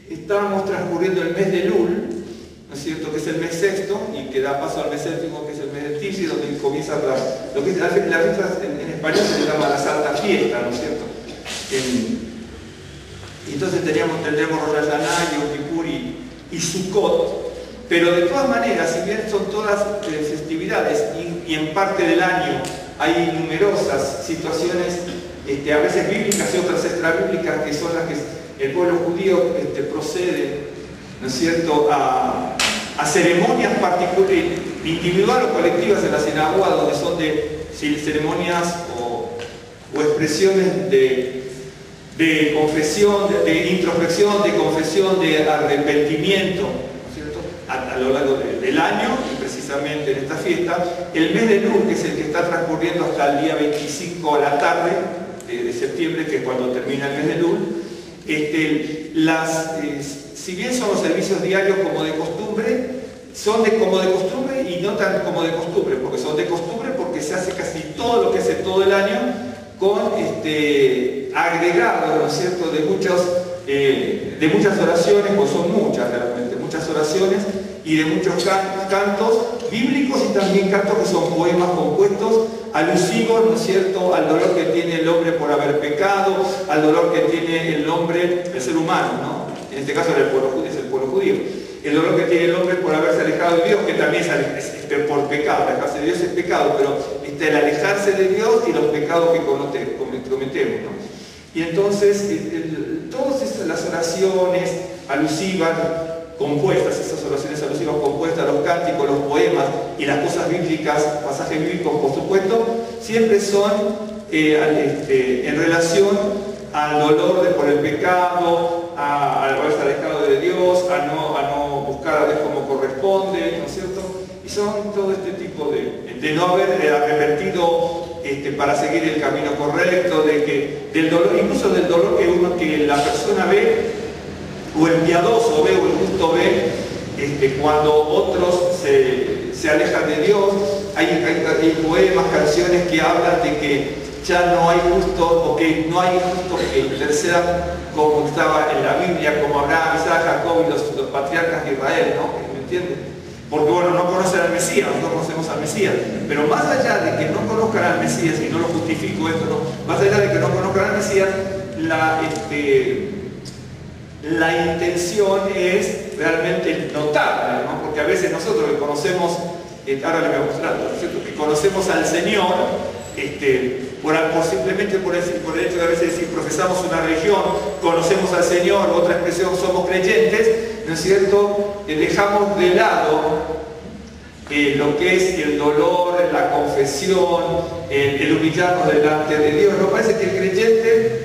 estábamos transcurriendo el mes de Elul, ¿no es cierto?, que es el mes sexto, y que da paso al mes séptimo, que es el mes de Tishri, donde comienza lo que es la fiesta en español se le llama la Santa Fiesta, ¿no es cierto? Entonces tendremos Rosh Hashanah, Yom Kippur y Sukkot, pero de todas maneras, si bien son todas festividades y en parte del año hay numerosas situaciones, a veces bíblicas y otras extrabíblicas, que son las que el pueblo judío procede, ¿no es cierto?, a ceremonias particulares, individuales o colectivas en la sinagoga, donde son de ceremonias o expresiones de confesión, de introspección, de confesión, de arrepentimiento, ¿no es cierto?, a lo largo del año, y precisamente en esta fiesta, el mes de Elul, que es el que está transcurriendo hasta el día 25 a la tarde de septiembre, que es cuando termina el mes de Elul, si bien son los servicios diarios como de costumbre, son como de costumbre y no tan como de costumbre, porque son de costumbre porque se hace casi todo lo que hace todo el año con agregados, ¿no es cierto?, de muchas oraciones, pues son muchas realmente, muchas oraciones y de muchos cantos bíblicos y también cantos que son poemas compuestos alusivos, ¿no es cierto?, al dolor que tiene el hombre por haber pecado, al dolor que tiene el hombre, el ser humano, ¿no? En este caso es el pueblo judío. El dolor que tiene el hombre por haberse alejado de Dios, que también es por pecado, alejarse de Dios es pecado, pero el alejarse de Dios y los pecados que cometemos, ¿no? Y entonces, todas las oraciones alusivas, compuestas, esas oraciones alusivas compuestas, los cánticos, los poemas y las cosas bíblicas, pasajes bíblicos, por supuesto, siempre son en relación al dolor por el pecado, al haberse alejado de Dios, a no buscar a Dios como corresponde, ¿no es cierto? Y son todo este tipo de no haber arrepentido para seguir el camino correcto, del dolor, incluso del dolor que la persona ve, o el piadoso ve, o el justo ve, cuando otros se alejan de Dios. Hay poemas, canciones que hablan de que ya no hay justos, o que no hay justos que intercedan como estaba en la Biblia, como Abraham, Isaac, Jacob y los patriarcas de Israel, ¿no? ¿Me entienden? Porque bueno, no conocen al Mesías, no conocemos al Mesías, pero más allá de que no conozcan al Mesías, y no lo justifico esto, ¿no? Más allá de que no conozcan al Mesías, la intención es realmente notable, ¿no? Porque a veces nosotros que conocemos, ahora le voy a mostrar, ¿no es cierto?, que conocemos al Señor, simplemente por el hecho de a veces decir profesamos una religión, conocemos al Señor, otra expresión somos creyentes, ¿no es cierto?, dejamos de lado lo que es el dolor, la confesión, el humillarnos delante de Dios. No parece que el creyente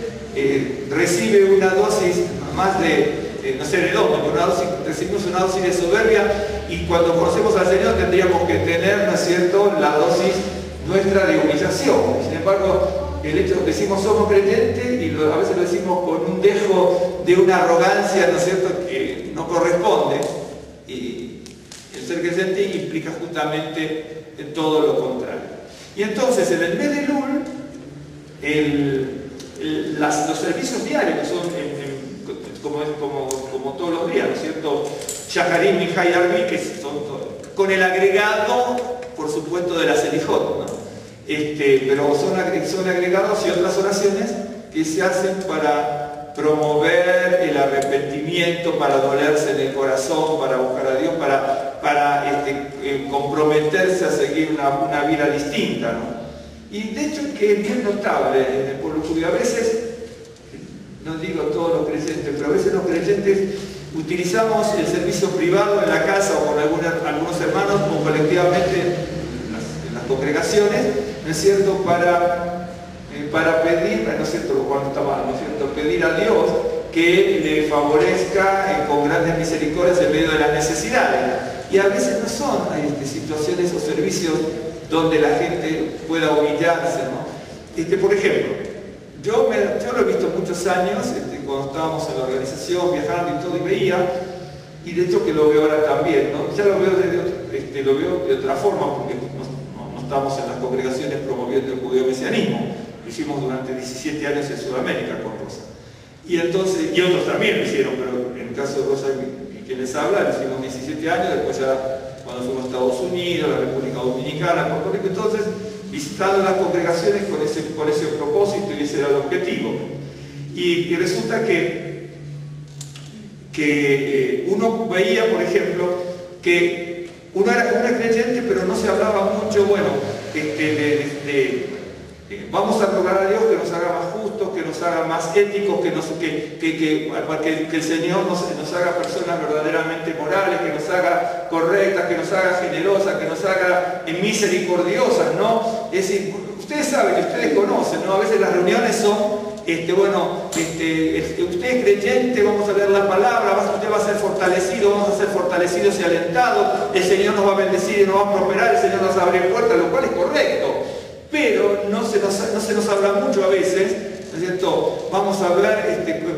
recibe una dosis más no sé de dónde, pero recibimos una dosis de soberbia, y cuando conocemos al Señor tendríamos que tener, ¿no es cierto?, la dosis nuestra de humillación. Sin embargo, el hecho de que decimos somos creyentes y a veces lo decimos con un dejo de una arrogancia, ¿no es cierto?, que no corresponde, y el ser creyente implica justamente todo lo contrario. Y entonces en el mes de Elul, los servicios diarios, que son como todos los días, ¿no es cierto?, Shaharim, Minha y Arbi, que son con el agregado, por supuesto, de la Selijot, ¿no? Pero son agregados y otras oraciones que se hacen para promover el arrepentimiento, para dolerse en el corazón, para buscar a Dios, para comprometerse a seguir una vida distinta, ¿no? Y de hecho que es bien notable en el pueblo judío. A veces, no digo todos los creyentes, pero a veces los creyentes utilizamos el servicio privado en la casa o con algunos hermanos o colectivamente en las congregaciones, ¿no es cierto?, para pedir, ¿no es cierto?, cuando está mal, ¿no es cierto?, pedir a Dios que le favorezca con grandes misericordias en medio de las necesidades. Y a veces no son situaciones o servicios donde la gente pueda humillarse, ¿no? Por ejemplo, yo lo he visto muchos años, cuando estábamos en la organización, viajando y todo, y veía, y de hecho que lo veo ahora también, ¿no? Ya lo veo de otra forma, porque no estamos en las congregaciones promoviendo el judeo-mesianismo. Lo hicimos durante 17 años en Sudamérica con Rosa. Y entonces, y otros también lo hicieron, pero en el caso de Rosa y quien les habla, lo hicimos 17 años, después ya cuando fuimos a Estados Unidos, la República Dominicana, Puerto Rico, entonces visitando las congregaciones con ese propósito, y ese era el objetivo. Y resulta que uno veía, por ejemplo, que uno era creyente, pero no se hablaba mucho, bueno, vamos a rogar a Dios que nos haga más justos, que nos haga más éticos, que el Señor nos haga personas verdaderamente morales, que nos haga correctas, que nos haga generosas, que nos haga misericordiosas, ¿no? Es decir, ustedes saben, ustedes conocen, ¿no? A veces las reuniones son, usted es creyente, vamos a leer la palabra, usted va a ser fortalecido, vamos a ser fortalecidos y alentados, el Señor nos va a bendecir y nos va a prosperar, el Señor nos va a abrir puertas, lo cual es correcto. Pero no se nos habla mucho a veces, ¿no es cierto? Vamos a hablar,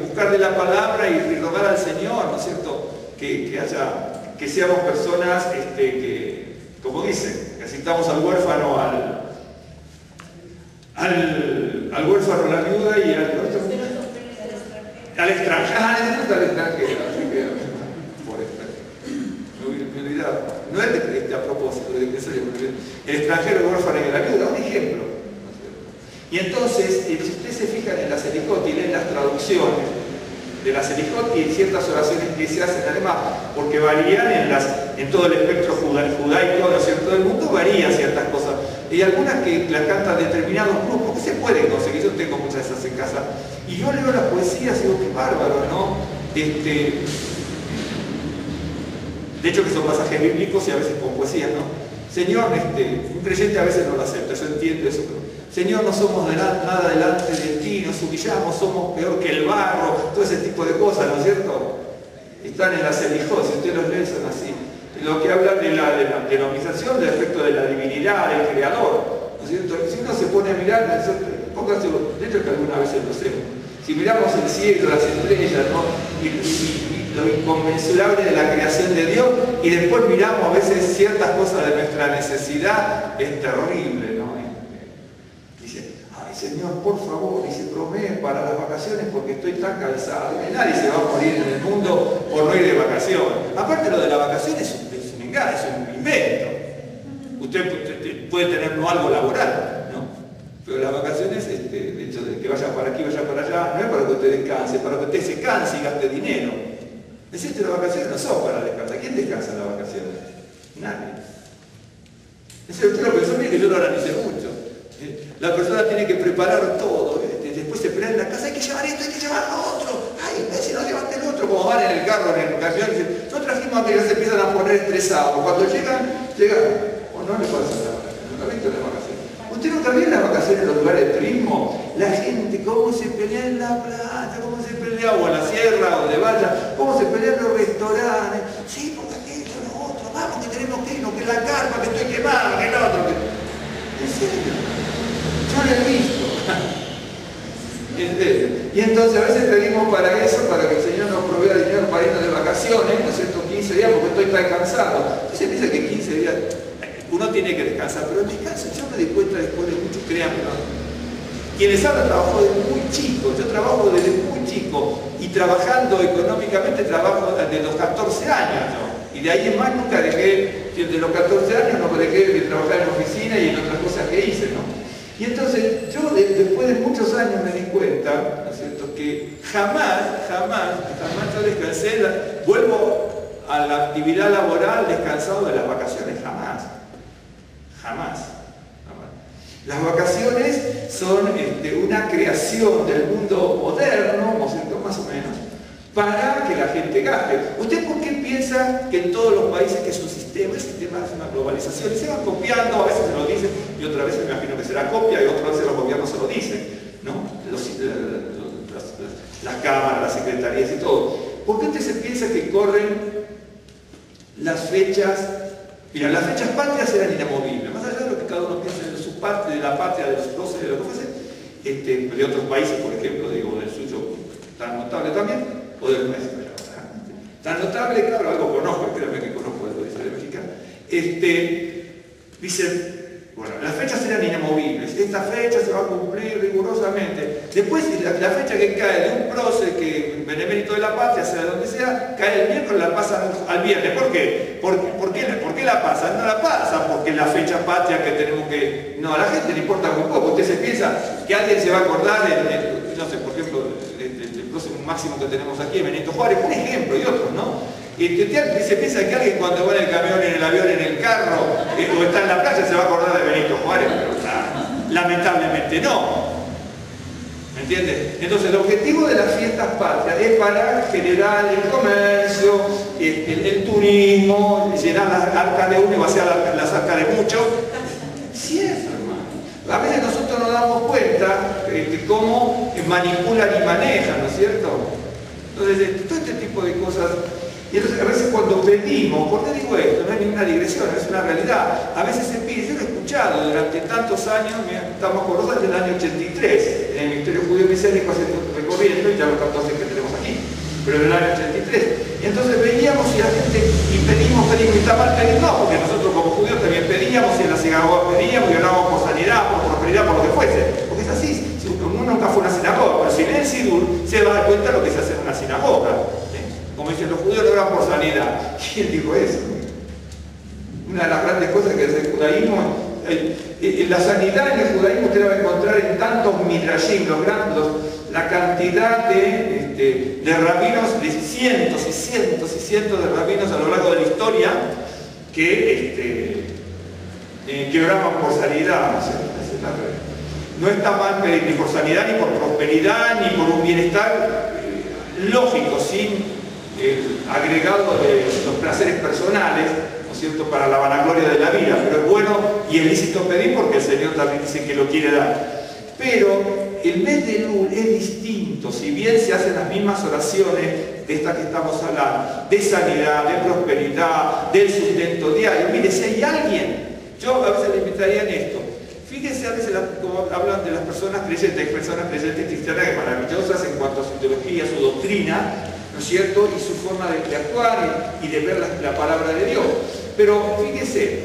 buscar de la palabra y rogar al Señor, ¿no es cierto? Que seamos personas, que, como dicen, que asistamos al huérfano, al huérfano, a la viuda y al extranjero. Al extranjero, por extranjero. Me olvidaba. No es a propósito de que soy el extranjero, el huérfano y la viuda, un ejemplo. Y entonces, si ustedes se fijan en la Selichot y leen las traducciones de la Selichot y ciertas oraciones que se hacen, además, porque varían en todo el espectro judaico, ¿no es cierto? Todo el mundo varía ciertas cosas. Y algunas que las cantan determinados grupos, que se pueden conseguir, yo tengo muchas de esas en casa. Y yo leo las poesías y digo, qué bárbaro, ¿no? De hecho que son pasajes bíblicos y a veces con poesía, ¿no? Señor, un creyente a veces no lo acepta, yo entiendo eso, pero Señor, no somos nada delante de ti, nos humillamos, somos peor que el barro, todo ese tipo de cosas, ¿no es cierto? Están en la Selichot, si ustedes los leen son así. Lo que habla de la denomización, del efecto de la divinidad, del creador, ¿no es cierto? Si uno se pone a mirar, pónganse, de hecho que algunas veces lo hacemos, si miramos el cielo, las estrellas, ¿no? Y lo inconmensurable de la creación de Dios, y después miramos a veces ciertas cosas de nuestra necesidad, es terrible, ¿no? Dice, ay Señor, por favor, y se promete para las vacaciones porque estoy tan cansado, y nadie se va a morir en el mundo por no ir de vacaciones. Aparte lo de la vacación es un engaño, es un invento. Usted puede tener no algo laboral, ¿no? Pero las vacaciones, el hecho de que vaya para aquí, vaya para allá, no es para que usted descanse, para que usted se canse y gaste dinero. Las vacaciones no son para descansar. ¿Quién descansa en las vacaciones? Nadie. Usted lo pensó bien, que yo lo analicé mucho. La persona tiene que preparar todo. Después se pelea en la casa, hay que llevar esto, hay que llevar lo otro. Ay, si no llevaste el otro, como van en el carro, en el camión, dicen, no trajimos a que ya se empiezan a poner estresados. Cuando llegan, o no le pasa nada. ¿No ha visto las vacaciones? ¿Usted nunca vio en las vacaciones en los lugares de turismo? La gente, cómo se pelea en la playa, cómo se pelea, o en la sierra, o de valla, cómo se pelea en los restaurantes. Sí, porque aquello, lo otro, vamos que tenemos que irnos, que la carpa, que estoy quemado, que el otro. ¿En serio? Yo lo he visto. Y entonces a veces pedimos para eso, para que el Señor nos provea dinero para irnos de vacaciones, ¿no es cierto? 15 días, porque estoy tan cansado. Entonces piensa que 15 días uno tiene que descansar, pero el descanso, yo me di cuenta después de mucho, créanme, ¿no? Quienes hablan trabajo desde muy chico, yo trabajo desde muy chico, y trabajando económicamente trabajo desde los 14 años, ¿no? Y de ahí en más nunca dejé, de los 14 años no dejé de trabajar en oficina y en otras cosas que hice, ¿no? Y entonces yo después de muchos años me di cuenta, ¿no es cierto?, que jamás yo descansé, vuelvo a la actividad laboral descansado de las vacaciones, jamás. Las vacaciones son una creación del mundo moderno, ¿no es cierto?, más o menos, para que la gente gaste. ¿Usted por qué piensa que en todos los países que es un sistema, el sistema es una globalización, y se van copiando, a veces se lo dicen, y otras veces me imagino que será copia, y otras veces los gobiernos se lo dicen, ¿no? Las cámaras, las secretarías y todo. ¿Por qué usted se piensa que corren las fechas? Mira, las fechas patrias eran inamovibles, más allá de lo que cada uno piensa de su parte, de la patria, de los próceres, de lo que fuese, de otros países, por ejemplo, digo, del suyo tan notable también, o del nuestro, tan notable, claro, algo conozco, créanme que conozco algo de historia mexicana. Dicen, Bueno, las fechas eran inamovibles. Esta fecha se va a cumplir rigurosamente. Después, la fecha que cae de un prócer que benemérito de la patria, sea donde sea, cae el miércoles, la pasan al viernes. ¿Por qué? ¿Por qué la pasan? No la pasan porque es la fecha patria que tenemos que... No, a la gente le importa muy poco. Usted se piensa que alguien se va a acordar, no sé, por ejemplo, el próximo máximo que tenemos aquí es Benito Juárez, un ejemplo y otros, ¿no? Se piensa que alguien cuando va en el camión, en el avión, en el carro o está en la playa se va a acordar de Benito Juárez, pero lamentablemente no. ¿Me entiendes? Entonces el objetivo de las fiestas patrias es para generar el comercio, el turismo, llenar las arcas de uno y vaciar las arcas de muchos. Sí es, hermano. A veces nosotros nos damos cuenta de cómo manipulan y manejan, ¿no es cierto? Entonces todo este tipo de cosas. Y entonces a veces cuando pedimos, ¿por qué digo esto? No es ninguna digresión, es una realidad. A veces se pide, yo lo he escuchado durante tantos años, estamos por los del año 83, en el Ministerio Judío Mesiánico haciendo recorriendo, y ya los 14 que tenemos aquí, pero en el año 83. Y entonces veíamos y la gente, y pedimos, y está mal pedir, no, porque nosotros como judíos también pedíamos, y en la sinagoga pedíamos, y orábamos por sanidad, por prosperidad, por lo que fuese. Porque es así, uno nunca fue a una sinagoga, pero si lee el Sidur, se va a dar cuenta de lo que se hace en una sinagoga. Como dicen, los judíos no oran por sanidad. ¿Quién dijo eso? Una de las grandes cosas que es el judaísmo, la sanidad en el judaísmo usted la va a encontrar en tantos midrashim, la cantidad de rabinos, de cientos y cientos y cientos de rabinos a lo largo de la historia que oraban por sanidad. No está mal pedir ni por sanidad, ni por prosperidad, ni por un bienestar lógico, sin el agregado de los placeres personales, ¿no es cierto?, para la vanagloria de la vida, pero es bueno y es lícito pedir porque el Señor también dice que lo quiere dar. Pero el mes de Elul es distinto, si bien se hacen las mismas oraciones de estas que estamos hablando, de sanidad, de prosperidad, del sustento diario. Mire, si hay alguien, yo a veces le invitaría en esto, fíjense a veces como hablan de las personas creyentes cristianas que maravillosas en cuanto a su teología, su doctrina, ¿no es cierto? Y su forma de actuar y de ver la palabra de Dios. Pero fíjese,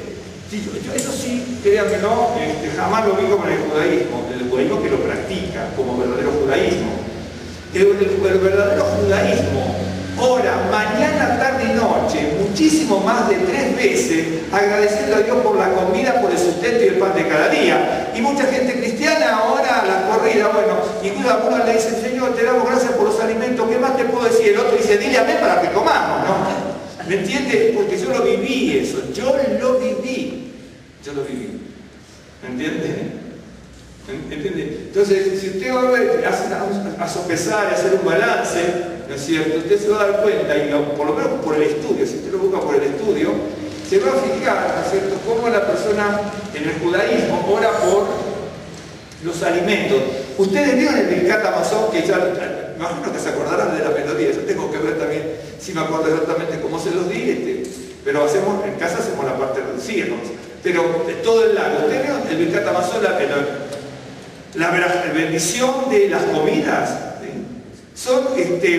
eso sí, créanmelo, jamás lo vi como en el judaísmo que lo practica como verdadero judaísmo. El verdadero judaísmo ora mañana, tarde y noche, muchísimo más de 3 veces, agradeciendo a Dios por la comida, por el sustento y el pan de cada día. Y mucha gente cristiana ora a la corrida, bueno, incluso a uno le dice, Señor, te damos gracias por los alimentos, ¿qué más te puedo decir? El otro dice, dile amén para que comamos, ¿no? ¿Me entiendes? Porque yo lo viví eso, yo lo viví. ¿Me entiendes? ¿Entiende? Entonces, si usted va a sopesar y hacer un balance, ¿no es cierto? Usted se va a dar cuenta, y por lo menos por el estudio, si usted lo busca por el estudio, se va a fijar, ¿no es cierto?, cómo la persona en el judaísmo ora por los alimentos. Ustedes vieron el Birkat Hamazon, que ya, me imagino que se acordarán de la melodía, yo tengo que ver también si me acuerdo exactamente cómo se los di, pero en casa hacemos la parte reducida, ¿no? Pero todo el lago, ustedes vieron el Birkat Hamazon, la bendición de las comidas, ¿sí? Son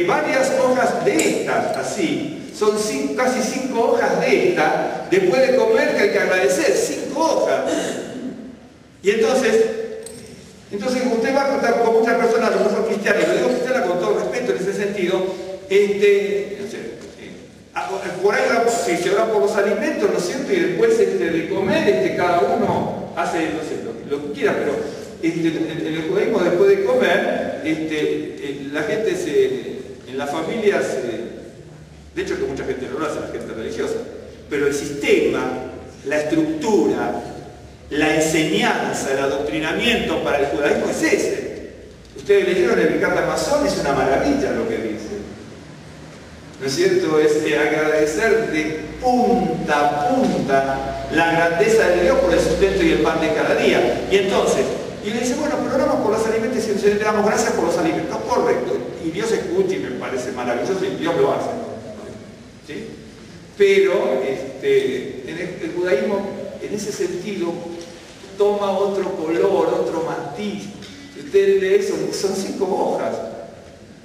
varias hojas de estas, así, son casi 5 hojas de estas, después de comer que hay que agradecer, 5 hojas. Y entonces usted va a contar con muchas personas, a lo mejor cristianas, y lo digo cristiana con todo respeto en ese sentido, no sé, por ahí si se ora por los alimentos, ¿no es cierto? Y después de comer, cada uno hace, no sé, lo que quiera, pero en el judaísmo después de comer, la gente en las familias, de hecho que mucha gente no lo hace, la gente religiosa, pero el sistema, la estructura, la enseñanza, el adoctrinamiento para el judaísmo es ese. Ustedes leyeron el Birkat Hamazon, es una maravilla lo que dice. ¿No es cierto? Es agradecer de punta a punta la grandeza de Dios por el sustento y el pan de cada día. Y entonces, y le dice, bueno, pero oramos por los alimentos y le damos gracias por los alimentos. Correcto. Y Dios escucha y me parece maravilloso y Dios lo hace. ¿Sí? Pero el judaísmo, en ese sentido, toma otro color, otro matiz. Si usted lee eso, son 5 hojas,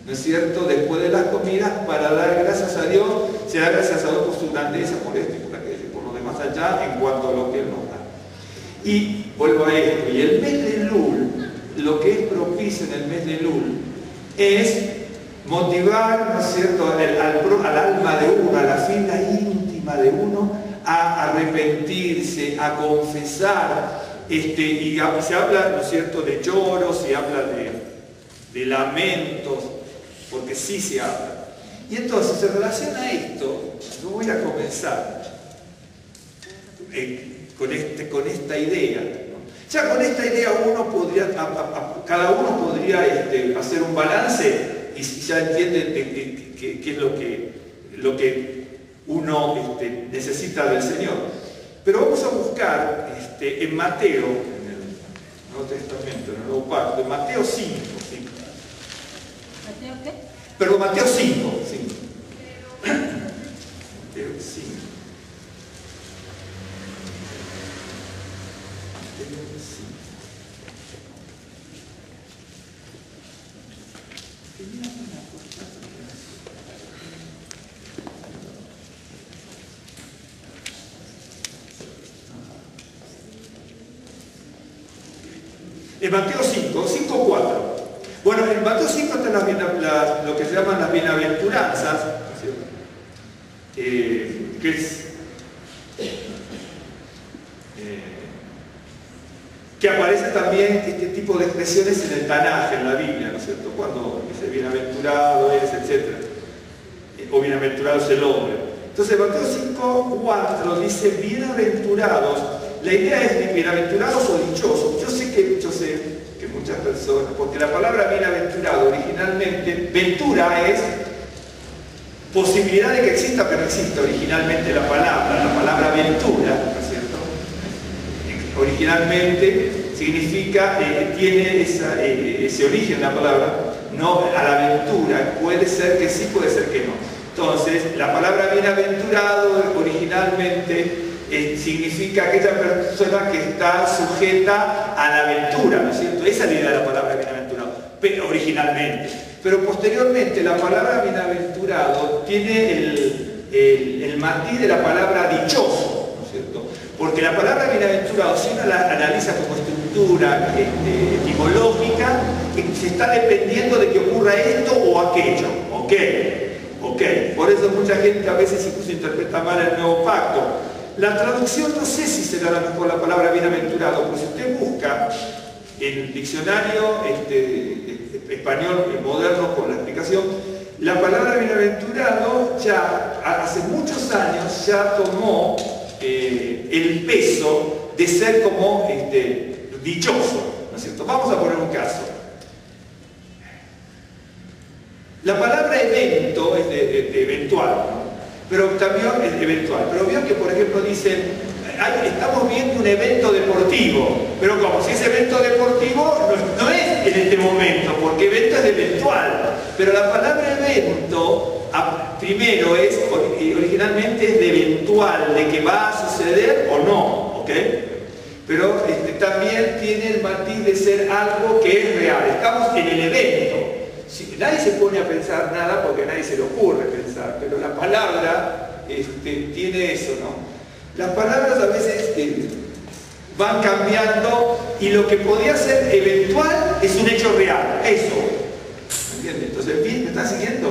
¿no es cierto? Después de las comidas, para dar gracias a Dios, se da gracias a Dios por su grandeza, por esto y por aquello, y por lo demás allá, en cuanto a lo que Él nos da. Y vuelvo a esto, y el mes de Elul, lo que es propicio en el mes de Elul, es motivar, ¿no es cierto?, al alma de uno, a la fibra íntima de uno, a arrepentirse, a confesar, y se habla, ¿no es cierto?, de lloros, se habla de lamentos, porque sí se habla. Y entonces, en relación a esto, yo voy a comenzar con esta idea, ¿no? Ya con esta idea uno podría, cada uno podría hacer un balance y ya entiende qué es lo que uno necesita del Señor. Pero vamos a buscar en Mateo, en el Nuevo Testamento, en el Nuevo Pacto, en Mateo 5. ¿Mateo qué? Perdón, Mateo 5. Mateo 5. En Mateo 5, 5:4. Bueno, en Mateo 5 están lo que se llaman las bienaventuranzas, que es que aparece también este tipo de expresiones en el Tanaj, en la Biblia, ¿no es cierto? Cuando dice bienaventurado es, etc. O bienaventurado es el hombre. Entonces Mateo 5:4 dice bienaventurados. La idea es de bienaventurados o dichosos. Yo sé que muchas personas, porque la palabra bienaventurado originalmente, ventura es posibilidad de que exista, pero no existe originalmente la palabra ventura, ¿no es cierto? Originalmente significa, tiene ese origen la palabra, no a la aventura, puede ser que sí, puede ser que no. Entonces, la palabra bienaventurado originalmente significa aquella persona que está sujeta a la aventura, ¿no es cierto? Esa es la idea de la palabra bienaventurado, pero originalmente. Pero posteriormente la palabra bienaventurado tiene el matiz de la palabra dichoso, ¿no es cierto? Porque la palabra bienaventurado, si uno la analiza como estructura etimológica, se está dependiendo de que ocurra esto o aquello, ¿ok? Por eso mucha gente a veces incluso interpreta mal el Nuevo Pacto. La traducción no sé si será la mejor la palabra bienaventurado, porque si usted busca en el diccionario español moderno con la explicación, la palabra bienaventurado ya hace muchos años ya tomó el peso de ser como dichoso, ¿no es cierto? Vamos a poner un caso. La palabra evento es de eventual, ¿no? Pero también es eventual. Pero veo que, por ejemplo, dicen, estamos viendo un evento deportivo, pero como si ese evento deportivo no es en este momento, porque evento es eventual. Pero la palabra evento, primero, originalmente es de eventual, de que va a suceder o no, ¿ok? Pero también tiene el matiz de ser algo que es real. Estamos en el evento. Nadie se pone a pensar nada porque a nadie se le ocurre pensar, pero la palabra tiene eso, ¿no? Las palabras a veces van cambiando y lo que podía ser eventual es un hecho real, eso. ¿Entiende? Entonces, ¿me están siguiendo?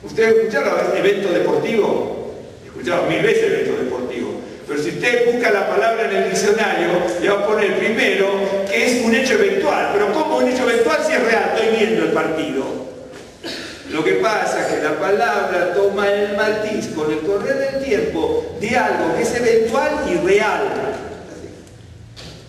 ¿Ustedes escucharon evento deportivo? Escucharon 1000 veces evento deportivo. Pero si usted busca la palabra en el diccionario, le va a poner primero que es un hecho eventual. Pero ¿cómo un hecho eventual si es real? Estoy viendo el partido. Lo que pasa es que la palabra toma el matiz con el correr del tiempo de algo que es eventual y real.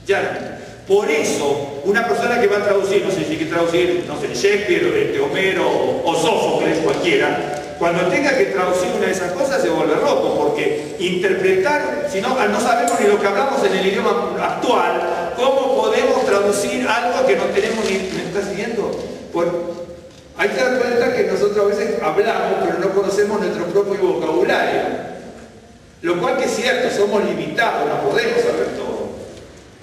Ya. Por eso, una persona que va a traducir, no sé si hay que traducir, no sé, Shakespeare, Homero o Sófocles, cualquiera, cuando tenga que traducir una de esas cosas se vuelve loco, porque interpretar, si no sabemos ni lo que hablamos en el idioma actual, ¿cómo podemos traducir algo que no tenemos ni... ¿Me está siguiendo? Hay que dar cuenta que nosotros a veces hablamos, pero no conocemos nuestro propio vocabulario. Lo cual que es cierto, somos limitados, no podemos saber todo.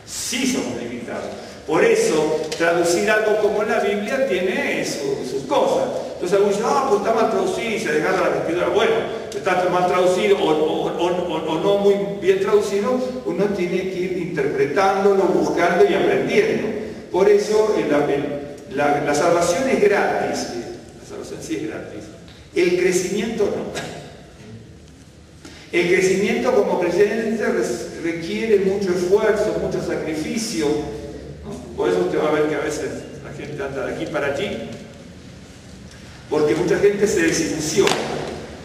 Sí somos limitados. Por eso, traducir algo como la Biblia tiene sus cosas. Entonces algunos dicen, pues está mal traducido y se desgarra la vestidura. Bueno, está mal traducido o no muy bien traducido, uno tiene que ir interpretándolo, buscando y aprendiendo. Por eso la salvación es gratis, la salvación sí es gratis, el crecimiento no. El crecimiento como creyente requiere mucho esfuerzo, mucho sacrificio, ¿no? Por eso usted va a ver que a veces la gente anda de aquí para allí, porque mucha gente se desilusiona.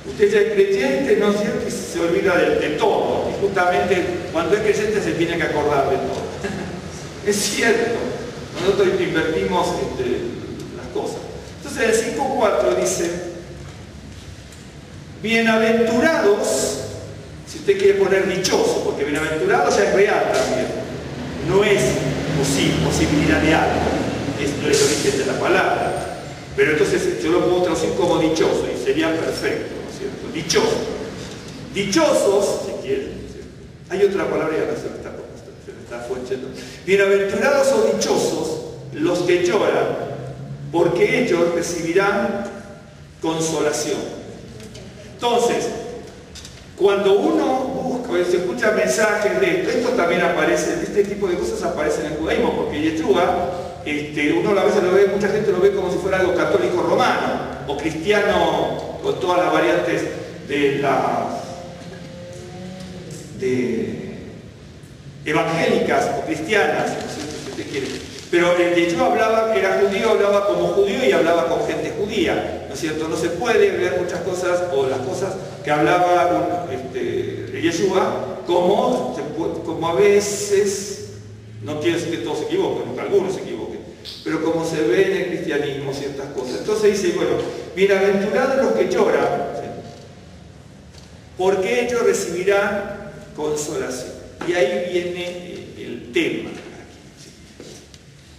Usted ya es creyente, ¿no es cierto? Y se olvida de todo. Y justamente cuando es creyente se tiene que acordar de todo. Es cierto. Nosotros invertimos las cosas. Entonces el 5.4 dice, bienaventurados, si usted quiere poner dichoso, porque bienaventurado ya es real también. No es posibilidad de algo. Es el origen de la palabra. Pero entonces yo lo puedo traducir como dichoso y sería perfecto, ¿no es cierto? Dichoso. Dichosos, si quieren. Hay otra palabra y ahora se me está fuechando. Bienaventurados o dichosos los que lloran, porque ellos recibirán consolación. Entonces, cuando uno busca o se escucha mensajes de esto también aparece, este tipo de cosas aparecen en el judaísmo, porque Yeshua, uno a veces lo ve, mucha gente lo ve como si fuera algo católico romano o cristiano con todas las variantes de evangélicas o cristianas, no sé si usted quiere. Pero el de Yeshua hablaba, era judío, hablaba como judío y hablaba con gente judía, ¿no es cierto? No se puede ver muchas cosas o las cosas que hablaba de Yeshua como a veces, no quiere decir que todos se equivoquen, que algunos se equivoquen, pero como se ve en el cristianismo ciertas cosas. Entonces dice, bueno, bienaventurados los que lloran, ¿sí? Porque ellos recibirán consolación. Y ahí viene el tema.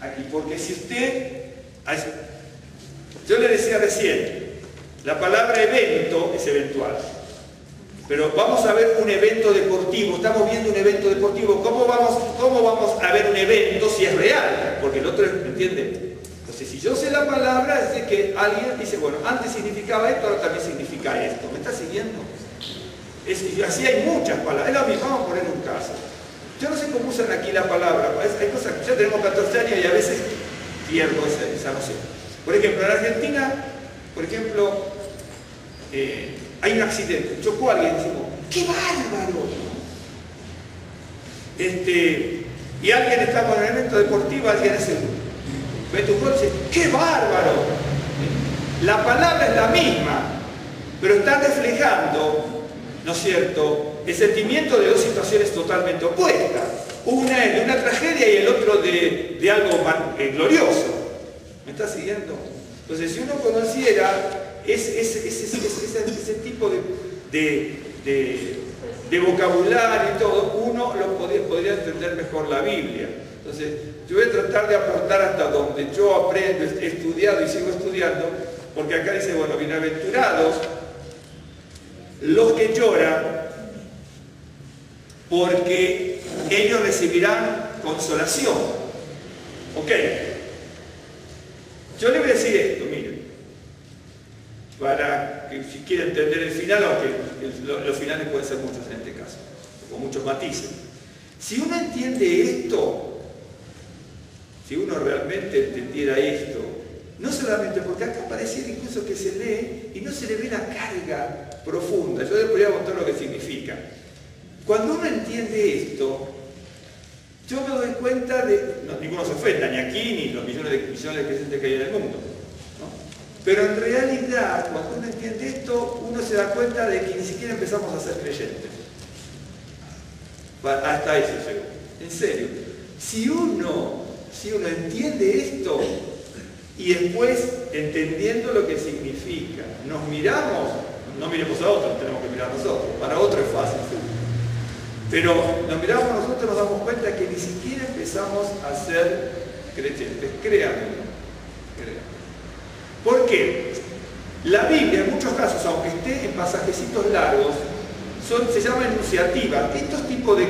Aquí, porque si usted, yo le decía recién, la palabra evento es eventual, pero vamos a ver un evento deportivo, estamos viendo un evento deportivo, ¿cómo vamos a ver un evento si es real? Porque el otro, ¿me entiende? Entonces, si yo sé la palabra, es de que alguien dice, bueno, antes significaba esto, ahora también significa esto, ¿me está siguiendo? Así hay muchas palabras, es lo mismo, vamos a poner un caso. Yo no sé cómo usan aquí la palabra, hay cosas que ya tenemos 14 años y a veces pierdo esa noción. Por ejemplo, en Argentina, por ejemplo, hay un accidente, chocó a alguien y decimos, ¡qué bárbaro! Y alguien está en un evento deportivo, alguien hace un gol y dice, ¡qué bárbaro! La palabra es la misma, pero está reflejando, ¿no es cierto?, el sentimiento de dos situaciones totalmente opuestas. Una es de una tragedia y el otro de algo glorioso. ¿Me está siguiendo? Entonces, si uno conociera ese tipo de vocabulario y todo, uno podría entender mejor la Biblia. Entonces, yo voy a tratar de aportar hasta donde yo aprendo, he estudiado y sigo estudiando, porque acá dice, bueno, bienaventurados los que lloran, porque ellos recibirán consolación. ¿Ok? Yo le voy a decir esto, miren, para que si quiere entender el final, aunque los finales pueden ser muchos en este caso, con muchos matices. Si uno entiende esto, si uno realmente entendiera esto, no solamente porque acá pareciera incluso que se lee y no se le ve la carga profunda. Yo les voy a mostrar lo que significa. Cuando uno entiende esto, yo me doy cuenta de, no, ninguno se ofenda, ni aquí, ni los millones de creyentes que hay en el mundo, ¿no? Pero en realidad, cuando uno entiende esto, uno se da cuenta de que ni siquiera empezamos a ser creyentes. Hasta eso llegó. En serio. Si uno entiende esto, y después, entendiendo lo que significa, nos miramos, no miremos a otros, tenemos que mirar a nosotros, para otro es fácil. Pero nos miramos a nosotros, nos damos cuenta que ni siquiera empezamos a ser creyentes, créanme. ¿Por qué? La Biblia, en muchos casos, aunque esté en pasajecitos largos, se llama enunciativa. Estos tipos de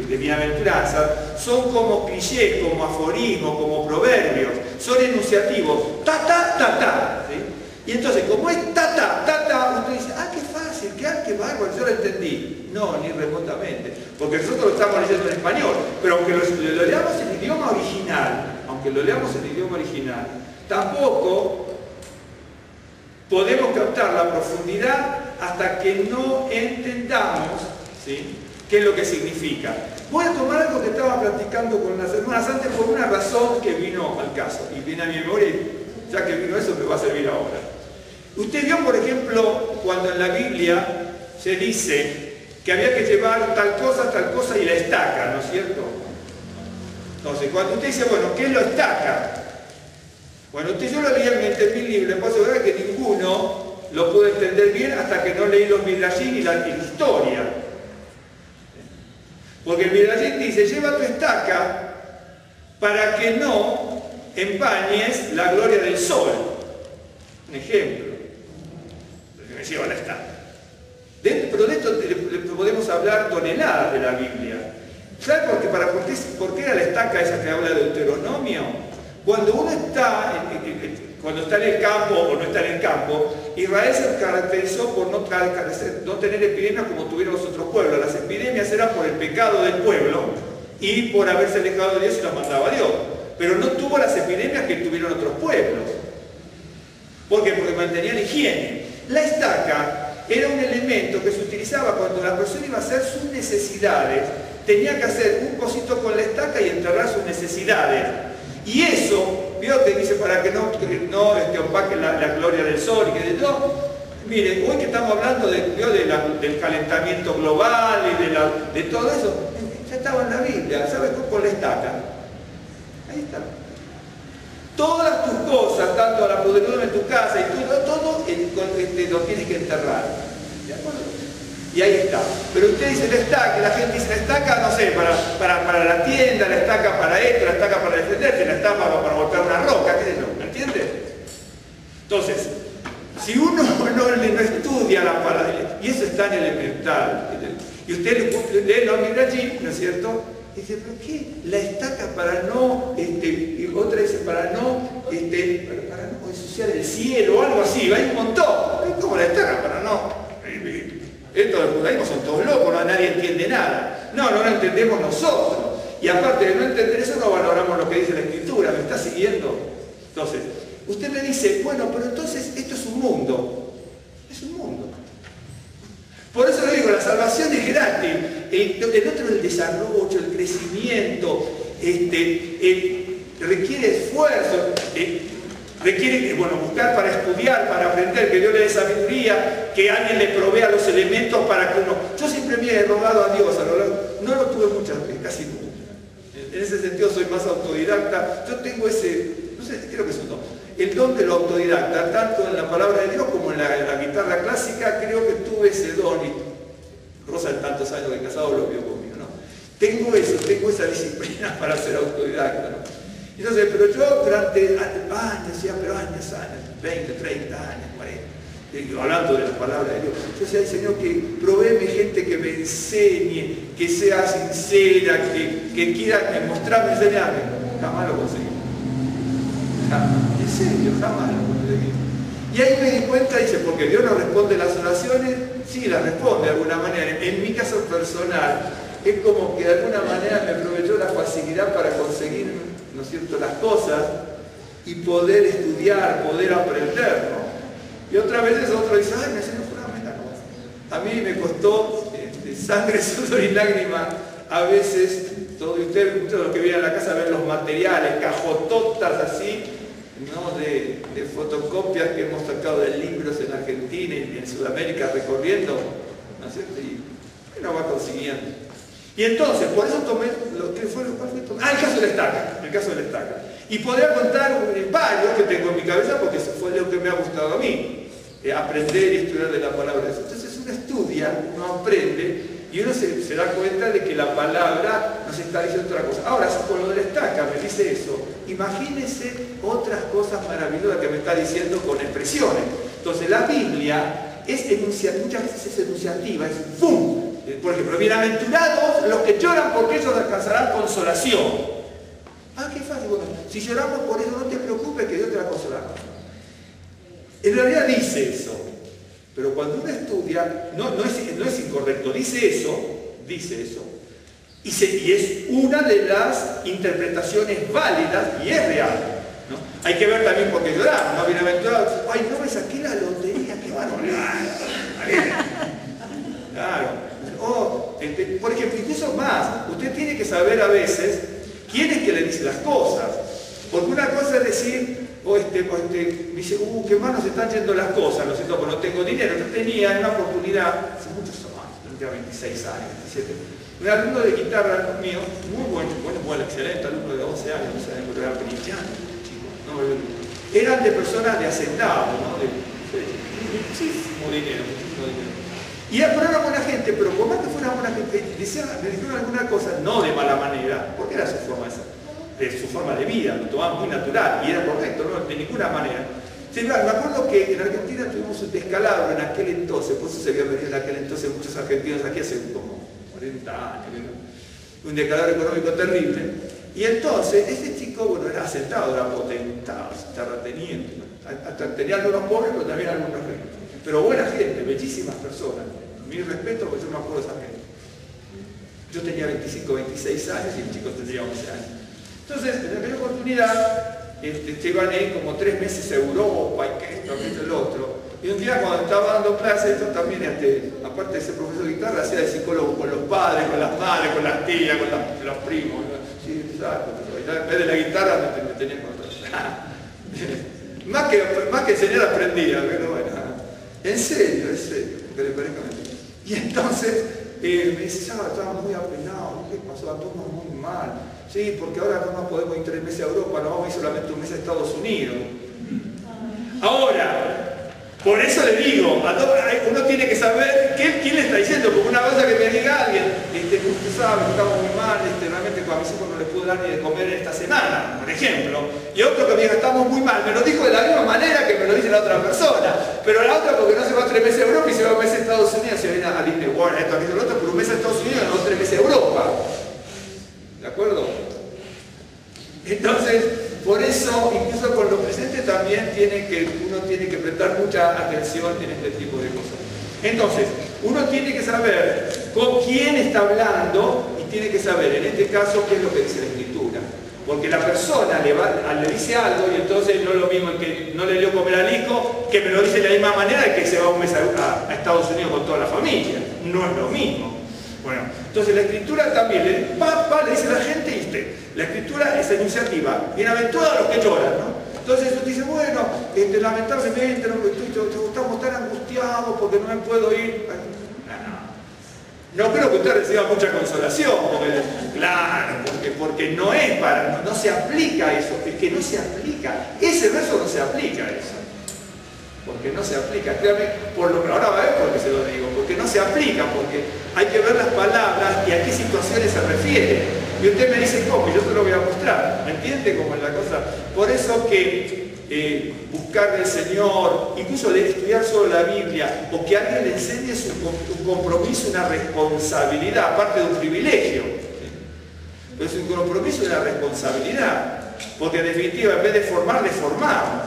bienaventuranzas son como clichés, como aforismos, como proverbios, son enunciativos, ta, ta, ta, ta. ¿Sí? Y entonces, como es ta, ta, ta, ta, uno dice, ah, qué fácil. fácil, qué bárbaro, yo lo entendí. No, ni remotamente, porque nosotros lo estamos leyendo en español, pero aunque lo leamos en idioma original, tampoco podemos captar la profundidad hasta que no entendamos, ¿sí?, qué es lo que significa. Voy a tomar algo que estaba platicando con las hermanas antes por una razón que vino al caso, y viene a mi memoria, y ya que vino eso me va a servir ahora. Usted vio, por ejemplo, cuando en la Biblia se dice que había que llevar tal cosa y la estaca, ¿no es cierto? Entonces, cuando usted dice, bueno, ¿qué es la estaca? Bueno, yo lo leí en mi libro, puedo asegurar que ninguno lo pudo entender bien hasta que no leí los Midrashim y la historia. Porque el Midrashim dice, lleva tu estaca para que no empañes la gloria del sol. Un ejemplo. Me lleva la estaca. Pero de esto podemos hablar toneladas de la Biblia. ¿Sabe por qué era la estaca esa que habla de Deuteronomio? Cuando uno está en el campo o no está en el campo, Israel se caracterizó por no tener epidemias como tuvieron los otros pueblos. Las epidemias eran por el pecado del pueblo y por haberse alejado de Dios y las mandaba Dios. Pero no tuvo las epidemias que tuvieron otros pueblos. ¿Por qué? Porque mantenían higiene. La estaca era un elemento que se utilizaba cuando la persona iba a hacer sus necesidades. Tenía que hacer un cosito con la estaca y enterrar sus necesidades. Y eso, vio que dice para que no opaque la gloria del sol y que no. Mire, hoy que estamos hablando del calentamiento global y de todo eso, ya estaba en la Biblia, ¿sabes cómo? Con la estaca. Ahí está. Todas tus cosas, tanto la podredumbre en tu casa y todo lo tienes que enterrar. ¿De acuerdo? Y ahí está. Pero usted dice la estaca, la gente dice la estaca, no sé, para la tienda, la estaca para esto, la estaca para defenderse, la estaca para golpear una roca, qué sé yo, ¿me entiende? Entonces, si uno no estudia la palabra, y eso es tan elemental, y usted lee los Midrashim, ¿no es cierto? Y dice, ¿pero qué? La estaca para no, y otra dice para no ensuciar el cielo o algo así, hay un montón. ¿Cómo la estaca para no? Estos del judaísmo son todos locos, nadie entiende nada. No lo entendemos nosotros. Y aparte de no entender eso, no valoramos lo que dice la Escritura. ¿Me está siguiendo? Entonces, usted me dice, bueno, pero entonces esto es un mundo. Es un mundo. Por eso le digo, la salvación es gratis. El otro es el desarrollo, el crecimiento, requiere esfuerzo. Requiere buscar para estudiar, para aprender, que Dios le dé sabiduría, que alguien le provea los elementos para que uno... Yo siempre me he rogado a Dios, no lo tuve muchas veces, casi nunca. En ese sentido soy más autodidacta. Yo tengo ese, no sé, creo que es un don. El don de lo autodidacta, tanto en la palabra de Dios como en la guitarra clásica, creo que tuve ese don. Y Rosa, en tantos años de casado, lo vio conmigo, ¿no? Tengo esa disciplina para ser autodidacta, ¿no? Entonces, pero yo durante años, 20, 30 años, 40, hablando de la palabra de Dios, yo decía, Señor, que provéeme gente que me enseñe, que sea sincera, que quiera mostrarme, enseñarme. Jamás lo conseguí. En serio, jamás lo conseguí. Y ahí me di cuenta, dice, porque Dios no responde las oraciones, sí las responde de alguna manera. En mi caso personal, es como que de alguna manera me aprovechó la facilidad para conseguir, ¿no es cierto?, las cosas y poder estudiar, poder aprender, ¿no? Y otras veces otro dice, ay, me enseñó una cosa. A mí me costó sangre, sudor y lágrimas, a veces, todos los que vienen a la casa ven los materiales, cajototas así, ¿no?, de fotocopias que hemos sacado de libros en Argentina y en Sudamérica recorriendo, ¿no es cierto? Y uno va consiguiendo. Y entonces, por eso tomé lo que fue, ¿cuál fue? El caso de la estaca. Y podría contar varios que tengo en mi cabeza porque eso fue lo que me ha gustado a mí, aprender y estudiar de la palabra de Dios. Entonces uno estudia, uno aprende y uno se da cuenta de que la palabra nos está diciendo otra cosa. Ahora, si con lo de la estaca me dice eso, imagínense otras cosas maravillosas que me está diciendo con expresiones. Entonces la Biblia muchas veces es enunciativa, es ¡pum! Por ejemplo, bienaventurados los que lloran porque ellos alcanzarán consolación. Ah, qué fácil. Bueno, si lloramos por eso, no te preocupes que Dios te va a consolar. En realidad dice eso, Pero cuando uno estudia, no es incorrecto, dice eso, y es una de las interpretaciones válidas y es real, ¿no? Hay que ver también por qué llorar, ¿no? Bienaventurados, ay, no me saqué la lotería, qué barbaridad. Claro. Por ejemplo, incluso más, usted tiene que saber a veces quién es que le dice las cosas. Porque una cosa es decir, dice, qué mal nos están yendo las cosas, lo siento, porque no tengo dinero. Yo tenía una oportunidad, hace muchos años, tendría 26 años, 27, un alumno de guitarra mío, muy bueno, excelente, alumno de 11 años, pero era brillante, chico, ¿no? Eran de personas de hacendado, ¿no? De muchísimo dinero. Y era buena gente, pero por más que fuera buena gente, le dijeron alguna cosa, no de mala manera, porque era su forma de vida, lo tomaban muy natural, y era correcto, no de ninguna manera. Sí, me acuerdo que en Argentina tuvimos un descalabro en aquel entonces, por eso se había venido en aquel entonces muchos argentinos aquí hace como 40 años, un descalabro económico terrible. Y entonces, este chico, bueno, era hacendado, era potentado, terrateniente, tenía algunos pobres, pero también algunos ricos. Pero buena gente, bellísimas personas. Mi respeto, porque yo me acuerdo de esa gente. Yo tenía 25, 26 años y el chico tendría 11 años. Entonces, en aquella oportunidad, iban a ir como 3 meses a Europa y que esto, aquello, el otro. Y un día cuando estaba dando clases, yo también, aparte de ser profesor de guitarra, hacía de psicólogo con los padres, con las madres, con las tías, con los primos. Sí, exacto. En vez de la guitarra me tenía con todo. más que enseñar aprendía, pero bueno. En serio, que le parezca mentira. Y entonces me dice, ya estaba muy apenado, ¿qué pasó? Todo muy mal. Sí, porque ahora no nos podemos ir 3 meses a Europa, no vamos a ir solamente 1 mes a Estados Unidos. Ahora, por eso le digo, uno tiene que saber quién le está diciendo, porque una cosa que me diga alguien, usted sabe que estamos muy mal, realmente a mis hijos no les puedo dar ni de comer en esta semana, por ejemplo, y otro que me diga, estamos muy mal, me lo dijo de la misma manera que me lo dice la otra persona, pero la otra porque no se va 3 meses a Europa y se va 1 mes a Estados Unidos, se viene a Disney World, esto, aquello, lo otro, por 1 mes a Estados Unidos y no 3 meses a Europa. ¿De acuerdo? Entonces, por eso, incluso con lo presente también uno tiene que prestar mucha atención en este tipo de cosas. Entonces, uno tiene que saber con quién está hablando y tiene que saber, en este caso, qué es lo que dice la Escritura. Porque la persona le dice algo y entonces no es lo mismo que no le dio comer al hijo, que me lo dice de la misma manera que se va 1 mes a Estados Unidos con toda la familia. No es lo mismo. Bueno, entonces la Escritura también le dice a la gente, ¿viste? La Escritura es iniciativa, bienaventurados los que lloran, ¿no? Entonces usted dice, bueno, lamentablemente estamos tan angustiados porque no me puedo ir. No creo que usted reciba mucha consolación, porque no se aplica eso, es que no se aplica. Ese verso no se aplica a eso. Porque no se aplica, créame, ahora va a ver por qué se lo digo, porque no se aplica, porque hay que ver las palabras y a qué situaciones se refiere. Y usted me dice cómo, y yo te lo voy a mostrar, ¿me entiende cómo es la cosa? Por eso que buscar del Señor, incluso de estudiar solo la Biblia, o que alguien le enseñe un compromiso, una responsabilidad, aparte de un privilegio, pero es un compromiso y una responsabilidad, porque en definitiva, en vez de formar, deformamos.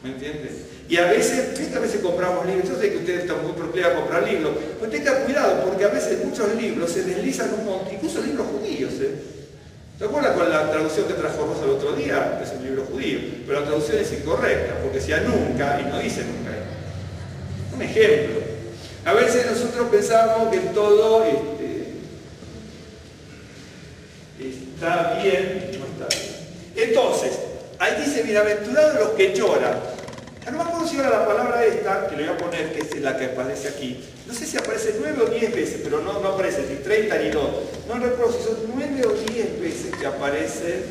¿Me entiendes? Y a veces compramos libros, yo sé que ustedes están muy proclives a comprar libros, pero tengan cuidado porque a veces muchos libros se deslizan un montón, incluso libros judíos. ¿Te acuerdas con la traducción que trajo Rosa el otro día? Es un libro judío, pero la traducción es incorrecta, porque decía nunca y no dice nunca. Un ejemplo. A veces nosotros pensamos que todo está bien, no está bien. Entonces, ahí dice, bienaventurados los que lloran. No me acuerdo si era la palabra esta, que le voy a poner, que es la que aparece aquí. No sé si aparece 9 o 10 veces, pero no aparece ni 30 ni 2. No recuerdo si son 9 o 10 veces que aparece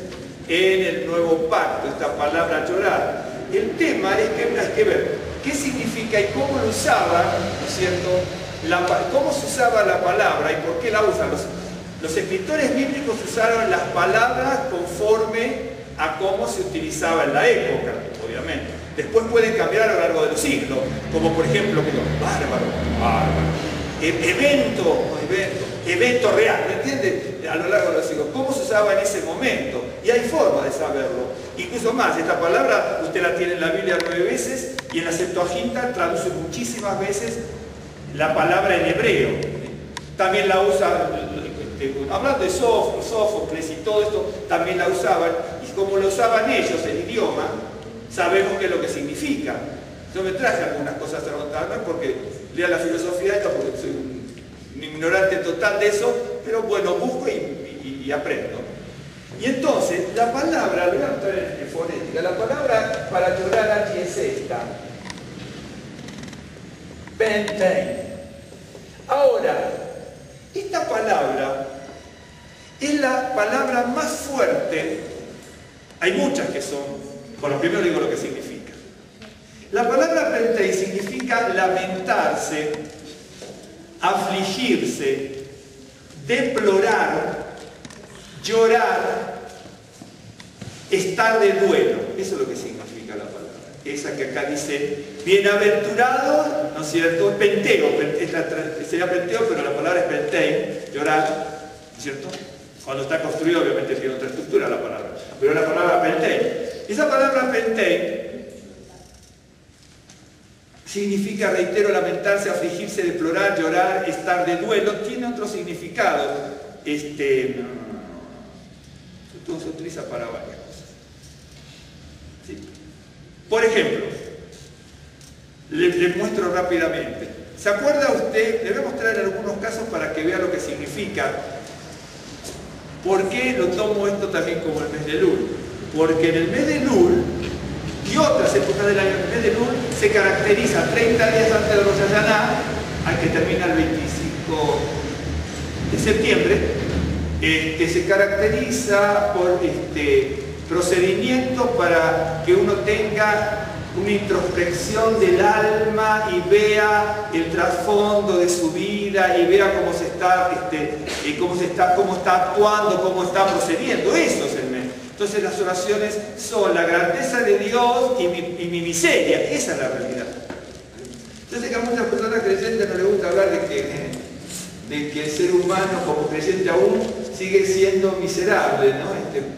en el Nuevo Pacto, esta palabra llorar. El tema es que hay que ver qué significa y cómo lo usaban, ¿no es cierto? Cómo se usaba la palabra y por qué la usan. Los escritores bíblicos usaron las palabras conforme a cómo se utilizaba en la época, obviamente. Después pueden cambiar a lo largo de los siglos, como por ejemplo, bárbaro, evento real, ¿me entiendes? A lo largo de los siglos, cómo se usaba en ese momento, y hay forma de saberlo. Incluso más, esta palabra usted la tiene en la Biblia 9 veces y en la Septuaginta traduce muchísimas veces la palabra en hebreo. También la usa, hablando de Sófocles y todo esto, también la usaban, y como lo usaban ellos, el idioma, sabemos qué es lo que significa. Yo me traje algunas cosas a notar, porque lea la filosofía esta, porque soy un ignorante total de eso, pero bueno, busco y aprendo. Y entonces, la palabra, lo voy a anotar en fonética, la palabra para llorar aquí es esta. Pentein. Ahora, esta palabra es la palabra más fuerte. Hay muchas que son, bueno, primero digo lo que significa. La palabra pentein significa lamentarse, afligirse, deplorar, llorar, estar de duelo. Eso es lo que significa la palabra. Esa que acá dice, bienaventurado, ¿no es cierto? Penteo, sería penteo, pero la palabra es pentein, llorar, ¿no es cierto? Cuando está construido obviamente tiene otra estructura la palabra, pero la palabra pentein. Esa palabra pentein significa, reitero, lamentarse, afligirse, deplorar, llorar, estar de duelo, tiene otro significado. Se utiliza para varias cosas. ¿Sí? Por ejemplo, le muestro rápidamente. ¿Se acuerda usted? Le voy a mostrar en algunos casos para que vea lo que significa. ¿Por qué lo tomo esto también como el mes de Elul? Porque en el mes de Elul y otras épocas del año, el mes de Elul se caracteriza 30 días antes de Rosh Hashanah, al que termina el 25 de septiembre, se caracteriza por procedimientos para que uno tenga una introspección del alma y vea el trasfondo de su vida y vea cómo está actuando, cómo está procediendo. Eso es el mes. Entonces las oraciones son la grandeza de Dios y mi miseria. Esa es la realidad. Yo sé que a muchas personas creyentes no les gusta hablar de que el ser humano como creyente aún sigue siendo miserable, ¿no?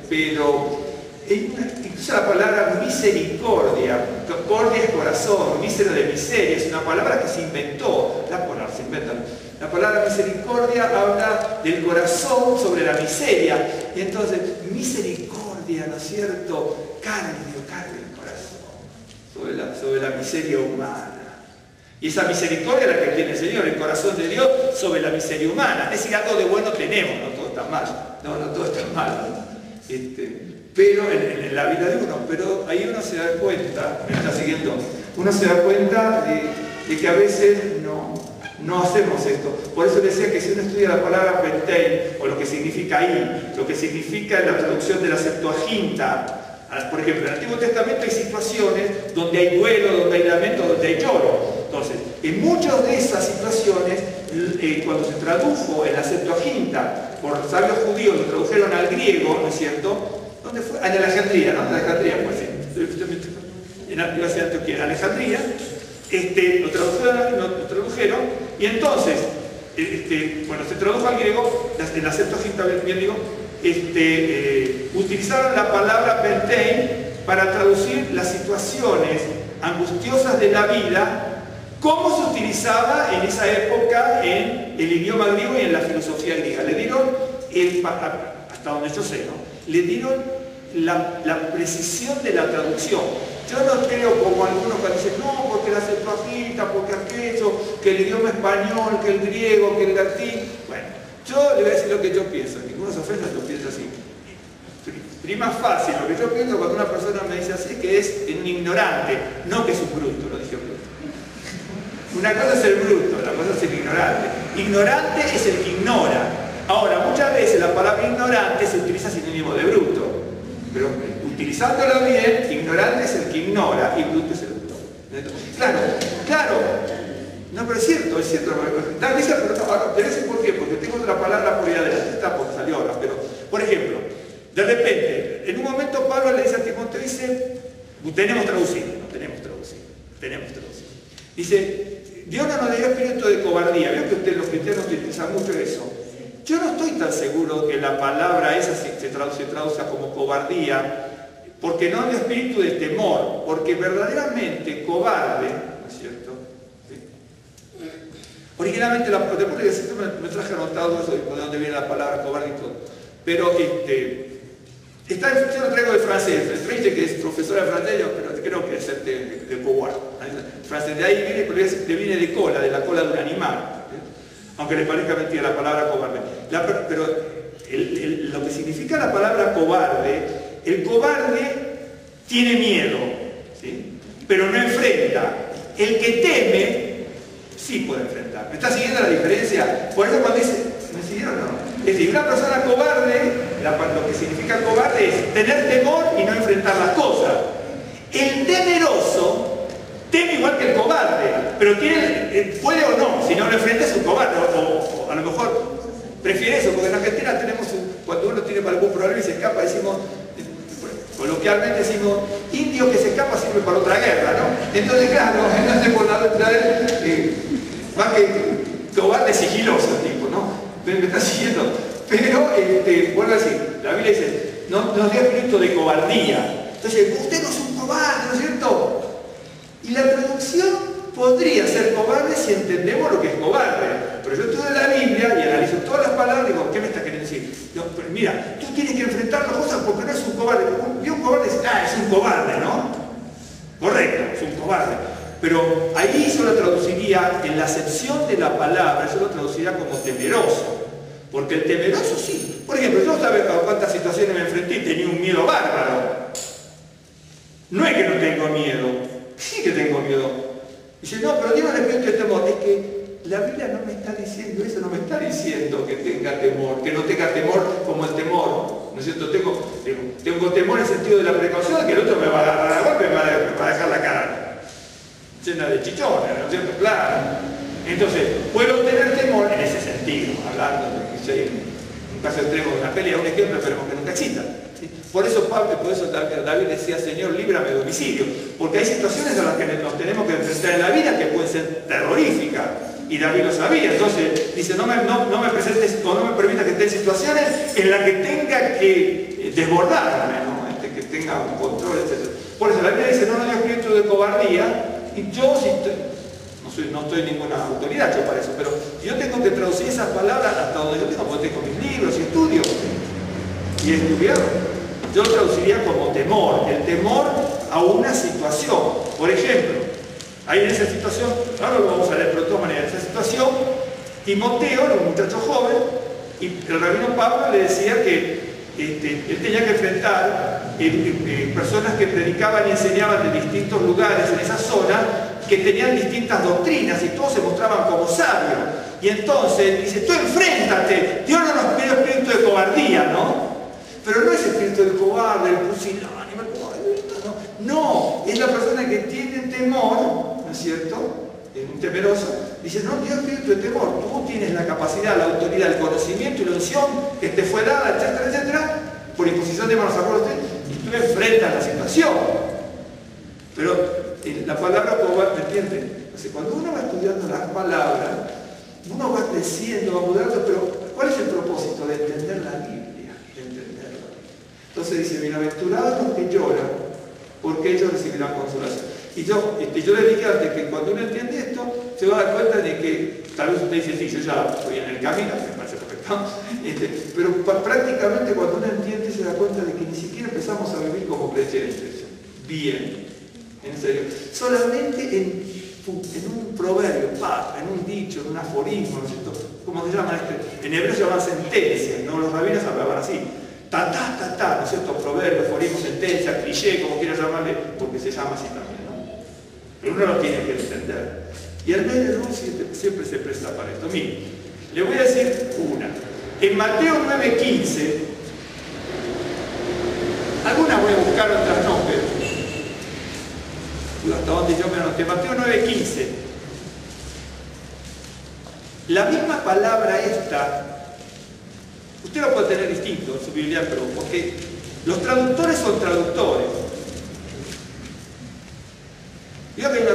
Pero incluso la palabra misericordia, cordia es corazón, mísero de miseria, es una palabra que se inventó, se inventan. La palabra misericordia habla del corazón sobre la miseria, y entonces misericordia, ¿no es cierto? Cargue el corazón sobre la miseria humana. Y esa misericordia es la que tiene el Señor, el corazón de Dios sobre la miseria humana. Es decir, algo de bueno tenemos, no todo está mal, no todo está mal. Pero en la vida de uno, pero ahí uno se da cuenta, me está siguiendo, uno se da cuenta de que a veces no hacemos esto. Por eso decía que si uno estudia la palabra pentein, o lo que significa ahí, lo que significa en la traducción de la Septuaginta, por ejemplo, en el Antiguo Testamento hay situaciones donde hay duelo, donde hay lamento, donde hay lloro. Entonces, en muchas de esas situaciones, cuando se tradujo en la Septuaginta por sabios judíos, lo tradujeron al griego, ¿no es cierto? ¿Dónde fue? En Alejandría, ¿no? En Alejandría, pues sí. En la Universidad de Antioquía, en Alejandría, lo tradujeron, y entonces, bueno, se tradujo al griego, en la Septuaginta, bien digo, utilizaron la palabra pentein para traducir las situaciones angustiosas de la vida, como se utilizaba en esa época en el idioma griego y en la filosofía griega. Le dieron, hasta donde yo sé, ¿no? Le dieron la precisión de la traducción. Yo no creo como algunos que dicen, no, porque la Septuaginta, porque aquello, que el idioma español, que el griego, que el latín. Bueno, yo le voy a decir lo que yo pienso, ninguno se ofenda, yo pienso así. Prima fácil, lo que yo pienso cuando una persona me dice así, que es un ignorante, no que es un bruto, lo dije bruto. Una cosa es el bruto, la cosa es el ignorante. Ignorante es el que ignora. Ahora, muchas veces la palabra ignorante se utiliza sinónimo de bruto, pero utilizándola bien, ignorante es el que ignora y bruto es el bruto. Claro. No, pero es cierto, da risa, pero ¿por qué? Porque tengo otra palabra por ahí adelante, está porque salió ahora, pero, por ejemplo, de repente, en un momento Pablo le dice a Timoteo, dice, tenemos traducido. Dice, Dios no nos dio espíritu de cobardía. Veo que los cristianos utilizan mucho eso. Yo no estoy tan seguro que la palabra esa se traduzca como cobardía, porque no hay espíritu de temor, porque verdaderamente cobarde, ¿no es cierto? ¿Sí? Originalmente, después de que me traje anotado eso de dónde viene la palabra cobarde y todo, pero yo lo traigo de francés, el triste que es profesora de francés, pero creo que es de cobarde, francés, de ahí viene, porque viene de cola, de la cola de un animal, aunque le parezca mentira la palabra cobarde, pero lo que significa la palabra cobarde, el cobarde tiene miedo, ¿sí? Pero no enfrenta. El que teme, sí puede enfrentar. ¿Me está siguiendo la diferencia? Por eso cuando dice, ¿me siguieron o no? Es decir, una persona cobarde, lo que significa cobarde es tener temor y no enfrentar las cosas. El temeroso teme igual que el cobarde, pero puede o no, si no lo enfrenta es un cobarde, o a lo mejor prefiere eso, porque en Argentina tenemos, cuando uno tiene algún problema y se escapa, decimos, coloquialmente decimos, indio que se escapa sirve para otra guerra, ¿no? Entonces, claro, entonces por la más que cobarde sigiloso, tipo, ¿no? Me está siguiendo. Pero, vuelvo a decir, la Biblia dice, no nos dio espíritu de cobardía. Entonces, usted no es un cobarde, ¿no es cierto? Y la traducción podría ser cobarde si entendemos lo que es cobarde. Pero yo estudio la Biblia y analizo todas las palabras y digo, ¿qué me está queriendo decir? No, pero mira, tú tienes que enfrentar las cosas porque no es un cobarde. Y un cobarde dice, es un cobarde, ¿no? Correcto, es un cobarde. Pero ahí yo lo traduciría, en la acepción de la palabra, yo lo traduciría como temeroso. Porque el temeroso sí. Por ejemplo, yo sabía a cuántas situaciones me enfrenté y tenía un miedo bárbaro. No es que no tengo miedo, sí que tengo miedo. Dice, no, pero digo el espíritu de temor. Es que la Biblia no me está diciendo eso, no me está diciendo que tenga temor, que no tenga temor como el temor. ¿No es cierto? Tengo temor en el sentido de la precaución, que el otro me va a agarrar a golpe, me va a dejar la cara llena de chichones, ¿no es cierto? Claro. Entonces, puedo tener temor en ese sentido, hablando de que un caso extremo de una pelea, un ejemplo, esperemos que nunca exista. ¿Sí? Por eso David decía, Señor, líbrame de homicidio, porque hay situaciones en las que nos tenemos que enfrentar en la vida que pueden ser terroríficas, y David lo sabía. Entonces, dice, no me presentes o no me permita que esté en situaciones en las que tenga que desbordarme, ¿no? Que tenga un control, etc. Por eso la Biblia dice, no nos dio espíritu de cobardía, y yo no estoy ninguna autoridad yo para eso, pero yo tengo que traducir esas palabras hasta donde yo tengo, porque tengo mis libros y estudio, y he estudiado. Yo lo traduciría como temor, el temor a una situación. Por ejemplo, ahí en esa situación, ahora lo vamos a leer, pero de todas maneras, en esa situación, Timoteo era un muchacho joven, y el rabino Pablo le decía que él tenía que enfrentar personas que predicaban y enseñaban de distintos lugares en esa zona, que tenían distintas doctrinas y todos se mostraban como sabios. Y entonces dice, tú enfréntate, Dios no nos pide espíritu de cobardía, ¿no? Pero no es espíritu del cobarde, el pusilánime, el cobarde, no, es la persona que tiene temor, ¿no es cierto? Es un temeroso. Dice, no, Dios espíritu de temor, tú tienes la capacidad, la autoridad, el conocimiento y la unción que te fue dada, etcétera, etcétera, por imposición de manos, acuérdate, y tú enfrentas la situación. Pero la palabra cobarde, ¿entiendes? Entonces, cuando uno va estudiando las palabras, uno va creciendo, va mudando, pero ¿cuál es el propósito? De entender la Biblia, de entenderla. Entonces dice, bienaventurados los que lloran, porque ellos recibirán consolación. Y yo le dije antes que cuando uno entiende esto, se va a dar cuenta de que, tal vez usted dice, sí, yo ya estoy en el camino, me parece perfecto, pero prácticamente cuando uno entiende se da cuenta de que ni siquiera empezamos a vivir como creyentes. Bien, en serio. Solamente en un proverbio, en un dicho, en un aforismo, ¿no es cierto? ¿Cómo se llama este? En hebreo se llaman sentencias, ¿no? Los rabinos hablaban así. ¿No es cierto? Proverbio, aforismo, sentencia, cliché, como quieras llamarle, porque se llama así también, ¿no? Pero uno lo tiene que entender. Y el medio siempre se presta para esto. Miren, le voy a decir una. En Mateo 9:15, algunas voy a buscar, otras no, pero hasta donde yo me anoté. Mateo 9:15. La misma palabra esta, usted lo puede tener distinto en su Biblia, pero porque los traductores son traductores. Yo que hay un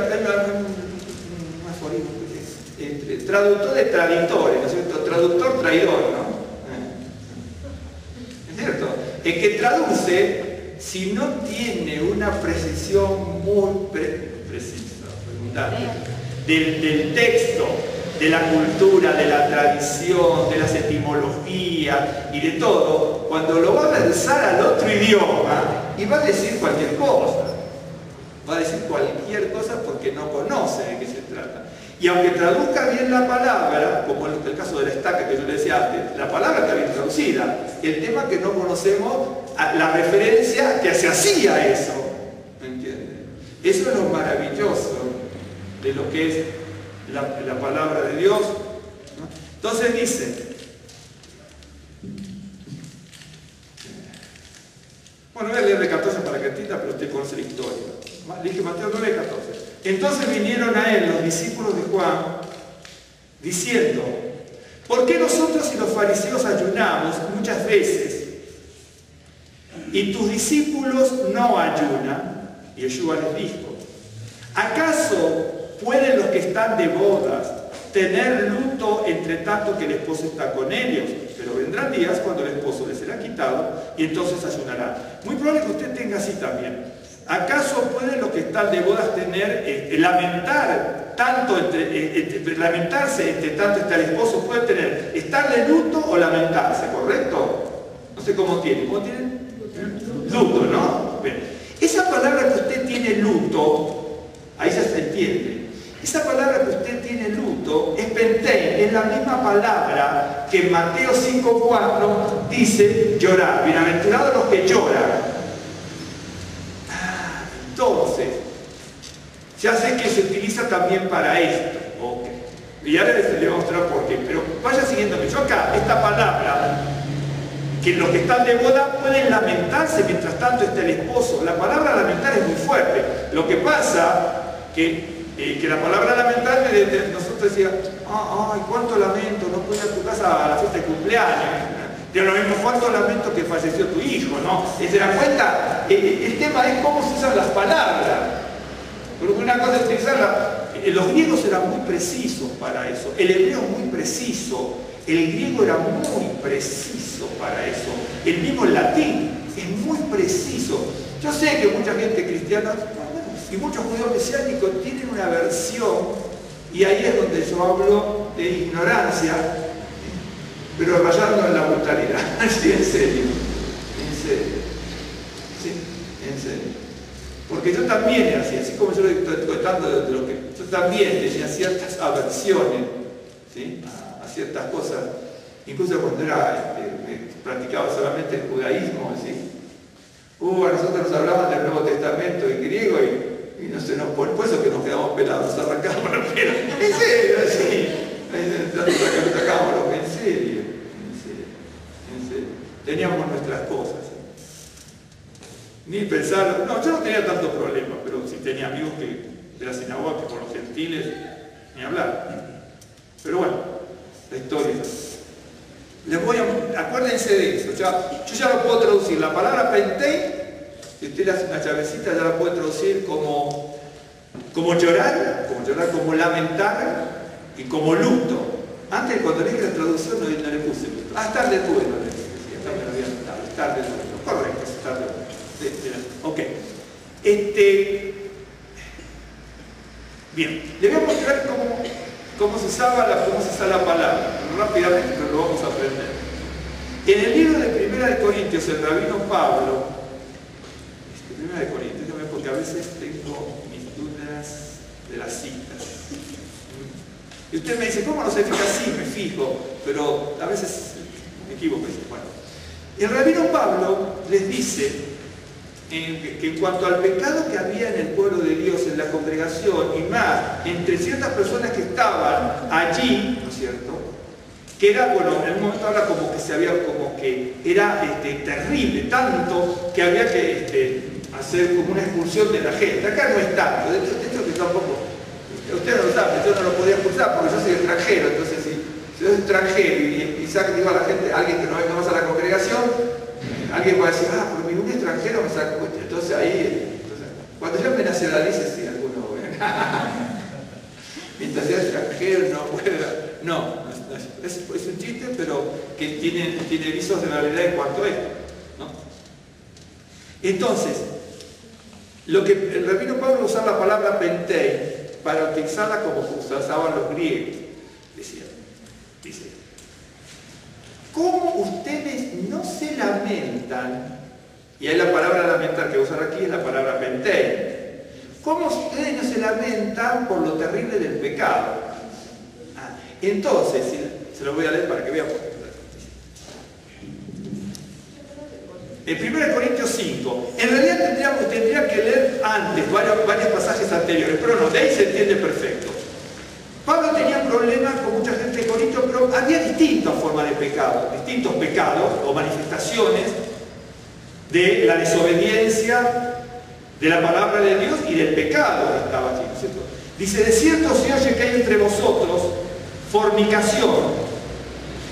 aforismo entre traductor de traditores, ¿no es cierto? Traductor traidor, ¿no? ¿Es cierto? El que traduce si no tiene una precisión muy precisa, del texto, de la cultura, de la tradición, de las etimologías y de todo, cuando lo va a versar al otro idioma y va a decir cualquier cosa. Va a decir cualquier cosa porque no conoce de qué se trata. Y aunque traduzca bien la palabra, como en el caso de la estaca que yo le decía antes, la palabra está bien traducida, el tema es que no conocemos la referencia que se hacía a eso. ¿Me entienden? Eso es lo maravilloso de lo que es la palabra de Dios, ¿no? Entonces dice, bueno, voy a leerle 14 para que entienda, pero usted conoce la historia. Dije Mateo 9, 14. Entonces vinieron a él los discípulos de Juan, diciendo, ¿por qué nosotros y los fariseos ayunamos muchas veces y tus discípulos no ayunan? Y Yeshua les dijo, ¿acaso pueden los que están de bodas tener luto entre tanto que el esposo está con ellos? Pero vendrán días cuando el esposo les será quitado y entonces ayunarán. Muy probable que usted tenga así también. ¿Acaso pueden los que están de bodas tener, lamentar tanto lamentarse entre tanto está el esposo? Pueden tener, estar de luto o lamentarse, ¿correcto? No sé cómo tienen. ¿Cómo tienen? Luto, ¿no? Bien. Esa palabra que usted tiene luto, ahí ya se entiende. Esa palabra que usted tiene luto es pentein, es la misma palabra que en Mateo 5:4 dice llorar. Bienaventurados los que lloran. Entonces, ya sé que se utiliza también para esto. Okay. Y ahora les voy a mostrar por qué. Pero vaya siguiéndome. Yo acá, esta palabra, que los que están de boda pueden lamentarse mientras tanto está el esposo. La palabra lamentar es muy fuerte. Lo que pasa que la palabra lamentar, nosotros decíamos, ay, cuánto lamento, no pude ir a tu casa a la fiesta de cumpleaños. De lo mismo, cuánto lamento que falleció tu hijo, ¿no? ¿Se dan cuenta? El tema es cómo se usan las palabras. Porque una cosa es utilizarla. Los griegos eran muy precisos para eso. El hebreo es muy preciso. El griego era muy preciso para eso. El mismo latín es muy preciso. Yo sé que mucha gente cristiana y muchos judíos mesiánicos tienen una versión, y ahí es donde yo hablo de ignorancia, pero rayando en la brutalidad. Sí, en serio. Sí, en serio. Porque yo también así como yo le estoy contando de lo que yo también tenía ciertas aversiones, ¿sí? a ciertas cosas, incluso cuando practicaba solamente el judaísmo, ¿sí? A nosotros nos hablaban del Nuevo Testamento en griego y no se nos pone, por eso que nos quedamos pelados, nos arrancamos los pelos. En serio, sí. Sacábamos en serio. Teníamos nuestras cosas. Ni pensar, no, yo no tenía tanto problema, pero sí tenía amigos de la sinagoga que con los gentiles, ni hablar. Pero bueno, la historia. Acuérdense de eso, yo ya lo puedo traducir. La palabra pentein, si usted le hace una chavecita, ya la puede traducir como llorar, como lamentar y como luto. Antes, cuando le dije la traducción, no le puse luto. Estar de duelo, le dije. Estar de duelo. Correcto, estar de duelo. Ok. Bien, le voy a mostrar cómo se usa la palabra. Rápidamente, pero lo vamos a aprender. En el libro de 1 de Corintios, el rabino Pablo, 1 de Corintios, porque a veces tengo mis dudas de las citas. Y usted me dice, ¿cómo no se fija? Sí, me fijo, pero a veces me equivoco. Bueno, el rabino Pablo les dice que en cuanto al pecado que había en el pueblo de Dios, en la congregación, y más, entre ciertas personas que estaban allí, ¿no es cierto?, que era, bueno, en un momento habla como que era terrible, tanto que había que hacer como una expulsión de la gente. Acá no es tanto, de hecho que tampoco, usted no lo sabe, yo no lo podía expulsar porque yo soy extranjero, entonces si yo soy extranjero y saco, digo a la gente, alguien que no venga más a la congregación, alguien va a decir, pero un extranjero me saca, entonces ahí, cuando yo me nacionalice, sí, alguno, mientras sea extranjero no pueda, no, es un chiste, pero que tiene visos de realidad en cuanto a esto, ¿no? Entonces, lo que el rabino Pablo usa la palabra pentei para utilizarla como usaban los griegos. Dice, ¿cómo ustedes no se lamentan? Y ahí la palabra lamentar que usar aquí es la palabra pentei. ¿Cómo ustedes no se lamentan por lo terrible del pecado? Entonces, se lo voy a leer para que vean. En 1 Corintios 5, en realidad tendría que leer antes varios pasajes anteriores, pero no, de ahí se entiende perfecto. Pablo tenía problemas con mucha gente de Corinto, pero había distintas formas de pecado, distintos pecados o manifestaciones de la desobediencia de la palabra de Dios y del pecado que estaba aquí, ¿no es cierto? Dice, de cierto se oye que hay entre vosotros fornicación,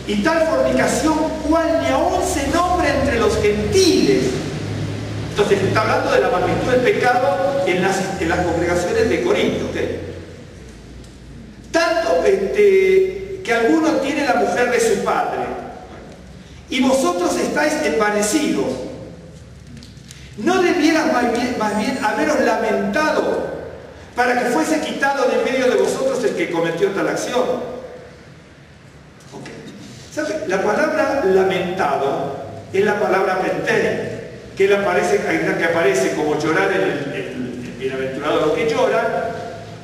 y tal fornicación cual ni aún se nombra entre los gentiles. Entonces está hablando de la magnitud del pecado en las congregaciones de Corinto, ¿okay? Tanto que alguno tiene la mujer de su padre, y vosotros estáis envanecidos. ¿No debieras más bien haberos lamentado para que fuese quitado de en medio de vosotros el que cometió tal acción? ¿Sabe? La palabra lamentado es la palabra pentei, que aparece como llorar en el bienaventurado los que lloran,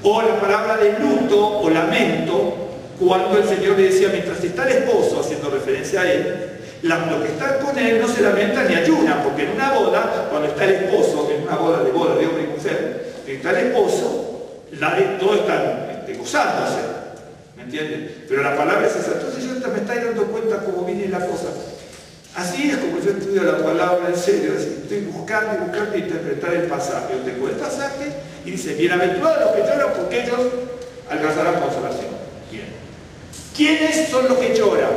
o la palabra de luto o lamento, cuando el Señor le decía, mientras está el esposo, haciendo referencia a él, los que están con él no se lamentan ni ayunan, porque en una boda, cuando está el esposo, en una boda de hombre y mujer, está el esposo, todos están gozándose. ¿Me entienden? Pero la palabra es esa. Entonces yo me estoy dando cuenta cómo viene la cosa. Así es como yo estudio la palabra en serio. Estoy buscando y buscando interpretar el pasaje. Yo tengo el pasaje y dice, bienaventurados los que lloran porque ellos alcanzarán consolación. Bien. ¿Quiénes son los que lloran?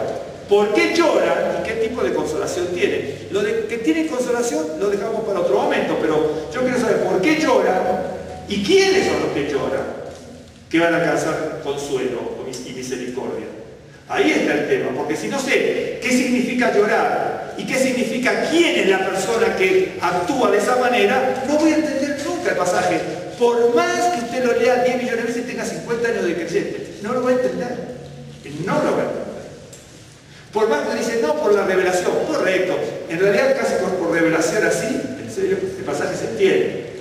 ¿Por qué lloran? ¿Y qué tipo de consolación tienen? Lo de que tienen consolación lo dejamos para otro momento, pero yo quiero saber por qué lloran y quiénes son los que lloran, que van a alcanzar consuelo y misericordia. Ahí está el tema, porque si no sé qué significa llorar y qué significa quién es la persona que actúa de esa manera, no voy a entender nunca el pasaje. Por más que usted lo lea 10 millones de veces y tenga 50 años de creyente, no lo va a entender. No lo va a entender. Por más que dice, no, por la revelación, correcto. En realidad casi por revelación así, en serio, el pasaje se entiende.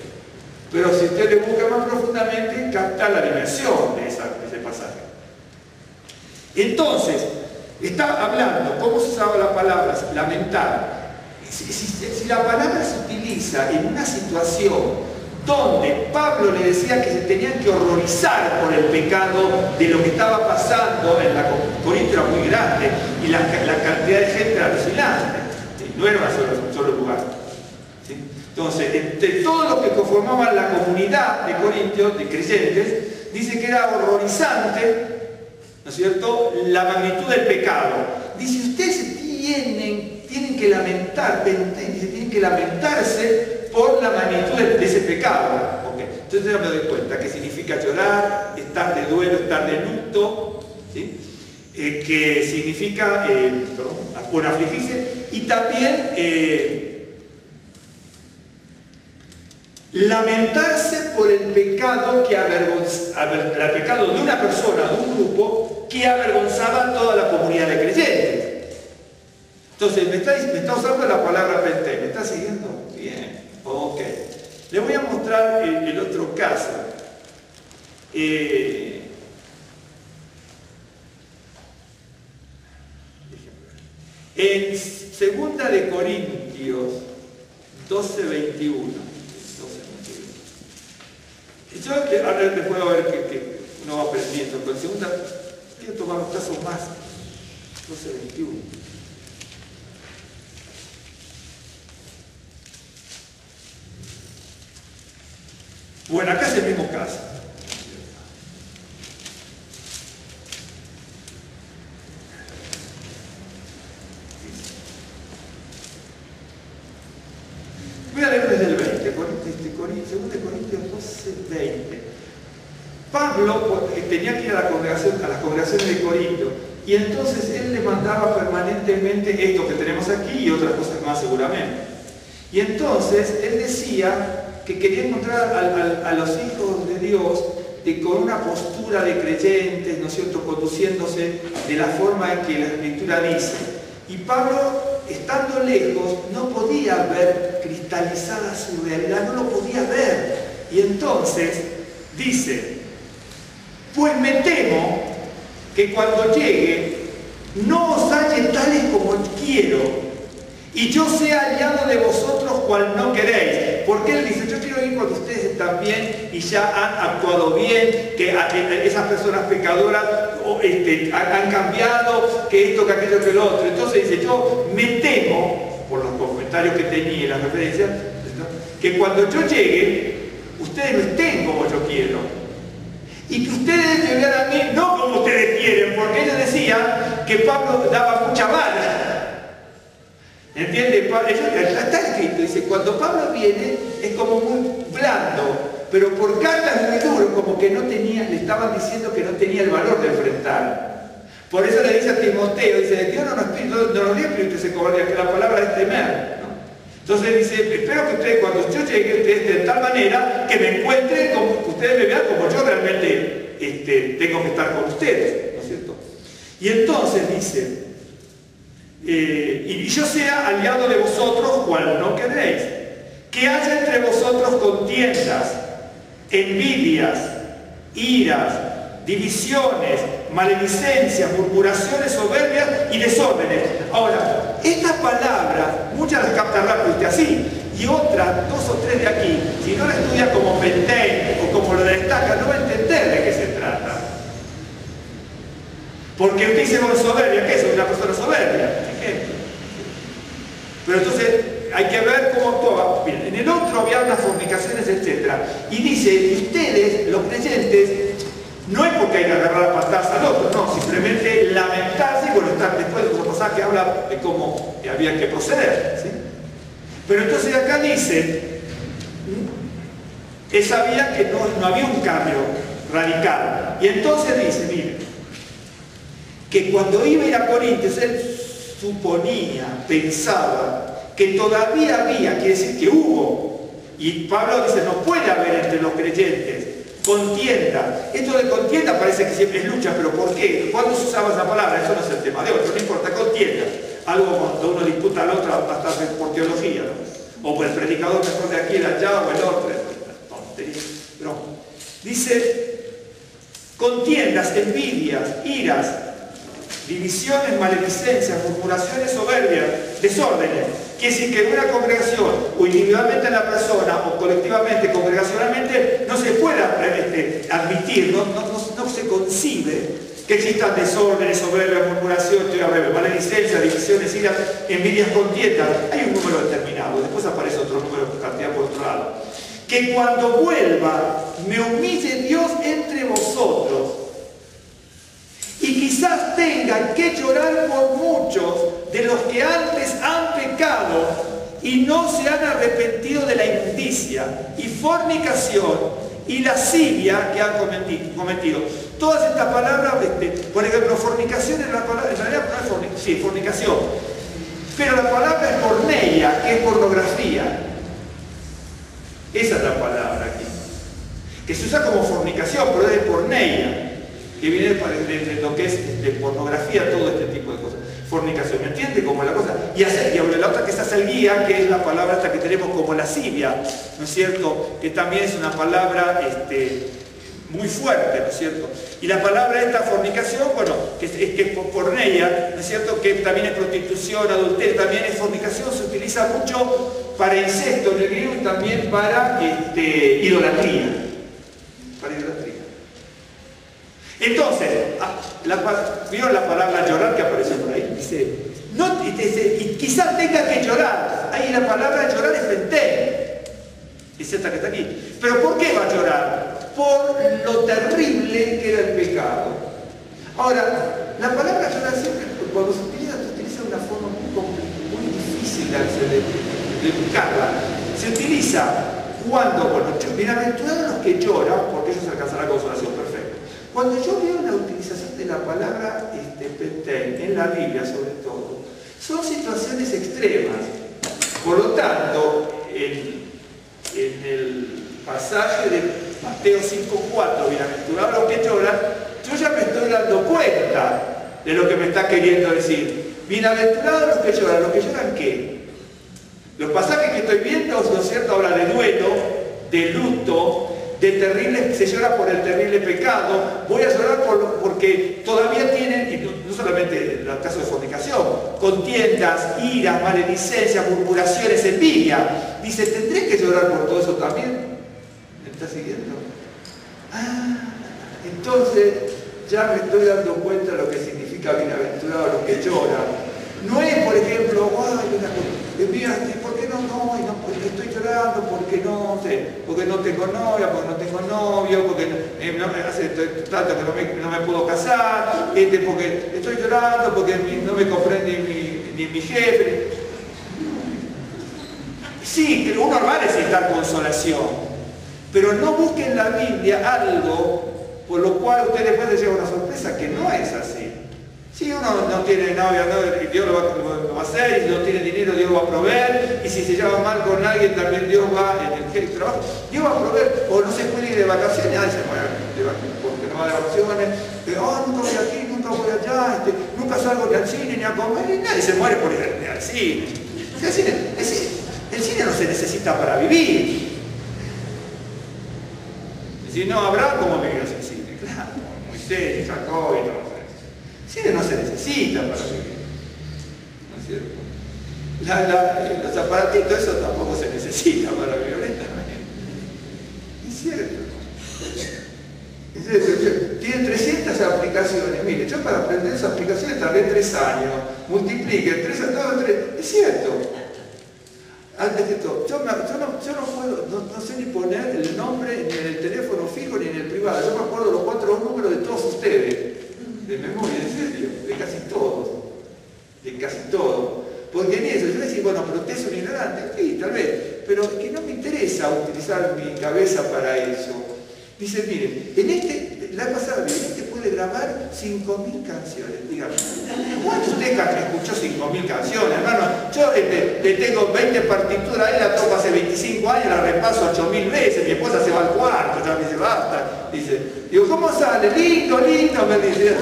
Pero si usted le busca más profundamente, capta la dimensión de ese pasaje. Entonces, está hablando, ¿cómo se usaba la palabra? Lamentar. Si la palabra se utiliza en una situación donde Pablo le decía que se tenían que horrorizar por el pecado de lo que estaba pasando, en la Corinto era muy grande y la cantidad de gente era alucinante, no era un solo lugar. ¿Sí? Entonces, entre todos los que conformaban la comunidad de Corintios, de creyentes, dice que era horrorizante, ¿no es cierto?, la magnitud del pecado. Dice, ustedes tienen que lamentar, tienen que lamentarse por la magnitud de ese pecado. Okay. Entonces ya me doy cuenta que significa llorar, estar de duelo, estar de luto, ¿sí? Que significa por afligirse, y también lamentarse por el pecado el pecado de una persona, de un grupo, que avergonzaba a toda la comunidad de creyentes. Entonces, me está usando la palabra pentei, ¿me está siguiendo? Bien, ok. Le voy a mostrar el otro caso. En 2 de Corintios 12:21. Yo ahora les puedo ver que uno va aprendiendo, pero segunda, quiero tomar los casos más. 12:21. Bueno, acá es el mismo caso. Voy a leer desde el 20, 2 Corintios 12:20. Pablo tenía que ir a las congregaciones de Corinto, y entonces él le mandaba permanentemente esto que tenemos aquí y otras cosas más seguramente. Y entonces él decía que quería encontrar a los hijos de Dios con una postura de creyentes, ¿no es cierto?, conduciéndose de la forma en que la Escritura dice. Y Pablo, estando lejos, no podía ver cristalizada su realidad, no lo podía ver. Y entonces dice: pues me temo que cuando llegue no os halle tales como quiero, y yo sea aliado de vosotros cual no queréis. Porque él dice: yo quiero ir cuando ustedes están bien y ya han actuado bien, que esas personas pecadoras han cambiado, que esto, que aquello, que lo otro. Entonces dice: yo me temo, por los comentarios que tenía y las referencias, ¿no?, que cuando yo llegue, ustedes no estén como yo quiero. Y que ustedes me vean a mí no como ustedes quieren, porque ellos decían que Pablo daba mucha vara. ¿Entiende? Está escrito, dice, cuando Pablo viene es como muy blando, pero por cartas es muy duro, como que no tenía, le estaban diciendo que no tenía el valor de enfrentar. Por eso le dice a Timoteo, dice: Dios no nos dio espíritu de cobardía, que la palabra es temer, ¿no? Entonces dice: espero que ustedes, cuando yo llegue, ustedes de tal manera que me encuentren, como que ustedes me vean como yo realmente tengo que estar con ustedes, ¿no es cierto? Y entonces dice: y yo sea aliado de vosotros cual no queréis, que haya entre vosotros contiendas, envidias, iras, divisiones, maledicencias, murmuraciones, soberbias y desórdenes. Ahora, estas palabras, muchas las captan rápido así, y otras, 2 o 3 de aquí, si no la estudia como Pentén o como lo destaca, no va a entender de qué se trata. Porque usted dice: bueno, soberbia, ¿qué es? Una persona soberbia. Pero entonces hay que ver cómo actuaba. Bien, en el otro había unas fornicaciones, etc. Y dice: y ustedes, los creyentes, no es porque hay que agarrar a patadas al otro, no, simplemente lamentarse. Y bueno, después de otro pasaje que habla de cómo había que proceder, ¿sí? Pero entonces acá dice: él sabía que no había un cambio radical. Y entonces dice: mire, que cuando iba a ir a Corintios, él suponía, pensaba que todavía había, quiere decir que hubo, y Pablo dice: no puede haber entre los creyentes contienda. Esto de contienda parece que siempre es lucha, pero ¿por qué? ¿Cuándo se usaba esa palabra? Eso no es el tema de hoy, no importa, contienda. Algo cuando uno disputa al otro hasta por teología, ¿no? O por el predicador mejor de aquí, el allá, o el otro. No. Dice: contiendas, envidias, iras, divisiones, maledicencias, murmuraciones, soberbias, desórdenes. Quiere decir que en una congregación, o individualmente en la persona, o colectivamente, congregacionalmente, no se pueda admitir, no se concibe que existan desórdenes, soberbias, murmuraciones, maledicencias, divisiones, iras, envidias, contiendas. Hay un número determinado, después aparece otro número, cantidad por otro lado. Que cuando vuelva, me humille Dios entre vosotros, y quizás tengan que llorar por muchos de los que antes han pecado y no se han arrepentido de la inmundicia y fornicación y lascivia que han cometido. Todas estas palabras, por ejemplo, fornicación es la palabra, en realidad no es fornicación, sí, fornicación, pero la palabra es porneia, que es pornografía. Esa es la palabra aquí, que se usa como fornicación, pero es de porneia, que viene de lo que es de pornografía, todo este tipo de cosas. Fornicación, ¿me entiende? Como la cosa. Y la otra que está salguía, que es la palabra esta que tenemos como lascivia, ¿no es cierto? Que también es una palabra muy fuerte, ¿no es cierto? Y la palabra esta fornicación, bueno, que es porneia, ¿no es cierto? Que también es prostitución, adulterio, también es fornicación, se utiliza mucho para incesto en el griego y también para idolatría. Para idolatría. Entonces, ¿vieron la palabra llorar que aparece por ahí? Dice, y quizás tenga que llorar. Ahí la palabra llorar es pentén. Es esta que está aquí. ¿Pero por qué va a llorar? Por lo terrible que era el pecado. Ahora, la palabra llorar siempre, cuando se utiliza de una forma muy difícil de buscarla. Se utiliza cuando, bueno, bienaventurados los que lloran, porque ellos alcanzarán consolación perfecta. Cuando yo veo la utilización de la palabra pentén en la Biblia, sobre todo, son situaciones extremas. Por lo tanto, en el pasaje de Mateo 5:4, bienaventurados los que lloran, yo ya me estoy dando cuenta de lo que me está queriendo decir. Bienaventurados los que lloran ¿qué? Los pasajes que estoy viendo, ¿no es cierto?, habla de duelo, de luto, de terrible, se llora por el terrible pecado. Voy a llorar porque todavía tienen, y no solamente en el caso de fornicación, contiendas, iras, maledicencias, murmuraciones, envidia. Dice, ¿tendré que llorar por todo eso también? ¿Me está siguiendo? Entonces ya me estoy dando cuenta de lo que significa bienaventurado los que lloran. No es, por ejemplo, mira, ¿por qué no? Porque estoy llorando, porque no tengo novia, porque no tengo novio, porque hace tanto que no me puedo casar, porque estoy llorando, porque no me comprende ni mi jefe. Sí, uno va a necesitar consolación, pero no busquen en la Biblia algo por lo cual usted después se lleva una sorpresa, que no es así. Si uno no tiene novia, Dios lo va a hacer, y si no tiene dinero, Dios lo va a proveer, y si se lleva mal con alguien, también Dios va en el trabajo, Dios va a proveer, o no se puede ir de vacaciones, nadie se muere, porque no va de vacaciones, nunca voy aquí, nunca voy allá, nunca salgo ni al cine ni a comer, y nadie se muere por ir al cine. El cine no se necesita para vivir. Y si no, Abraham, ¿cómo vivió sin cine? Claro, Moisés, Jacob y todo. El cine no se necesita para vivir, ¿no es cierto? Los aparatitos, eso tampoco se necesita para vivir, honestamente. Es cierto. Tiene 300 aplicaciones. Mire, yo para aprender esas aplicaciones tardé 3 años. Multiplique 3 a todo 3. Es cierto. Antes de todo, yo no puedo, no sé ni poner el nombre ni en el teléfono fijo ni en el privado. Yo me acuerdo los 4 números de todos ustedes. De memoria, en serio, de casi todos, porque en eso, yo decía, bueno, pero usted es un ignorante, sí, tal vez, pero es que no me interesa utilizar mi cabeza para eso. Dice, miren, la pasada, puede grabar 5.000 canciones, dígame. ¿Cuánto usted escuchó 5.000 canciones, hermano? Yo le tengo 20 partituras, él la toco hace 25 años, la repaso 8.000 veces, mi esposa se va al cuarto, ya me dice, basta. Digo, ¿cómo sale? Lindo, me dice,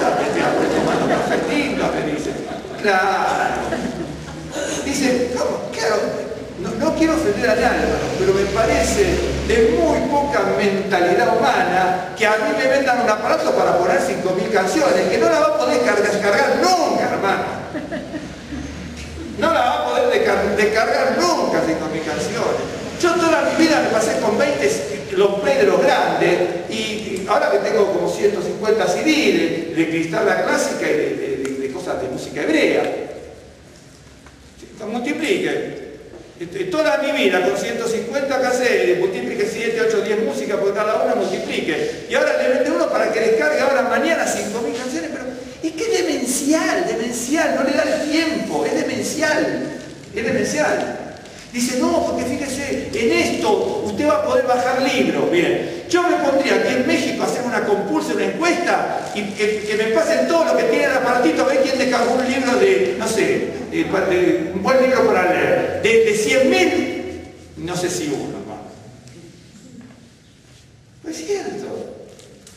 lindo, me dice. Claro. Dice, ¿cómo? Claro. No quiero ofender a nadie, pero me parece de muy poca mentalidad humana que a mí me vendan un aparato para poner 5.000 canciones, que no la va a poder descargar nunca, hermano. No la va a poder descargar nunca 5.000 canciones. Yo toda mi vida me pasé con 20 los play de los grandes, y ahora que tengo como 150 CD de cristal clásica y de cosas de música hebrea. Multiplique. Toda mi vida con 150 cassettes, multiplique 7, 8, 10 músicas por cada una, multiplique. Y ahora le vende uno para que descargue ahora mañana 5.000 canciones, pero es que es demencial, no le da el tiempo, es demencial. Dice, no, porque fíjese, en esto usted va a poder bajar libros. Bien, yo me pondría aquí en México a hacer una compulsa, una encuesta, y que me pasen todo lo que tiene el aparatito, a ver quién descargó un libro de, no sé, un buen libro para leer. De 100.000, no sé si uno, hermano. No es cierto.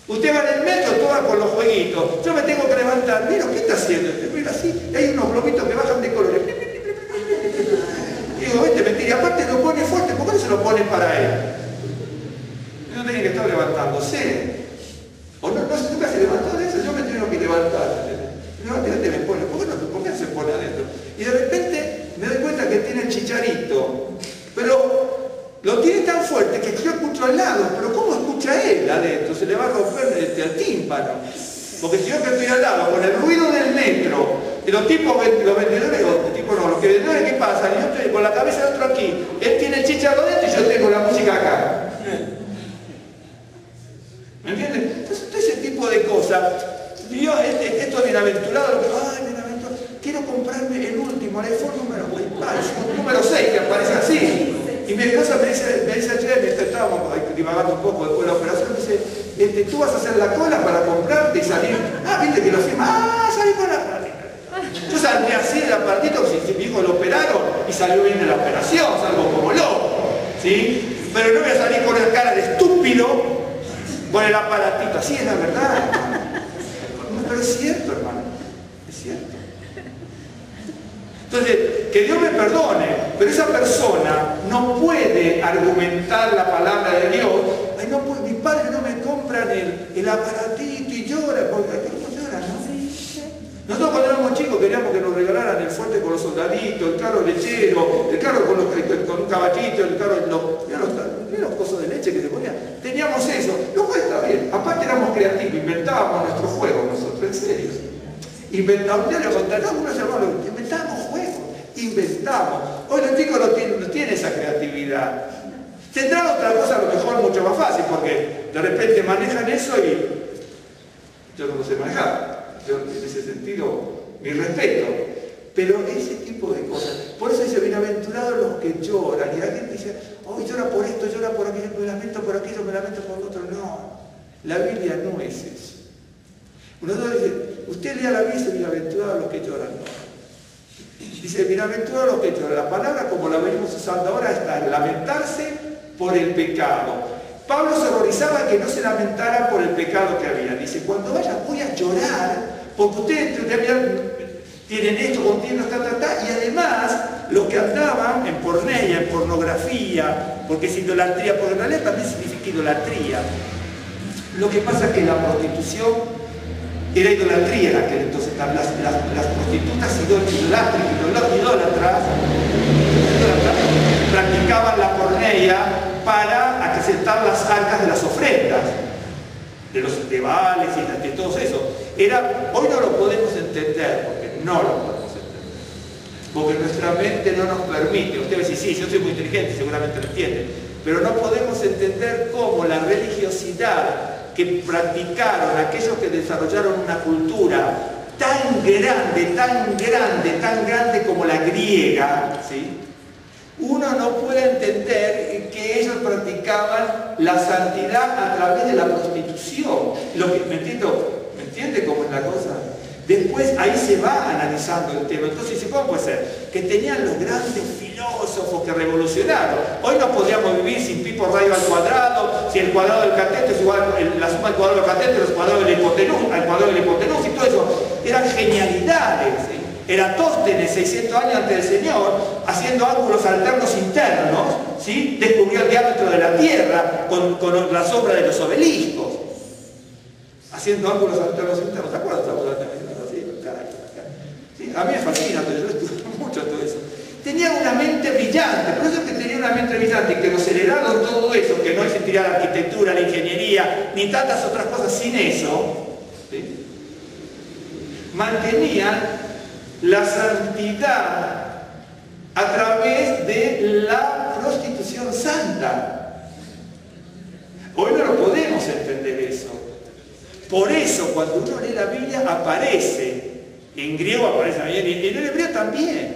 Usted va en el metro, todo va con los jueguitos. Yo me tengo que levantar. Mira, ¿qué está haciendo? Mira así, hay unos globitos que bajan de colores. Digo, mentira, y aparte lo pone fuerte, ¿por qué no se lo pone para él? No tiene que estar levantándose. O no nunca se levantó de eso, yo me tengo que levantar. Levántate, me pone, ¿por qué no se pone adentro? Y de repente me doy cuenta que tiene el chicharito, pero lo tiene tan fuerte que yo escucho al lado, pero ¿cómo escucha él adentro? Se le va a romper el tímpano. Porque si yo que estoy al lado, con el ruido del metro, y los vendedores, los que vendedores, ¿qué pasa? Yo estoy con la cabeza de otro aquí, él tiene el chicharro dentro y yo tengo la música acá. ¿Me entiendes? Entonces, todo ese tipo de cosas, Dios, esto es bienaventurado, bienaventurado, quiero comprarme el último, el iPhone número 6, que aparece así. Y mi esposa me dice ayer, estábamos divagando un poco después de la operación, me dice, tú vas a hacer la cola para comprarte y salir. Viste que lo firma, salí con la cola. Yo saldría así del aparatito, si mi hijo lo operaron y salió bien de la operación, salgo como loco, ¿sí? Pero no voy a salir con la cara de estúpido con el aparatito. Así es la verdad, hermano. No, pero es cierto, hermano. Es cierto. Entonces, que Dios me perdone, pero esa persona no puede argumentar la palabra de Dios. Ay, no, pues mis padres no me compran el aparatito y llora, porque ¿cómo llora, no? Nosotros cuando éramos chicos queríamos que nos regalaran el fuerte con los soldaditos, el carro lechero, el carro con un caballito, el carro, los cosas de leche que se ponían. Teníamos eso, lo cual está bien. Aparte éramos creativos, inventábamos nuestros juegos nosotros, en serio. Inventábamos, ya lo contaron algunos hermanos, inventábamos juegos, inventamos. Hoy los chicos no tienen esa creatividad. Tendrán otra cosa a lo mejor mucho más fácil, porque de repente manejan eso y yo no lo sé manejar. Yo en ese sentido, mi respeto. Pero ese tipo de cosas, por eso dice, bienaventurados los que lloran. Y alguien dice, oh, llora por esto, llora por aquello, me lamento por aquello, me lamento por lo otro. No, la Biblia no es eso. Nosotros dice, usted lea la Biblia y dice, bienaventurados los que lloran. No. Dice, bienaventurados los que lloran. La palabra, como la venimos usando ahora, está en lamentarse por el pecado. Pablo se horrorizaba que no se lamentara por el pecado que había. Dice, cuando vaya voy a llorar, porque ustedes tienen esto, tienen y además los que andaban en porneia, en pornografía, porque es idolatría, porque en realidad también significa idolatría. Lo que pasa es que la prostitución era idolatría en aquel entonces. Las prostitutas idólatras practicaban la porneia para acrecentar las arcas de las ofrendas, de los vales y de todo eso. Hoy no lo podemos entender, porque no lo podemos entender. Porque nuestra mente no nos permite. Usted va a decir, sí, yo soy muy inteligente, seguramente lo entiende. Pero no podemos entender cómo la religiosidad que practicaron aquellos que desarrollaron una cultura tan grande como la griega, ¿sí? Uno no puede entender que ellos practicaban la santidad a través de la prostitución. ¿Me entiende cómo es la cosa? Después ahí se va analizando el tema. Entonces dice, ¿cómo puede ser? Que tenían los grandes filósofos que revolucionaron. Hoy no podríamos vivir sin Pipo radio al cuadrado, si el cuadrado del cateto es igual, la suma del cuadrado del cateto es el cuadrado de la hipotenusa, y todo eso. Eran genialidades, ¿sí? Eratóstenes, 600 años antes del Señor, haciendo ángulos alternos internos, ¿sí? Descubrió el diámetro de la Tierra con la sombra de los obeliscos. Haciendo ángulos alternos internos, ¿te acuerdas? ¿Sí? A mí me fascina, pero yo estudio mucho todo eso. Tenían una mente brillante, por eso es que tenían una mente brillante, que nos heredaron todo eso, que no existiría la arquitectura, la ingeniería, ni tantas otras cosas sin eso, ¿sí? Mantenían la santidad a través de la prostitución santa. Hoy no lo podemos entender eso. Por eso cuando uno lee la Biblia aparece, en griego aparece también, y en el hebreo también.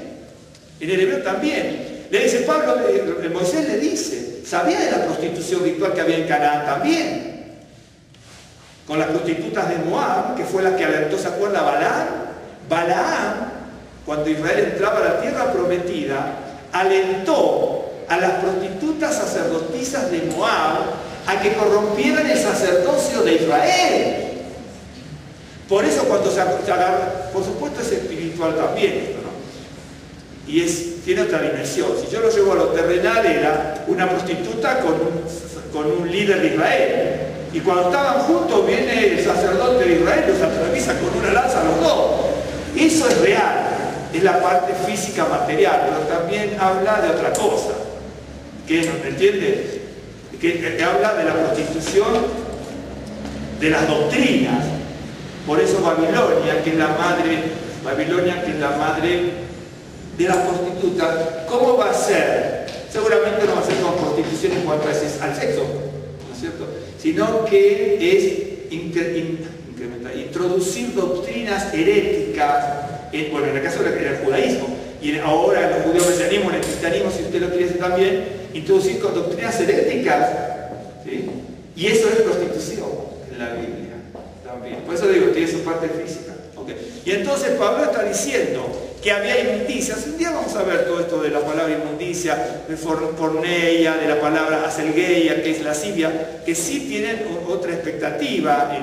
En el hebreo también. Le dice Pablo, Moisés le dice, sabía de la prostitución ritual que había en Canaán también. Con las prostitutas de Moab, que fue la que alentó, ¿se acuerda? Balaam, cuando Israel entraba a la tierra prometida, alentó a las prostitutas sacerdotisas de Moab a que corrompieran el sacerdocio de Israel. Por eso cuando se agarra, por supuesto es espiritual también esto, ¿no? Y tiene otra dimensión. Si yo lo llevo a lo terrenal, era una prostituta con un líder de Israel. Y cuando estaban juntos viene el sacerdote de Israel, los atraviesa con una lanza a los dos. Eso es real, es la parte física material, pero también habla de otra cosa, que ¿no me entiende? Que habla de la prostitución de las doctrinas. Por eso Babilonia, que es la madre de las prostitutas, ¿cómo va a ser? Seguramente no va a ser con prostitución en cuanto al sexo, ¿no es cierto? Sino que es introducir doctrinas heréticas, bueno, en el caso del judaísmo, y ahora en el judeo-mesianismo, en el cristianismo, si usted lo quiere decir también, introducir con doctrinas heréticas, ¿sí? Y eso es prostitución en la Biblia también. Por eso digo, tiene su parte física. Okay. Y entonces Pablo está diciendo que había inmundicias. Un día vamos a ver todo esto de la palabra inmundicia, de porneia, de la palabra aselgeia, que es lascivia, que sí tienen otra expectativa en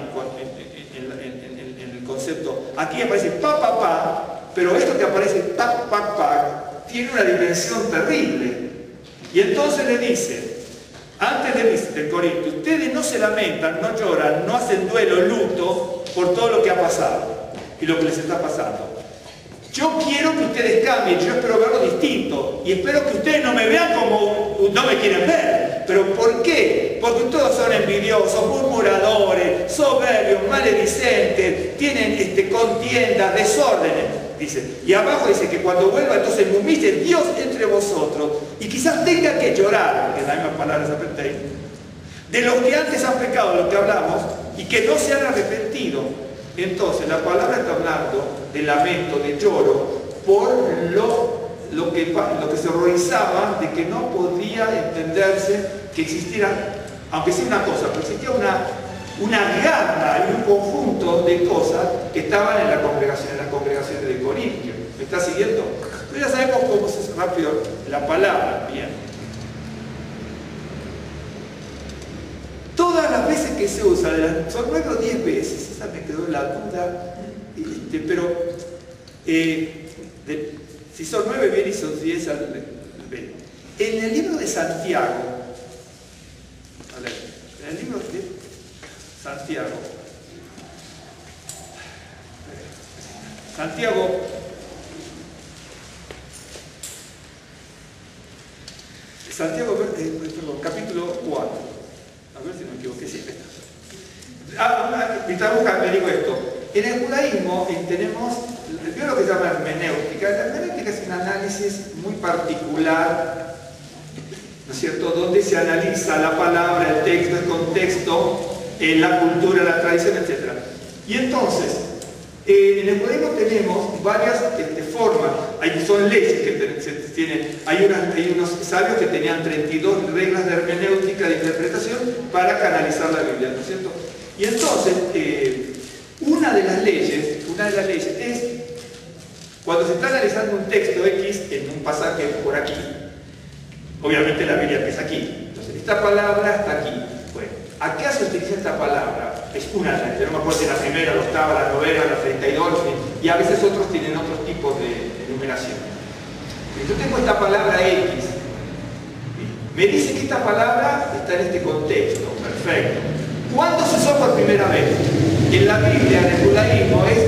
el concepto. Aquí aparece pa, pero esto que aparece pa, tiene una dimensión terrible. Y entonces le dice, antes del Corinto, ustedes no se lamentan, no lloran, no hacen duelo, luto por todo lo que ha pasado y lo que les está pasando. Yo quiero que ustedes cambien, yo espero verlo distinto y espero que ustedes no me vean como no me quieren ver. ¿Pero por qué? Porque todos son envidiosos, murmuradores, soberbios, maledicentes, tienen contiendas, desórdenes, dice. Y abajo dice que cuando vuelva entonces murmure Dios entre vosotros y quizás tenga que llorar, que es la misma palabra de los que antes han pecado, lo que hablamos, y que no se han arrepentido. Entonces la palabra está hablando de lamento, de lloro, por lo que se horrorizaba de que no podía entenderse que existiera, aunque sea una cosa, pero existía una gama y un conjunto de cosas que estaban en las congregaciones de Corintio. ¿Me está siguiendo? Entonces ya sabemos cómo se hace rápido la palabra. Bien. Todas las veces que se usa, son 9 o 10 veces, esa me quedó la duda, pero si son 9 bien y son 10, en el libro de Santiago, capítulo 4. A ver si no me equivoqué, sí, me digo esto. En el judaísmo tenemos lo que se llama hermenéutica. La hermenéutica es un análisis muy particular, ¿no es cierto?, donde se analiza la palabra, el texto, el contexto, la cultura, la tradición, etc. Y entonces, en el judaísmo tenemos varias formas. Son leyes que se tienen. Hay unos sabios que tenían 32 reglas de hermenéutica, de interpretación, para canalizar la Biblia, ¿no es cierto? Y entonces, una de las leyes es, cuando se está analizando un texto X en un pasaje por aquí, obviamente la Biblia empieza aquí. Entonces, esta palabra está aquí. Bueno, ¿a qué se utiliza esta palabra? Es una ley, no me acuerdo si la primera, la octava, la novena, la 32, y a veces otros tienen otros tipos de numeración. Yo tengo esta palabra X, me dice que esta palabra está en este contexto, perfecto. ¿Cuándo se usó por primera vez? En la Biblia, en el judaísmo, es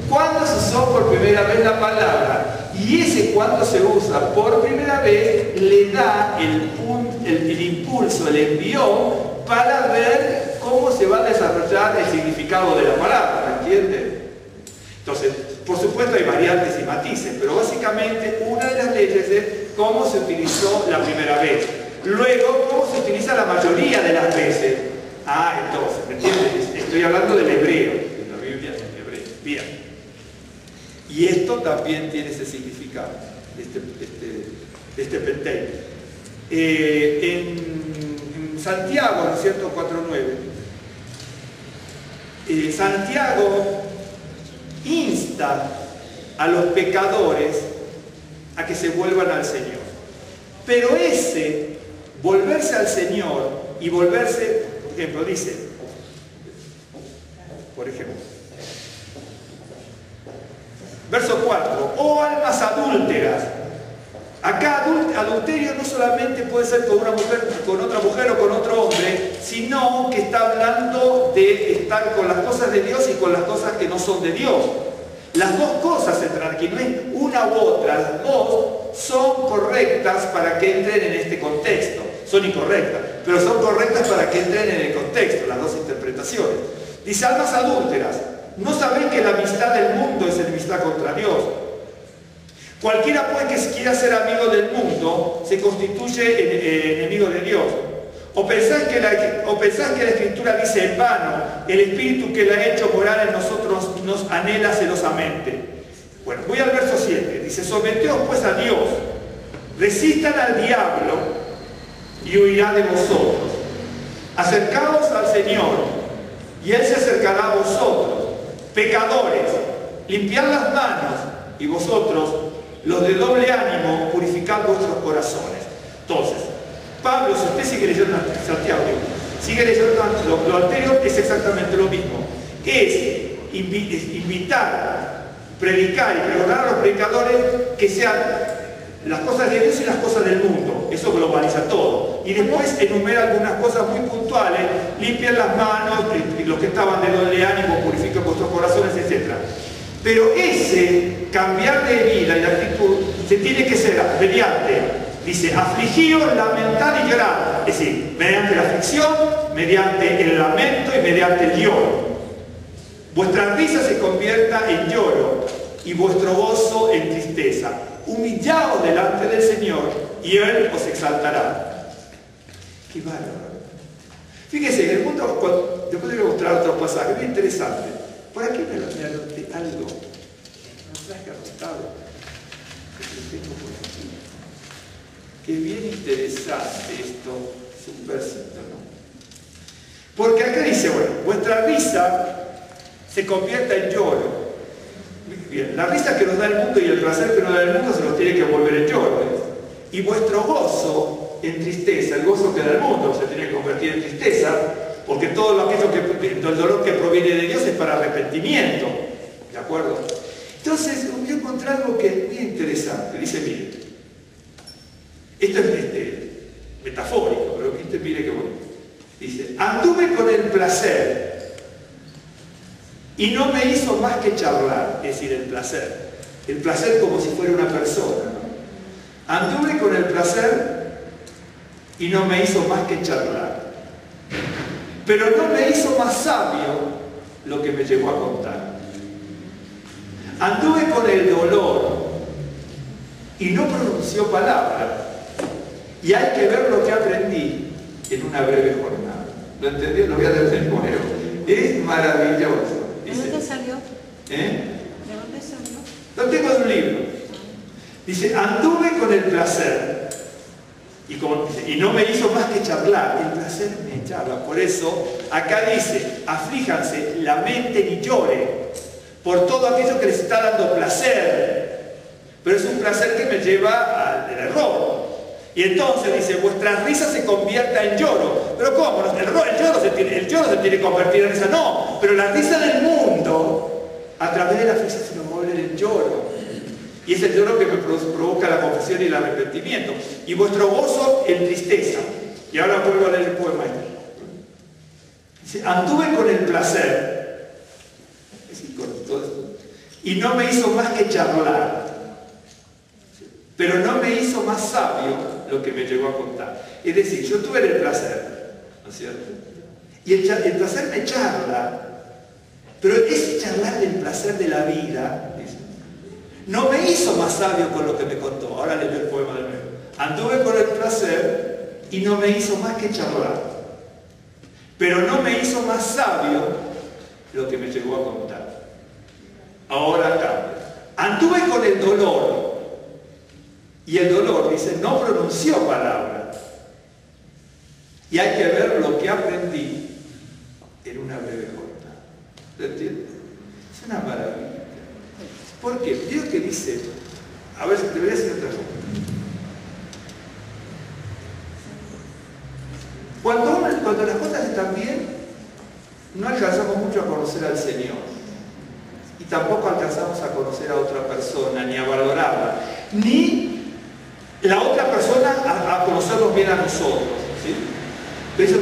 cuando se usó por primera vez la palabra, y ese cuando se usa por primera vez le da el impulso, el envión para ver cómo se va a desarrollar el significado de la palabra, ¿me entiende? Entonces, por supuesto hay variantes y matices, pero básicamente una de las leyes es cómo se utilizó la primera vez. Luego, cómo se utiliza la mayoría de las veces. Entonces, ¿me entiendes? Estoy hablando del hebreo, de la Biblia en hebreo. Bien. Y esto también tiene ese significado, este Pentateuco. En Santiago, ¿no es cierto? 4:9. Santiago insta a los pecadores a que se vuelvan al Señor. Pero ese volverse al Señor y volverse, por ejemplo, dice, verso 4, oh almas adúlteras. Acá adulterio no solamente puede ser con una mujer, con otra mujer o con otro hombre, sino que está hablando de estar con las cosas de Dios y con las cosas que no son de Dios. Las dos cosas entran aquí, no es una u otra, las dos son correctas para que entren en este contexto. Son incorrectas, pero son correctas para que entren en el contexto, las dos interpretaciones. Dice, almas adúlteras, ¿no sabéis que la amistad del mundo es enemistad contra Dios? Cualquiera pues que quiera ser amigo del mundo se constituye enemigo de Dios. ¿O pensáis que la Escritura dice en vano, el Espíritu que la ha hecho morar en nosotros nos anhela celosamente? Bueno, voy al verso 7. Dice, someteos pues a Dios, resistan al diablo y huirá de vosotros. Acercaos al Señor y Él se acercará a vosotros. Pecadores, limpiad las manos, y vosotros, los de doble ánimo, purificad vuestros corazones. Entonces, Pablo, si usted sigue leyendo Santiago, sigue leyendo lo anterior, es exactamente lo mismo. Es invitar, predicar y pregonar a los predicadores que sean las cosas de Dios y las cosas del mundo. Eso globaliza todo. Y después enumera algunas cosas muy puntuales: limpian las manos, los que estaban de doble ánimo, purifican vuestros corazones, etc. Pero ese cambiar de vida y de actitud se tiene que ser mediante, dice, afligíos, lamentad y llorad. Es decir, mediante la aflicción, mediante el lamento y mediante el lloro. Vuestra risa se convierta en lloro y vuestro gozo en tristeza. Humillaos delante del Señor y Él os exaltará. ¡Qué bárbaro! Fíjese, en el mundo, después le voy a mostrar otro pasaje muy interesante. Por aquí me anoté algo. Me traje anotado. Lo tengo por aquí. Qué bien interesante esto. Es un versito, ¿no? Porque acá dice, bueno, vuestra risa se convierta en lloro. Bien, la risa que nos da el mundo y el placer que nos da el mundo se nos tiene que volver en lloro, ¿eh? Y vuestro gozo en tristeza, el gozo que da el mundo se tiene que convertir en tristeza, porque todo aquello el dolor que proviene de Dios es para arrepentimiento, ¿de acuerdo? Entonces, yo encontré algo que es muy interesante. Dice, mire, esto es metafórico, pero mire qué bonito. Dice, anduve con el placer y no me hizo más que charlar, es decir, el placer como si fuera una persona, ¿no? Anduve con el placer y no me hizo más que charlar, pero no me hizo más sabio lo que me llegó a contar. Anduve con el dolor y no pronunció palabra, y hay que ver lo que aprendí en una breve jornada. ¿Lo entendió? Lo voy a leer de nuevo. Es maravilloso. ¿De dónde salió? ¿Eh? ¿De dónde salió? Lo tengo de un libro. Dice, anduve con el placer y no me hizo más que charlar. El placer me charla. Por eso acá dice, aflíjanse, lamenten y lloren por todo aquello que les está dando placer, pero es un placer que me lleva al error. Y entonces dice, vuestra risa se convierta en lloro. ¿Pero cómo? El lloro se tiene que convertir en risa. No, pero la risa del mundo, a través de la risa se nos vuelve en lloro. Y es el lloro que me provoca la confesión y el arrepentimiento. Y vuestro gozo en tristeza. Y ahora vuelvo a leer el poema este. Dice, anduve con el placer, es decir, con todo esto, y no me hizo más que charlar, pero no me hizo más sabio lo que me llegó a contar. Es decir, yo tuve el placer, ¿no es cierto? Y el placer me charla, pero ese charlar del placer de la vida, dice, no me hizo más sabio con lo que me contó. Ahora leo el poema de nuevo. Anduve con el placer y no me hizo más que charlar, pero no me hizo más sabio lo que me llegó a contar. Ahora cambia. Anduve con el dolor y el dolor, dice, no pronunció palabra. Y hay que ver lo que aprendí en una breve jornada. ¿Lo entiendes? Es una maravilla. ¿Por qué? Dios que dice, a ver si te voy a decir otra cosa. Cuando las cosas están bien, no alcanzamos mucho a conocer al Señor. Y tampoco alcanzamos a conocer a otra persona, ni a valorarla. Ni la otra persona a conocerlos bien a nosotros. ¿Sí? Pero eso,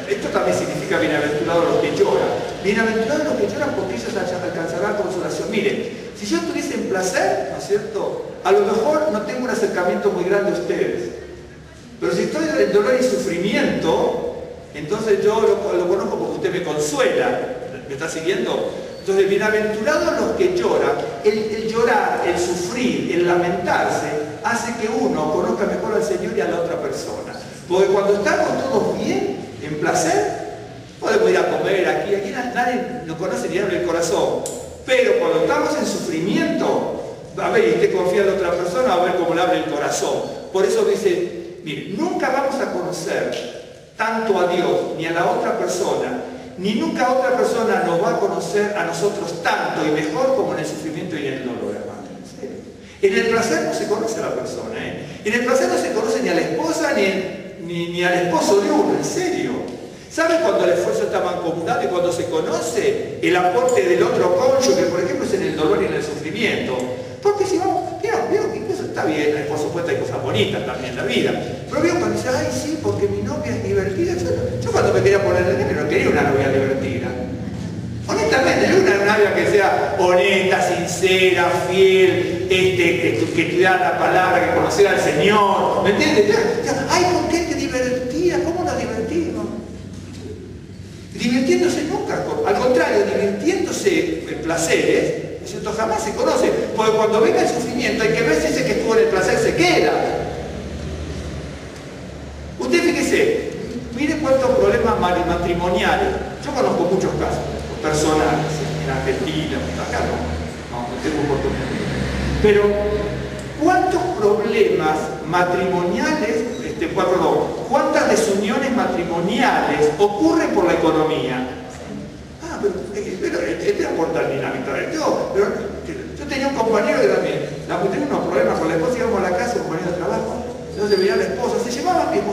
esto también significa bienaventurados los que lloran. Bienaventurados los que lloran porque ellos alcanzarán consolación. Miren, si yo tuviese en placer, ¿no es cierto? A lo mejor no tengo un acercamiento muy grande a ustedes. Pero si estoy en dolor y sufrimiento, entonces yo lo conozco porque usted me consuela. ¿Me está siguiendo? Entonces, bienaventurados los que lloran. El llorar, el sufrir, el lamentarse, hace que uno conozca mejor al Señor y a la otra persona. Porque cuando estamos todos bien, en placer, podemos ir a comer aquí nadie nos conoce ni abre el corazón. Pero cuando estamos en sufrimiento, a ver, y usted confía en la otra persona, a ver cómo le abre el corazón. Por eso dice, mire, nunca vamos a conocer tanto a Dios ni a la otra persona, ni nunca otra persona nos va a conocer a nosotros tanto y mejor como en el sufrimiento y en el dolor, hermano. ¿En serio? En el placer no se conoce a la persona, ¿eh? En el placer no se conoce ni a la esposa ni al esposo de uno, en serio. ¿Sabe cuando el esfuerzo está mancomunado y cuando se conoce el aporte del otro cónyuge, por ejemplo, es en el dolor y en el sufrimiento? Porque si vamos, veo que incluso está bien, por supuesto hay cosas bonitas también en la vida, pero veo cuando dice, ay sí, porque mi novia es divertida. Yo cuando me quería poner de novia no quería una novia divertida. Honestamente, yo una novia que sea honesta, sincera, fiel, que estudiara la palabra, que conociera al Señor, ¿me entiendes? Ay, ¿por qué te divertía? ¿Cómo nos divertimos? Divirtiéndose nunca, al contrario, divirtiéndose en placeres, ¿cierto? Jamás se conoce, porque cuando venga el sufrimiento hay que ver si ese que estuvo en el placer se queda. Usted fíjese, mire cuántos problemas matrimoniales, yo conozco muchos casos personales, en Argentina, acá no tengo oportunidad, pero ¿cuántos problemas matrimoniales, cuántas desuniones matrimoniales ocurren por la economía? Pero este aporta el dinámico. Yo tenía un compañero que también tenía unos problemas con la esposa, íbamos a la casa, un compañero de trabajo, entonces venía la esposa, se llevaba bien,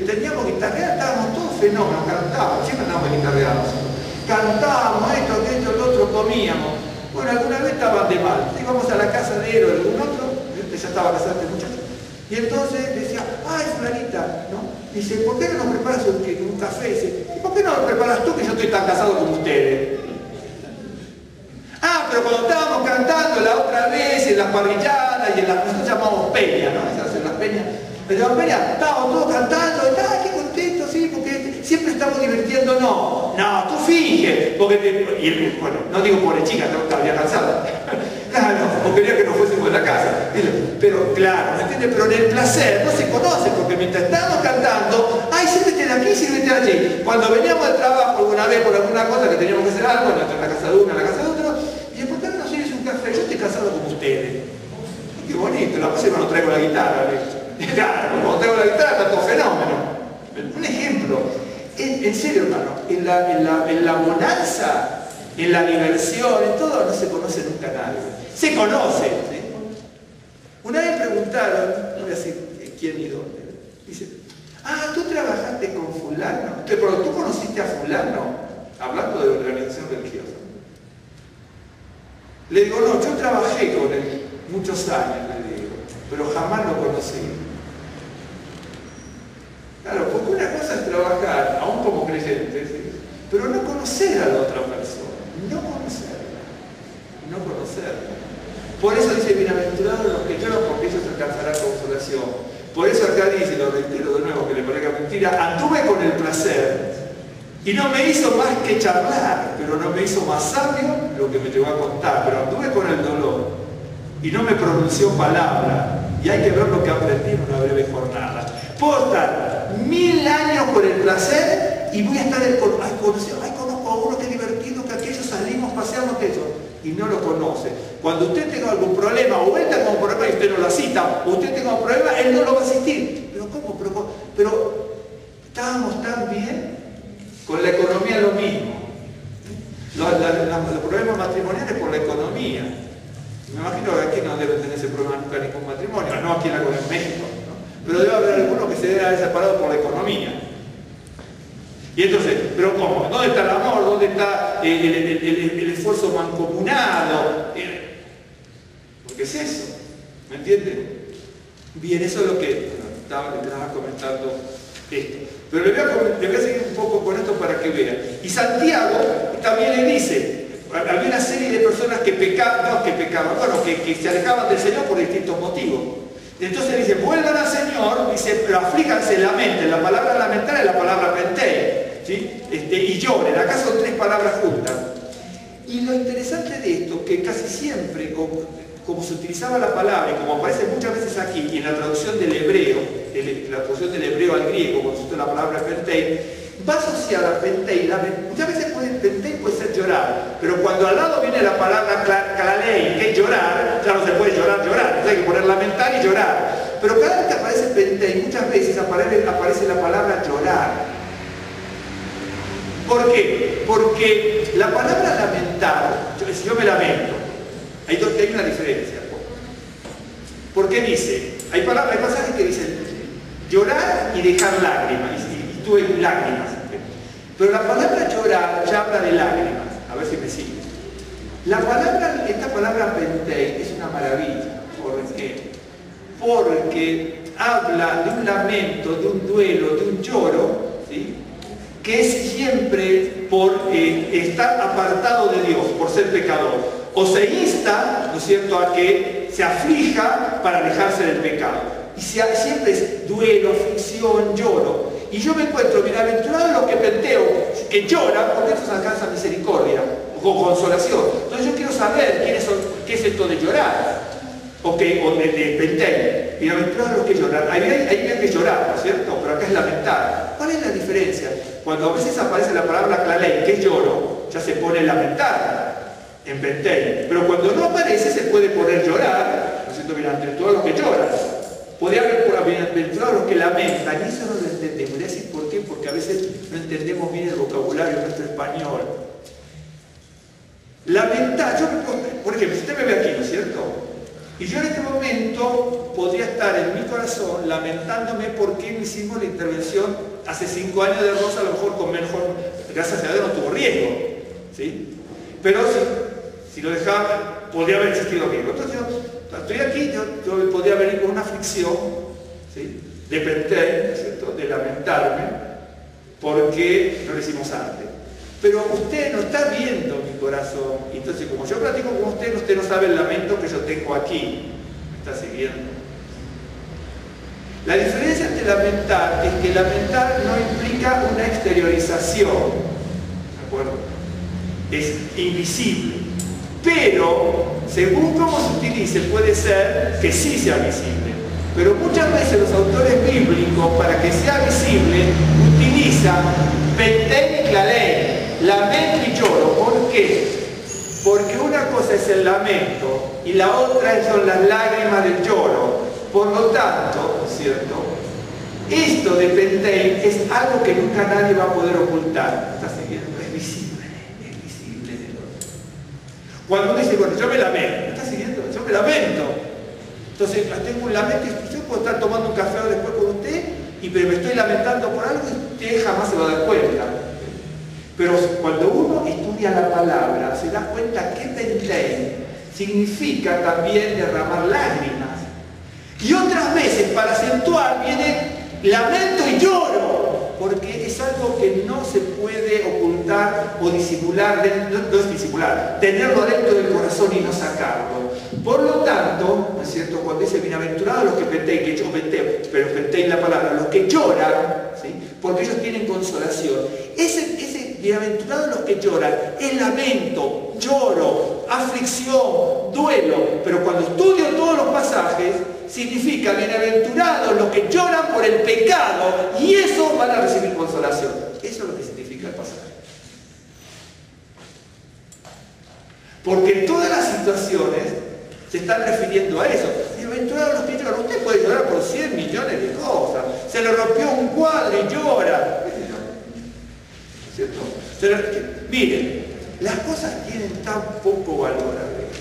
teníamos guitarrear, estábamos todos fenómenos, cantábamos, siempre andábamos guitarreados, cantábamos esto, aquello, lo otro, comíamos. Bueno, alguna vez estaban de mal, íbamos a la casa de él o de algún otro, ya estaba casado este muchacho, y entonces decía, ay, fulanita, ¿no? Dice, ¿por qué no nos preparas un café? Dice, ¿y por qué no lo preparas tú que yo estoy tan casado como ustedes? Ah, pero cuando estábamos cantando la otra vez en las parrilladas y en las, nosotros llamamos peña, ¿no? Esas en las peñas. Pero en peña estábamos todos cantando, ¡ay, qué contento! Sí, porque siempre estamos divirtiéndonos. No, tú finges, porque bueno, no digo pobre chica, estaba ya cansada. Claro, o quería que nos fuésemos de la casa. Pero claro, ¿me entiendes? Pero en el placer no se conoce, porque mientras estábamos cantando, ¡ay, sírvete de aquí, sírvete de allí! Cuando veníamos del trabajo alguna vez por alguna cosa que teníamos que hacer algo, en la casa de uno, en la casa de otro, y ¿por qué no nos sirves un café? Yo estoy casado como ustedes. Qué bonito, la próxima no traigo la guitarra. Claro, cuando traigo la guitarra está todo fenómeno. Un ejemplo, en serio, hermano, en la bonanza, en la diversión, en todo no se conoce nunca nadie. Se conoce. ¿Sí? Una vez preguntaron, no voy a decir quién y dónde, dice, ah, tú trabajaste con fulano, pero tú conociste a fulano, hablando de organización religiosa. Le digo, no, yo trabajé con él muchos años, le digo, pero jamás lo conocí. Claro, porque una cosa es trabajar, aún como creyente, ¿sí? Pero no conocer a la otra persona, no conocerla. Por eso dice, bienaventurados los que lloran, porque ellos alcanzarán consolación. Por eso acá dice, lo reitero de nuevo, que le parezca mentira, anduve con el placer y no me hizo más que charlar, pero no me hizo más sabio lo que me llegó a contar, pero anduve con el dolor y no me pronunció palabra, y hay que ver lo que aprendí en una breve jornada. Puedo estar 1000 años con el placer y voy a estar conocido, ay, conozco a uno que es divertido, que aquello salimos, paseamos, aquello, y no lo conoce. Cuando usted tenga algún problema, o él tenga un problema y usted no lo asista, o usted tenga un problema, él no lo va a asistir. ¿Pero cómo? Pero estábamos tan bien, con la economía lo mismo. Los problemas matrimoniales por la economía. Me imagino que aquí no deben tener ese problema nunca ningún matrimonio, no aquí en México, ¿no? Pero debe haber alguno que se debe haber separado por la economía. Y entonces, ¿pero cómo? ¿Dónde está el amor? ¿Dónde está el esfuerzo mancomunado? Porque es eso, ¿me entienden? Bien, eso es lo que estaba comentando esto. Pero le voy a seguir un poco con esto para que vean. Y Santiago también le dice, había una serie de personas que pecaban, que se alejaban del Señor por distintos motivos. Entonces dice, vuelvan al Señor, dice, pero aflíjanse la mente. La palabra lamentar es la palabra pentei, ¿sí? Y lloren. Acá son 3 palabras juntas. Y lo interesante de esto, que casi siempre, como se utilizaba la palabra, y como aparece muchas veces aquí, y en la traducción del hebreo, la traducción del hebreo al griego, cuando se usa la palabra pentei, va asociada a pentei. Muchas veces pentei puede ser llorar, pero cuando al lado viene la palabra klalei, que es llorar, ya no se puede llorar, entonces hay que poner lamentar y llorar. Pero cada vez que aparece pentei, muchas veces aparece la palabra llorar. ¿Por qué? Porque la palabra lamentar, si yo me lamento, hay una diferencia. Porque dice, hay pasajes que dicen llorar y dejar lágrimas, y tuve lágrimas. Pero la palabra llorar ya habla de lágrimas, a ver si me sigue. Esta palabra pentei es una maravilla. ¿Por qué? Porque habla de un lamento, de un duelo, de un lloro, ¿sí? Que es siempre por estar apartado de Dios, por ser pecador. O se insta, ¿no es cierto?, a que se aflija para alejarse del pecado. Y siempre es duelo, aflicción, lloro. Y yo me encuentro bienaventurados los que penteo, que lloran, porque estos alcanzan misericordia o consolación. Entonces yo quiero saber qué es esto de llorar, o de penteo. Bienaventurados los que lloran. Ahí hay que llorar, ¿no es cierto? Pero acá es lamentar. ¿Cuál es la diferencia? Cuando a veces aparece la palabra clalei, que es lloro, ya se pone lamentar en pentei. Pero cuando no aparece se puede poner llorar, ¿no es cierto? Bienaventurados los que lloran. Podría haber por bienaventurados los que lamentan, y eso no lo entendemos. Voy a decir por qué, porque a veces no entendemos bien el vocabulario de nuestro español. Lamentar, por ejemplo, si usted me ve aquí, ¿no es cierto? Y yo en este momento podría estar en mi corazón lamentándome porque no hicimos la intervención hace 5 años de Rosa, a lo mejor con mejor, gracias a Dios no tuvo riesgo, ¿sí? Pero si lo dejaba, podría haber existido riesgo. Entonces yo estoy aquí, yo podría venir con una aflicción, ¿sí? De pentei, ¿no es cierto?, de lamentarme porque no lo hicimos antes. Pero usted no está viendo mi corazón. Entonces, como yo platico con usted no sabe el lamento que yo tengo aquí. ¿Me está siguiendo? La diferencia entre lamentar es que lamentar no implica una exteriorización. ¿De acuerdo? Es invisible. Pero, según cómo se utilice, puede ser que sí sea visible. Pero muchas veces los autores bíblicos, para que sea visible, utilizan pentei y clalei, lamento y lloro. ¿Por qué? Porque una cosa es el lamento y la otra son las lágrimas del lloro. Por lo tanto, ¿cierto?, esto de pentei es algo que nunca nadie va a poder ocultar. ¿Está siguiendo? Es visible de lo. Cuando uno dice, bueno, yo me lamento, ¿está siguiendo? Yo me lamento. Entonces, tengo un lamento y yo puedo estar tomando un café después con usted, pero me estoy lamentando por algo y usted jamás se va a dar cuenta. Pero cuando uno estudia la palabra, se da cuenta que pentei significa también derramar lágrimas. Y otras veces, para acentuar, viene lamento y lloro, porque es algo que no se puede ocultar o disimular, no es disimular, tenerlo dentro del corazón y no sacarlo. Por lo tanto, ¿no es cierto?, cuando dice bienaventurados los que pentei, que yo penteo, pero pentei la palabra, los que lloran, ¿sí?, porque ellos tienen consolación. Ese bienaventurados los que lloran es lamento, lloro, aflicción, duelo, pero cuando estudio todos los pasajes, significa bienaventurados los que lloran por el pecado, y eso van a recibir consolación. Eso es lo que significa el pasaje. Porque en todas las situaciones se están refiriendo a eso. Bienaventurados los que lloran. Usted puede llorar por 100 millones de cosas. Se le rompió un cuadro y llora. ¿Cierto? Miren, las cosas tienen tan poco valor a veces.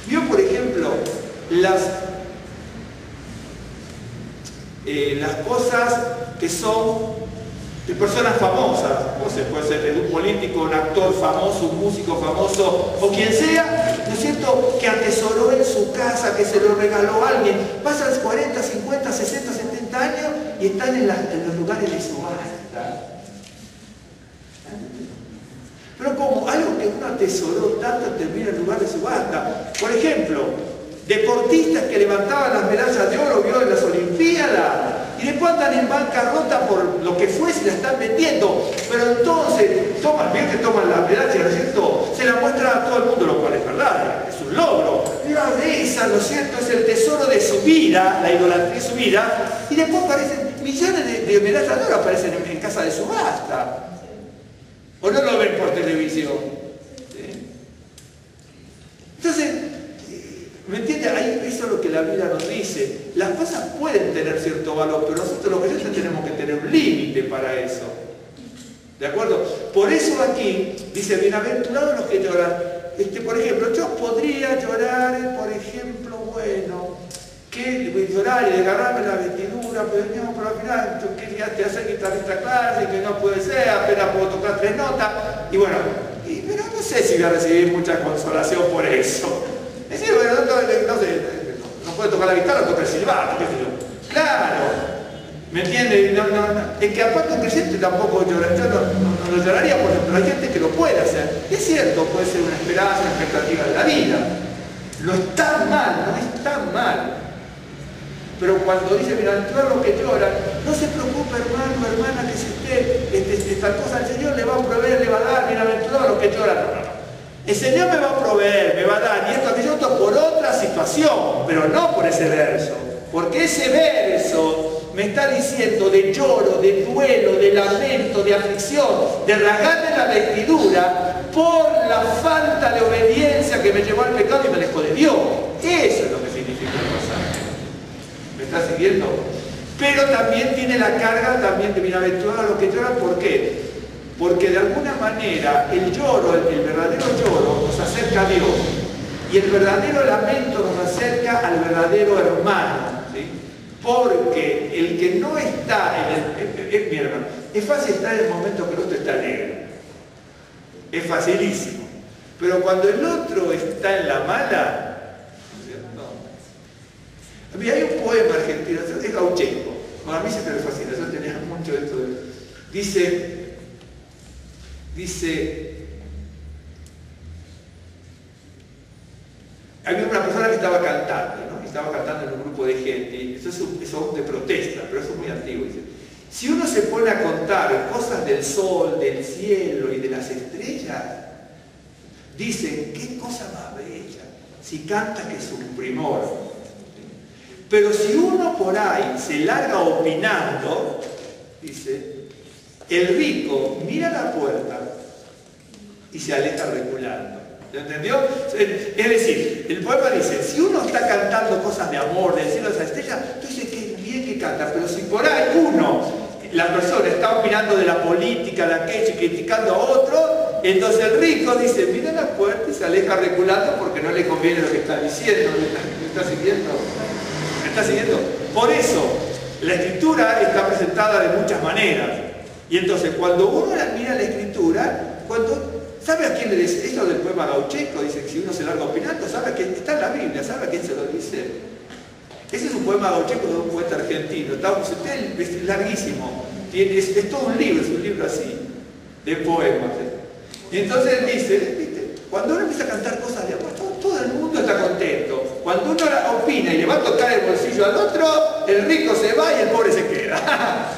Vio, por ejemplo, las cosas que son de personas famosas, puede ser de un político, un actor famoso, un músico famoso o quien sea, ¿no es cierto?, que atesoró en su casa, que se lo regaló a alguien. Pasan 40, 50, 60, 70 años y están en los lugares de subasta. Pero como algo que uno atesoró tanto termina en lugar de subasta. Por ejemplo, deportistas que levantaban las medallas de oro, vio, en las Olimpiadas, y después andan en bancarrota por lo que fue, se la están vendiendo. Pero entonces, bien que toman la medalla, ¿no es cierto?, se la muestran a todo el mundo, lo cual es verdad, es un logro. Mira, esa, ¿no es cierto?, es el tesoro de su vida, la idolatría de su vida, y después aparecen millones de medallas de oro, aparecen en casa de subasta. ¿O no lo ven por televisión? ¿Sí? Entonces, ¿me entiende? Eso es lo que la Biblia nos dice. Las cosas pueden tener cierto valor, pero nosotros los creyentes tenemos que tener un límite para eso. ¿De acuerdo? Por eso aquí dice, bienaventurados los que lloran. Por ejemplo, yo podría llorar, por ejemplo, bueno, que llorar y desgarrarme la vestidura, pero no, pero al final yo quería hacer guitarrista clásica, que no puede ser, apenas puedo tocar 3 notas, y bueno, pero no sé si voy a recibir mucha consolación por eso. Es decir, bueno, no sé, no puede tocar la guitarra, toca el silbato, qué sé yo. Claro, ¿me entiendes? Es que aparte un creyente tampoco llora, yo no lo lloraría, por ejemplo, hay gente que lo puede hacer. Es cierto, puede ser una esperanza, una expectativa de la vida. No es tan mal, no es tan mal. Pero cuando dice, bienaventurados los que lloran, no se preocupe, hermano, hermana, que si usted tal cosa, el Señor le va a proveer, le va a dar, bienaventurados los que lloran. No. El Señor me va a proveer, me va a dar, y esto, aquello, otro, por otra situación, pero no por ese verso. Porque ese verso me está diciendo de lloro, de duelo, de lamento, de aflicción, de rasgarme la vestidura por la falta de obediencia que me llevó al pecado y me alejó de Dios. Eso es lo que significa el pasaje. ¿Me está siguiendo? Pero también tiene la carga también de bienaventurados los que lloran. ¿Por qué? Porque de alguna manera el lloro, el verdadero lloro, nos acerca a Dios. Y el verdadero lamento nos acerca al verdadero hermano. ¿Sí? Porque el que no está en mi hermano, es fácil estar en el momento que el otro está alegre. Es facilísimo. Pero cuando el otro está en la mala, a mí hay un poema argentino, es Gauchenko. Bueno, a mí siempre me fascina, yo tenía mucho de esto. Dice, había una persona que estaba cantando, ¿no? Estaba cantando en un grupo de gente, y eso es de protesta, pero eso es muy antiguo. Dice, si uno se pone a contar cosas del sol, del cielo y de las estrellas, dicen, qué cosa más bella, si canta que es un primor. Pero si uno por ahí se larga opinando, dice, el rico mira la puerta y se aleja reculando. ¿Lo entendió? Es decir, el poema dice, si uno está cantando cosas de amor, del cielo, de esas estrellas, tú dices que bien que canta, pero si por ahí la persona está opinando de la política, de aquello, y criticando a otro, entonces el rico dice, mira la puerta y se aleja reculando porque no le conviene lo que está diciendo. ¿Me está siguiendo? ¿Me está siguiendo? Por eso, la escritura está presentada de muchas maneras. Y entonces, cuando uno mira la escritura, ¿sabe a quién le dice? Esto del poema Gauchenko, dice que si uno se larga opinando, sabe a quién está en la Biblia, ¿sabe a quién se lo dice? Ese es un poema Gauchenko de un poeta argentino, es larguísimo, es todo un libro, es un libro así, de poemas. Y entonces él dice, ¿viste? Cuando uno empieza a cantar cosas de amor, todo el mundo está contento. Cuando uno opina y le va a tocar el bolsillo al otro, el rico se va y el pobre se queda.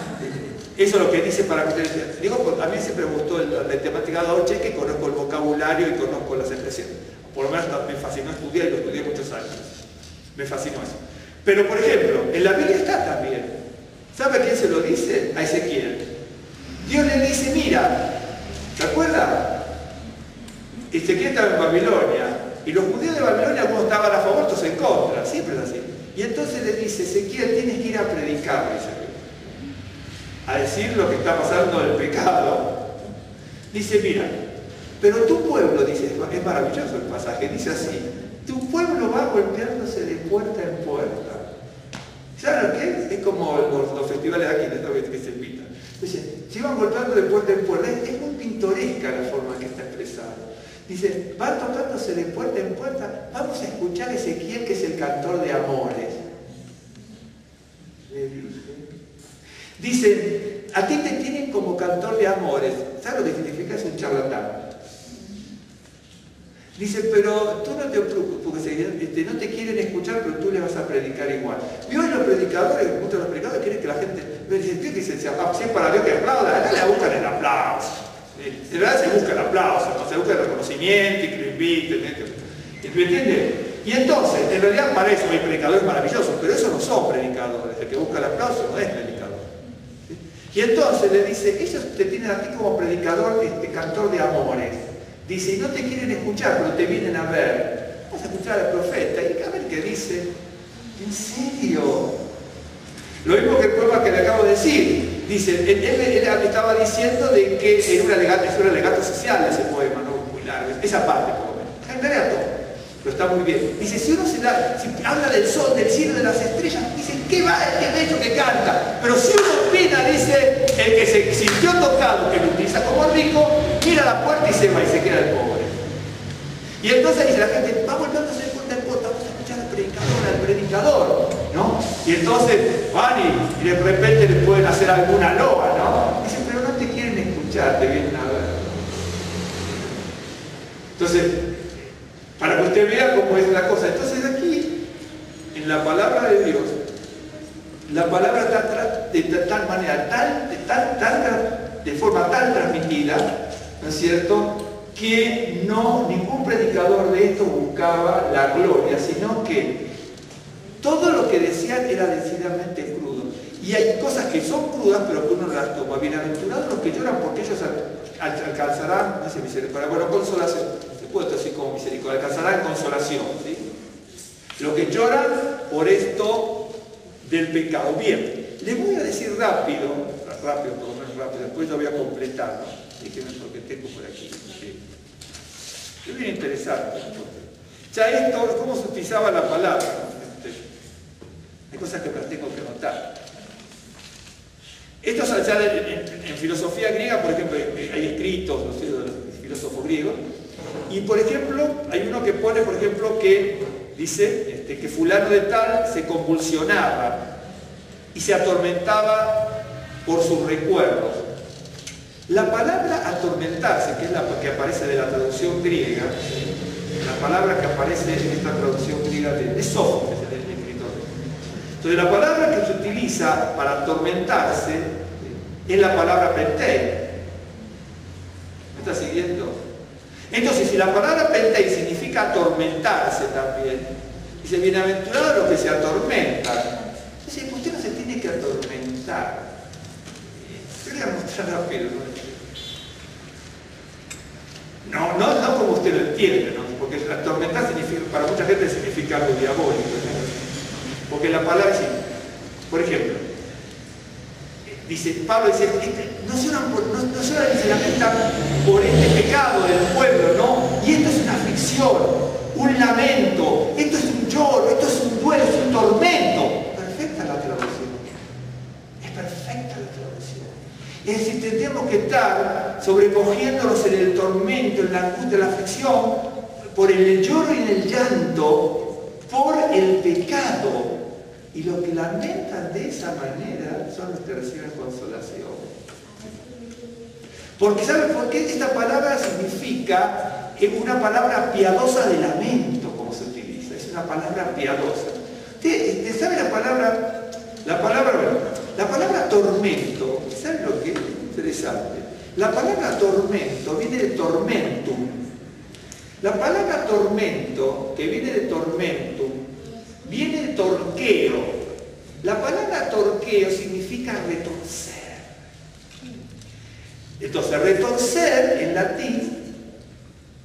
Eso es lo que dice para que ustedes digo, porque a mí siempre me gustó la temática de Gauchenko, que conozco el vocabulario y conozco las expresiones. Por lo menos me fascinó estudiar y lo estudié muchos años. Me fascinó eso. Pero por ejemplo, en la Biblia está también. ¿Sabe a quién se lo dice? A Ezequiel. Dios le dice, mira, ¿se acuerda? Ezequiel estaba en Babilonia y los judíos de Babilonia, algunos estaban a favor, otros en contra, siempre es así. Y entonces le dice, Ezequiel, tienes que ir a predicar, dice, a decir lo que está pasando del pecado. Dice, mira, pero tu pueblo, dice, es maravilloso el pasaje, dice así, tu pueblo va golpeándose de puerta en puerta. ¿Saben lo que es? Es como los festivales de aquí, que se invitan. Dice, se van golpeando de puerta en puerta, es muy pintoresca la forma que está expresada. Dice, van tocándose de puerta en puerta, vamos a escuchar a Ezequiel, que es el cantor de amores. Dice, a ti te tienen como cantor de amores. ¿Sabes lo que significa? Es un charlatán. Dice, pero tú no te preocupes, porque no te quieren escuchar, pero tú le vas a predicar igual. Y hoy los predicadores, muchos de los predicadores quieren que la gente, si es para Dios que aplauda, acá le buscan el aplauso. En verdad se busca el aplauso, no se busca el reconocimiento y que lo inviten. ¿Me entiendes? Y entonces, en realidad para eso hay predicadores maravillosos, pero esos no son predicadores. El que busca el aplauso no es predicador. ¿Sí? Y entonces le dice, ellos te tienen a ti como predicador, cantor de amores. Dice, y no te quieren escuchar, pero te vienen a ver. Vamos a escuchar al profeta y a ver qué dice. ¿En serio? Lo mismo que el poema que le acabo de decir. dice, él estaba diciendo de que era un alegato social ese poema, ¿no? Muy largo, esa parte por lo menos. En realidad todo, pero está muy bien. Dice, si habla del sol, del cielo, de las estrellas, dice, qué bello que canta. Pero si uno opina, dice, el que se sintió tocado, que lo utiliza como rico, mira a la puerta y se va y se queda el pobre. Y entonces dice la gente, va volviendo a hacer puerta en puerta, vamos a escuchar al predicador, ¿no? Y entonces van y de repente le pueden hacer alguna loa, ¿no? Dicen, pero no te quieren escuchar, te vienen a ver. Entonces, para que usted vea cómo es la cosa. Entonces aquí, en la palabra de Dios, la palabra está de tal manera, de forma tan transmitida, ¿no es cierto?, que ningún predicador de esto buscaba la gloria, sino que todo lo que decían era decididamente crudo. Y hay cosas que son crudas, pero que uno las toma. Bienaventurados los que lloran, porque ellos alcanzarán, no sé, misericordia, bueno, consolación, se puede decir como misericordia, alcanzarán consolación, ¿sí? Los que lloran por esto del pecado. Bien, les voy a decir rápido, por lo menos rápido, después lo voy a completar, ¿no? Déjenme porque tengo por aquí. Es bien interesante. Ya esto, cómo se utilizaba la palabra, ¿no? Hay cosas que las tengo que notar. Esto ya en filosofía griega, por ejemplo, hay escritos, no sé, de los filósofos griegos, y por ejemplo, hay uno que pone, por ejemplo, que dice que fulano de tal se convulsionaba y se atormentaba por sus recuerdos. La palabra atormentarse, que es la que aparece de la traducción griega, la palabra que aparece en esta traducción griega de Sófocles, el escritor. Entonces la palabra que se utiliza para atormentarse es la palabra pentei. ¿Me está siguiendo? Entonces, si la palabra pentei significa atormentarse también, dice, bienaventurados los que se atormentan. Dice, usted no se tiene que atormentar. Voy a mostrar rápido, no como usted lo entiende, ¿no? Porque atormentar significa, para mucha gente significa algo diabólico, ¿no? Porque la palabra dice, por ejemplo, Pablo dice, no se lamentan por este pecado del pueblo, ¿no? Y esto es una aflicción, un lamento, esto es un lloro, esto es un duelo, es un tormento. Perfecta la traducción. Es perfecta la traducción. Es decir, tendríamos que estar sobrecogiéndonos en el tormento, en la angustia, en la aflicción, por el lloro y en el llanto, por el pecado. Y los que lamentan de esa manera son los que reciben consolación. Porque, ¿saben por qué? Esta palabra significa una palabra piadosa de lamento, como se utiliza. Es una palabra piadosa. ¿Usted sabe la palabra? La palabra tormento, ¿saben lo que es? Interesante. La palabra tormento viene de tormentum. La palabra tormento, que viene de tormentum, viene de torqueo. La palabra torqueo significa retorcer. Entonces, retorcer en latín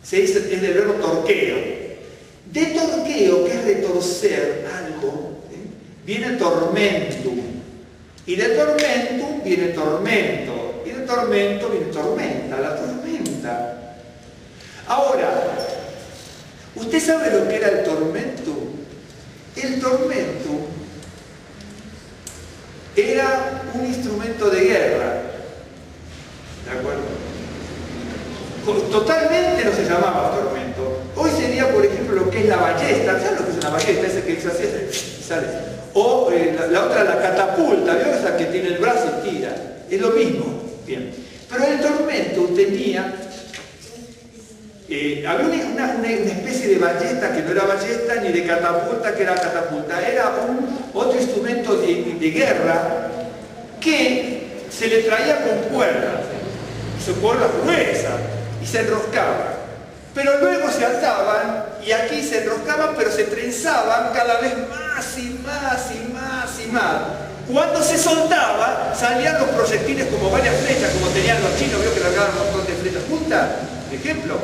se dice, es del verbo torqueo. De torqueo, que es retorcer algo, viene tormentum. Y de tormentum viene tormento. Y de tormento viene tormenta, la tormenta. Ahora, ¿usted sabe lo que era el tormentum? El tormentum era un instrumento de guerra. ¿De acuerdo? Totalmente no se llamaba tormento. Hoy sería, por ejemplo, lo que es la ballesta. ¿Saben lo que es una ballesta? Ese que hizo así, sale. O la otra, la catapulta. ¿Vio esa que tiene el brazo y tira? Es lo mismo. Bien. Pero el tormento tenía... había una especie de ballesta que no era ballesta, ni de catapulta que era catapulta. Era otro instrumento de guerra que se le traía con cuerdas. Su cuerda gruesa. Y se enroscaba. Pero luego se ataban y aquí se enroscaban, pero se trenzaban cada vez más y más y más y más. Cuando se soltaba, salían los proyectiles como varias flechas, como tenían los chinos, veo que largaban un montón de flechas juntas. Por ejemplo,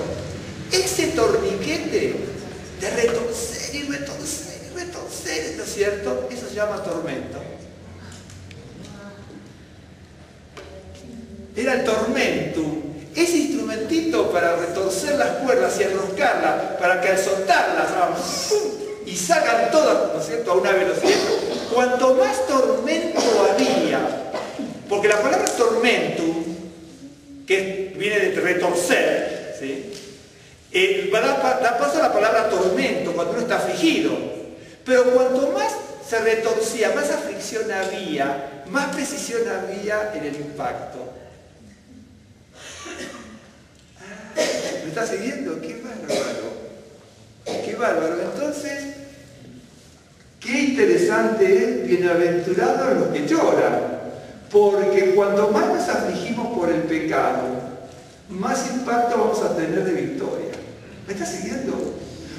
ese torniquete de retorcer y retorcer y retorcer, ¿no es cierto? Eso se llama tormento. era el tormentum. Ese instrumentito para retorcer las cuerdas y enroscarlas, para que al soltarlas y salgan todas, ¿no es cierto?, a una velocidad. Cuanto más tormento había, porque la palabra tormentum, que viene de retorcer, ¿sí?, da paso a la palabra tormento cuando uno está afligido. Pero cuanto más se retorcía, más aflicción había, más precisión había en el impacto. ¿Me está siguiendo? ¡Qué bárbaro! ¡Qué bárbaro! Entonces, qué interesante es, bienaventurados los que lloran, porque cuanto más nos afligimos por el pecado, más impacto vamos a tener de victoria. ¿Me está siguiendo?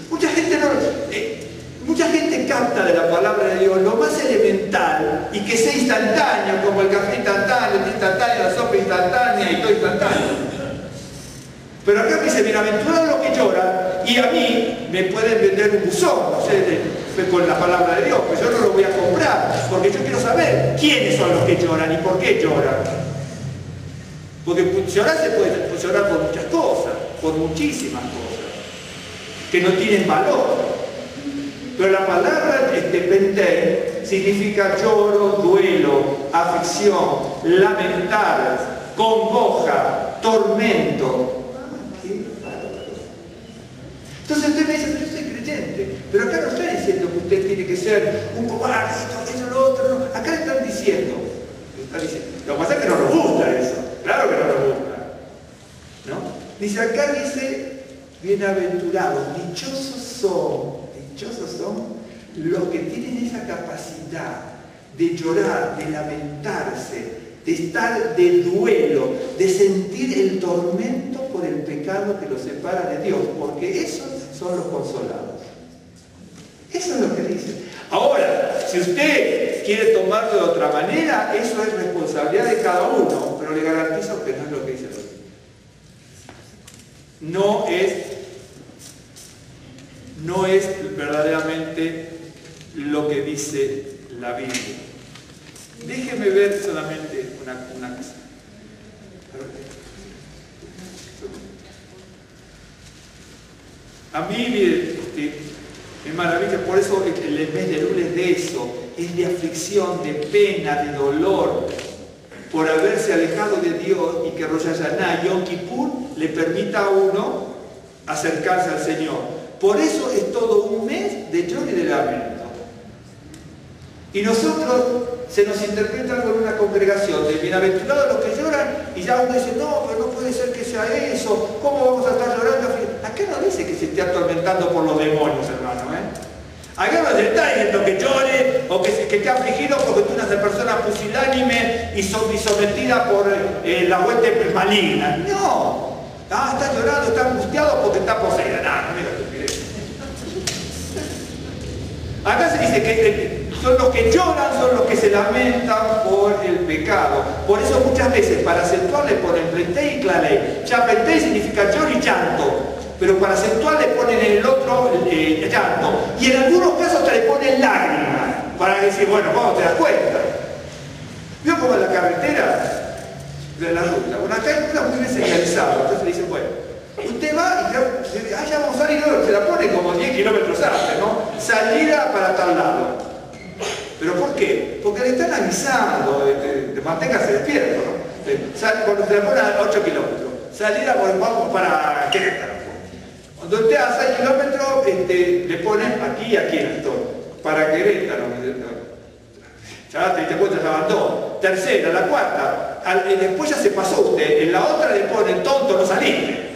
Mucha gente capta de la palabra de Dios lo más elemental y que sea instantáneo, como el café instantáneo, el té instantáneo, la sopa instantánea y todo instantáneo. Pero acá me dice, bienaventurados los que lloran, y a mí me pueden vender un buzón, no sé, con la palabra de Dios, pero yo no lo voy a comprar, porque yo quiero saber quiénes son los que lloran y por qué lloran. Porque llorar se puede llorar por muchas cosas, por muchísimas cosas, que no tienen valor. Pero la palabra pentei significa lloro, duelo, aflicción, lamentar, congoja, tormento. Entonces usted me dice, pero yo soy creyente, pero acá no está diciendo que usted tiene que ser un cobarde, esto, lo otro, no. Acá le están diciendo. Lo que pasa es que no nos gusta eso, claro que no nos gusta, ¿no? Dice, acá dice, bienaventurados, dichosos son los que tienen esa capacidad de llorar, de lamentarse, de estar de duelo, de sentir el tormento por el pecado que los separa de Dios, porque esos son los consolados. Eso es lo que dice. Ahora, si usted quiere tomarlo de otra manera, eso es responsabilidad de cada uno, pero le garantizo que no es lo que dice la Biblia. No es verdaderamente lo que dice la Biblia. Déjeme ver solamente una cosa. A mí me maravilla, por eso el mes de lunes de eso, es de aflicción, de pena, de dolor, por haberse alejado de Dios y que Rosh Hashanah, Yom Kippur, le permita a uno acercarse al Señor. Por eso es todo un mes de lloro y de lamento. Y nosotros se nos interpreta algo en una congregación de bienaventurados los que lloran, y ya uno dice, no, pero no puede ser que sea eso, ¿cómo vamos a estar llorando? Acá no dice que se esté atormentando por los demonios, hermano, Acá no se está diciendo que llore o que esté afligido porque tú eres una persona pusilánime y sometida por la hueste maligna. No. Está llorando, está angustiado porque está poseído. No, mira estupidez. Acá se dice que son los que lloran, son los que se lamentan por el pecado. Por eso muchas veces para acentuar le ponen plentei y clalei. Ya plentei significa lloro y llanto, pero para acentuar le ponen el otro llanto. Y en algunos casos te le ponen lágrimas, para decir, bueno, ¿cómo te das cuenta? ¿Vio cómo en la carretera de la ruta? Bueno, acá hay una muy bien señalizada, entonces le dicen, bueno, usted va y ya vamos a salir, se la pone como 10 kilómetros antes, ¿no? Salida para tal lado. ¿Pero por qué? Porque le están avisando, manténgase despierto, ¿no? Cuando se la pone a 8 kilómetros, salida vamos para Querétaro. Cuando usted a 6 kilómetros, le ponen aquí y aquí en el todo, para Querétaro. Ya te diste cuenta, se abandonó. Tercera, la cuarta, después ya se pasó usted, en la otra le ponen tonto, no saliste.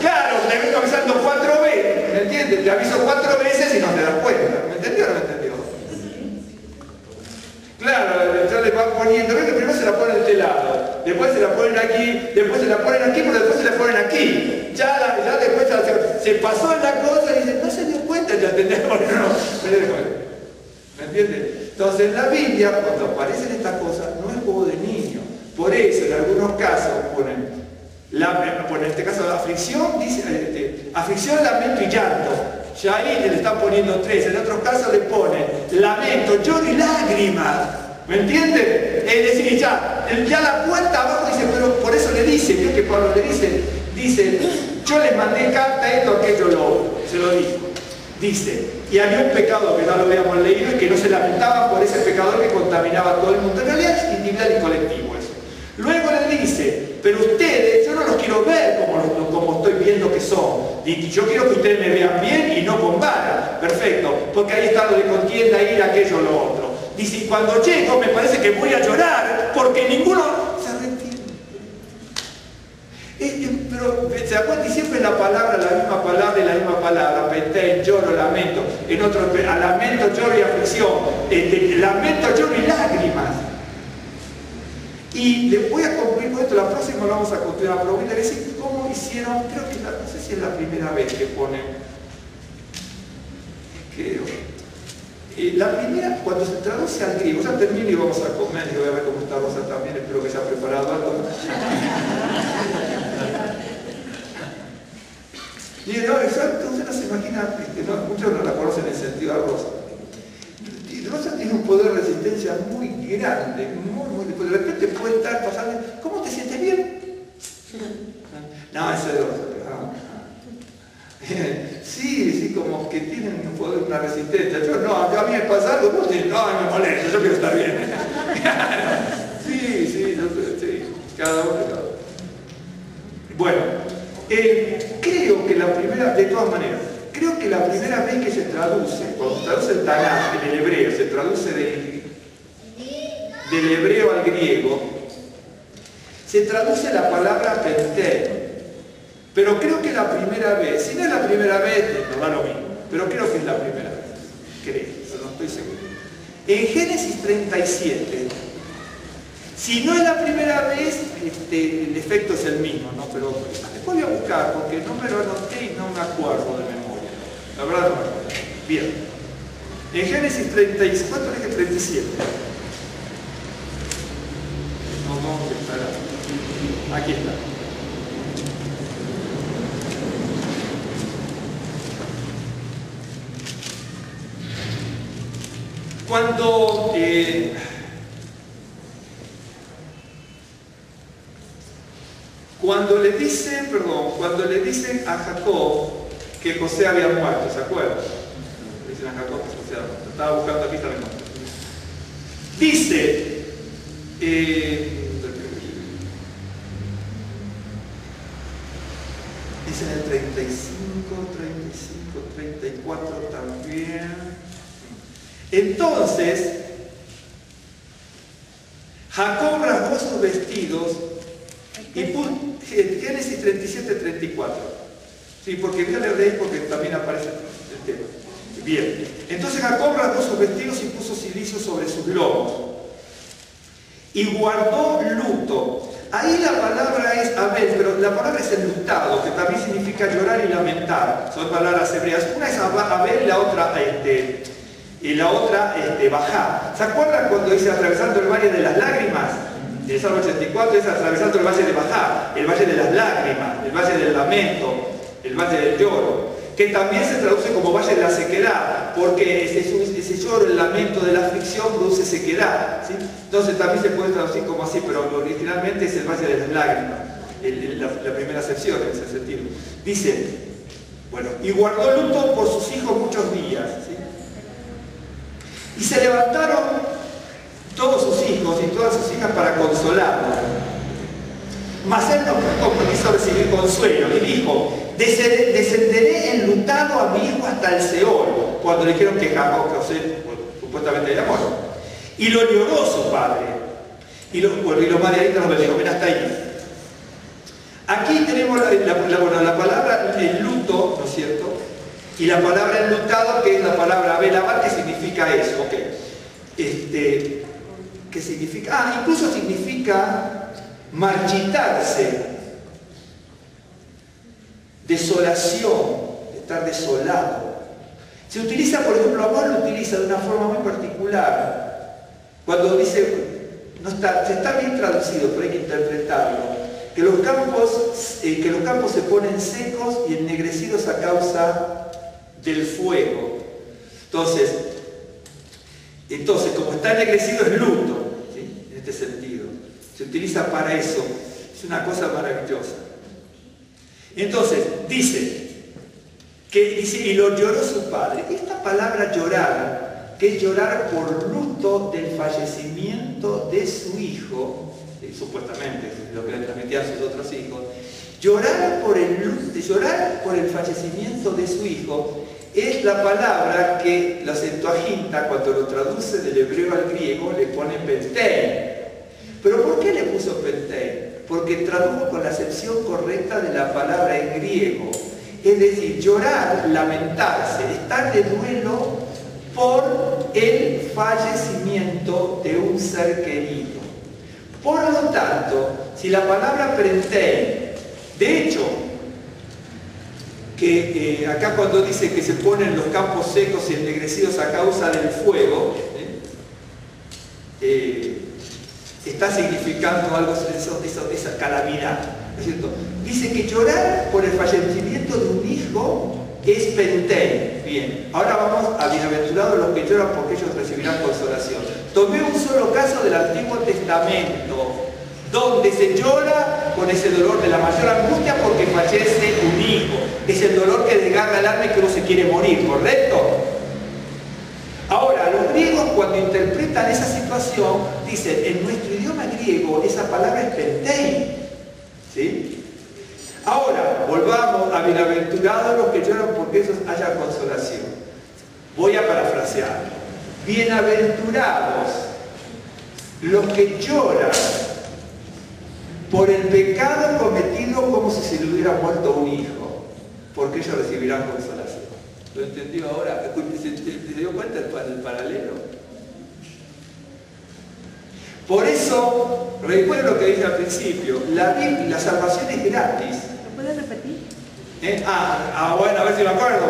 Claro, te vengo avisando 4 veces, ¿me entiendes? Te aviso 4 veces y no te das cuenta. ¿Me entendió o no me entendió? Claro, ya le van poniendo, ven que primero se la ponen de este lado, después se la ponen aquí, después se la ponen aquí, pero después se la ponen aquí. Ya después se pasó la cosa y dice, no se dio cuenta, ya entendemos, ¿me entiendes? Entonces en la Biblia, cuando aparecen estas cosas, no es juego de niños. Por eso en algunos casos ponen, en este caso la aflicción, dice, aflicción, lamento y llanto. Ya ahí le están poniendo 3, en otros casos le ponen lamento, lloro y lágrimas. ¿Me entienden? Es decir, ya ya la puerta abajo dice, pero por eso le dice, ¿vio que Pablo le dice, yo les mandé carta, esto, aquello, lo otro, se lo dijo. Dice, y había un pecado que no lo habíamos leído y que no se lamentaban por ese pecador que contaminaba a todo el mundo. En realidad es individual y colectivo eso. Luego le dice, pero ustedes, yo no los quiero ver como estoy viendo que son. Y yo quiero que ustedes me vean bien y no con vara. Perfecto, porque ahí está lo de contienda, ir, aquello, lo otro. Dice, cuando llego me parece que voy a llorar porque ninguno se arrepiente. Pero se acuerdan, y siempre la misma palabra, pentén, lloro, lamento. En otro, a lamento, lloro y aflicción. Lamento, lloro y lágrimas. Y les voy a concluir con esto, la próxima lo vamos a continuar, pero voy a decir cómo hicieron, creo que no sé si es la primera vez que ponen, la primera, cuando se traduce al griego, ya termino y vamos a comer, y voy a ver cómo está Rosa también, espero que se haya preparado algo. Y no, exacto, usted no se imagina, muchos no la conocen en el sentido de Rosa. Rosa tiene un poder de resistencia muy grande, de repente puede estar pasando, ¿cómo te sientes bien? No, eso es Rosa. Sí, como que tienen un poder, una resistencia. Yo no, a mí me pasa algo, no, me molesta, yo quiero estar bien. Sí, cada uno. Bueno, creo que la primera, de todas maneras, creo que la primera vez que se traduce, cuando se traduce el Tanaj en el hebreo, se traduce del hebreo al griego, se traduce la palabra pentén. Pero creo que la primera vez, si no es la primera vez, no da lo mismo, pero creo que es la primera vez, creo, pero no estoy seguro. En Génesis 37, si no es la primera vez, el efecto es el mismo, ¿no? Pero después voy a buscar, porque no me lo anoté y no me acuerdo de memoria. La verdad no me acuerdo. Bien. En Génesis 37, ¿cuánto dije 37? No, ¿dónde estará? Aquí está. Cuando le dicen a Jacob que José había muerto, ¿se acuerdan? Le dicen a Jacob que José había muerto. Estaba buscando aquí, también. Dice, dice en el 35, 34 también. Entonces, Jacob rasgó sus vestidos y Génesis 37, 34. Sí, porque ya le leí porque también aparece el tema. Bien, entonces Jacob rasgó sus vestidos y puso cilicio sobre sus lomos. Y guardó luto. Ahí la palabra es Abel, pero la palabra es enlutado, que también significa llorar y lamentar. Son palabras hebreas. Una es Abel y la otra Bajá. ¿Se acuerdan cuando dice atravesando el valle de las lágrimas? En el Salmo 84 es atravesando el valle de Bajá, el valle de las lágrimas, el valle del lamento, el valle del lloro, que también se traduce como valle de la sequedad, porque ese lloro, el lamento de la aflicción produce sequedad, ¿sí? Entonces también se puede traducir como así, pero originalmente es el valle de las lágrimas, la primera acepción en ese sentido. Dice, bueno, y guardó luto por sus hijos muchos días, ¿sí? Y se levantaron todos sus hijos y todas sus hijas para consolarlo. Mas él no quiso recibir consuelo y dijo, descenderé enlutado a mi hijo hasta el Seol, cuando le dijeron que Jacob, José, supuestamente había muerto. Y lo lloró su padre. Y los madianitas nos bendijo, ven hasta ahí. Aquí tenemos la palabra enluto, ¿no es cierto? Y la palabra enlutado, que es la palabra velabar, que significa eso, ¿ok? ¿Qué significa? Incluso significa marchitarse, desolación, estar desolado. Se utiliza, por ejemplo, Amós lo utiliza de una forma muy particular. Cuando dice, está bien traducido, pero hay que interpretarlo, que los campos se ponen secos y ennegrecidos a causa del fuego. Entonces, como está ennegrecido es luto, ¿sí? En este sentido. Se utiliza para eso. Es una cosa maravillosa. Entonces, dice, y lo lloró su padre. Esta palabra llorar, que es llorar por luto del fallecimiento de su hijo, supuestamente es lo que le transmitían sus otros hijos, llorar por el fallecimiento de su hijo es la palabra que la Septuaginta, cuando lo traduce del hebreo al griego, le pone pentein. ¿Pero por qué le puso pentein? Porque tradujo con la acepción correcta de la palabra en griego. Es decir, llorar, lamentarse, estar de duelo por el fallecimiento de un ser querido. Por lo tanto, si la palabra pentein, de hecho, que acá cuando dice que se ponen los campos secos y ennegrecidos a causa del fuego, está significando algo de esa calamidad, ¿no es cierto? Dice que llorar por el fallecimiento de un hijo es pentein. Bien, ahora vamos a bienaventurados los que lloran porque ellos recibirán consolación. Tomé un solo caso del Antiguo Testamento, donde se llora con ese dolor de la mayor angustia porque fallece un hijo. Es el dolor que desgarra el alma y que uno se quiere morir, ¿correcto? Ahora, los griegos cuando interpretan esa situación, dicen, en nuestro idioma griego esa palabra es pentein. ¿Sí? Ahora, volvamos a bienaventurados los que lloran porque ellos haya consolación. Voy a parafrasear. Bienaventurados los que lloran por el pecado cometido como si se le hubiera muerto un hijo, porque ellos recibirán consolación. ¿Lo entendió ahora? ¿Se dio cuenta del paralelo? Por eso, recuerden lo que dije al principio, la salvación es gratis. ¿Lo puedes repetir? Bueno, a ver si me acuerdo.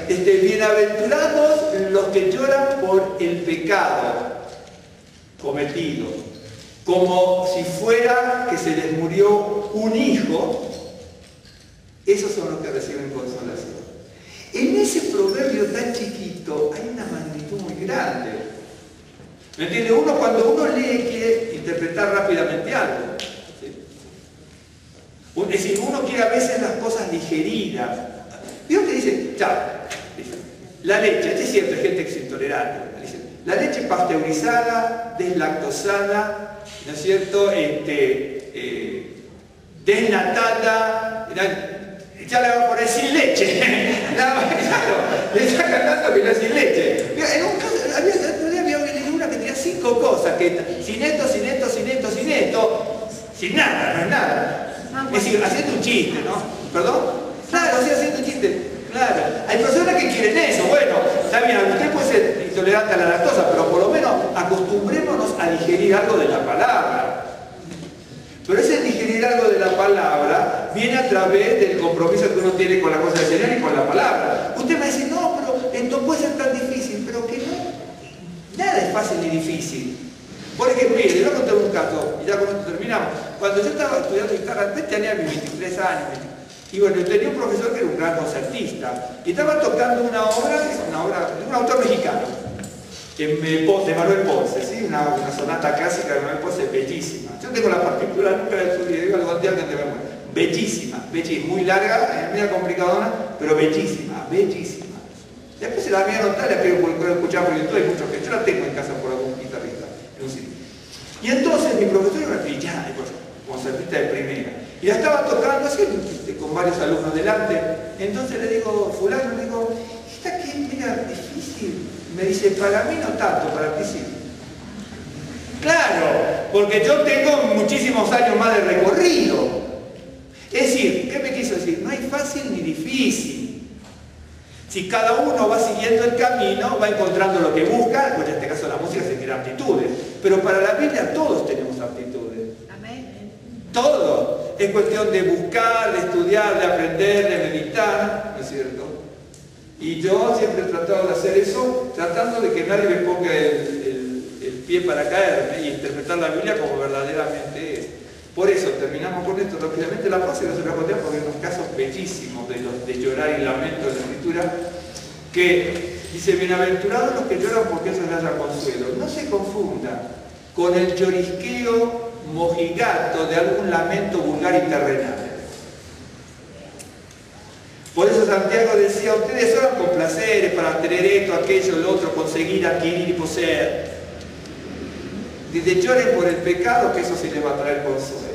Bienaventurados los que lloran por el pecado cometido, como si fuera que se les murió un hijo. Esos son los que reciben consolación. En ese proverbio tan chiquito hay una magnitud muy grande. ¿Me entiende? Cuando uno lee quiere interpretar rápidamente algo. ¿Sí? Es decir, uno quiere a veces las cosas digeridas. Dios te dice, la leche, es cierto, hay gente que es intolerante. Dice, la leche pasteurizada, deslactosada, ¿no es cierto? Desnatada, ya le va a poner sin leche. Le está cantando que no es sin leche. En un caso, había una que tenía 5 cosas, que sin esto, sin nada, no es nada. Es decir, haciendo un chiste, ¿no? ¿Perdón? Claro, sí, haciendo un chiste. Claro. Hay personas que quieren eso. Bueno, está bien, usted puede ser intolerante a la lactosa, pero por lo menos acostumbrémonos a digerir algo de la palabra. Pero ese digerir algo de la palabra viene a través del compromiso que uno tiene con la cosa del Señor y con la palabra. Usted me dice, no, pero esto puede ser tan difícil, pero que no. Nada es fácil ni difícil. Por ejemplo, mire, yo voy a contar un caso, y ya con esto terminamos. Cuando yo estaba estudiando guitarra, tenía mis 23 años, y bueno, yo tenía un profesor que era un gran concertista, y estaba tocando una obra de un autor mexicano, de Manuel Ponce, ¿sí? una sonata clásica de Manuel Ponce, bellísima. Yo tengo la particular, nunca la estudié, digo algún día que te vemos. Bellísima, muy larga, media complicadona, pero bellísima. Después se la voy a anotar, la quiero escuchar por YouTube, hay muchos que yo la tengo en casa por algún guitarrista, en un sitio. Y entonces mi profesor era brillante, concertista de primera, y la estaba tocando así, con varios alumnos delante. Entonces le digo, fulano, ¿esta qué era difícil? Me dice, para mí no tanto, para ti sí. Claro, porque yo tengo muchísimos años más de recorrido. Es decir, ¿qué me quiso decir? No hay fácil ni difícil. Si cada uno va siguiendo el camino, va encontrando lo que busca, pues en este caso la música se tiene aptitudes. Pero para la Biblia todos tenemos aptitudes. Amén. Todo. Es cuestión de buscar, de estudiar, de aprender, de meditar, ¿no es cierto? Y yo siempre he tratado de hacer eso, tratando de que nadie me ponga el pie para caerme y interpretar la Biblia como verdaderamente es. Por eso terminamos con esto rápidamente la frase, no se lo voy a contar porque hay unos casos bellísimos de llorar y lamento en la Escritura, que dice, bienaventurados los que lloran porque eso les haya consuelo. No se confunda con el llorisqueo mojigato de algún lamento vulgar y terrenal. Por eso Santiago decía, ustedes oran con placeres para tener esto, aquello, lo otro, conseguir, adquirir y poseer. Dice, lloren por el pecado, que eso sí les va a traer consuelo.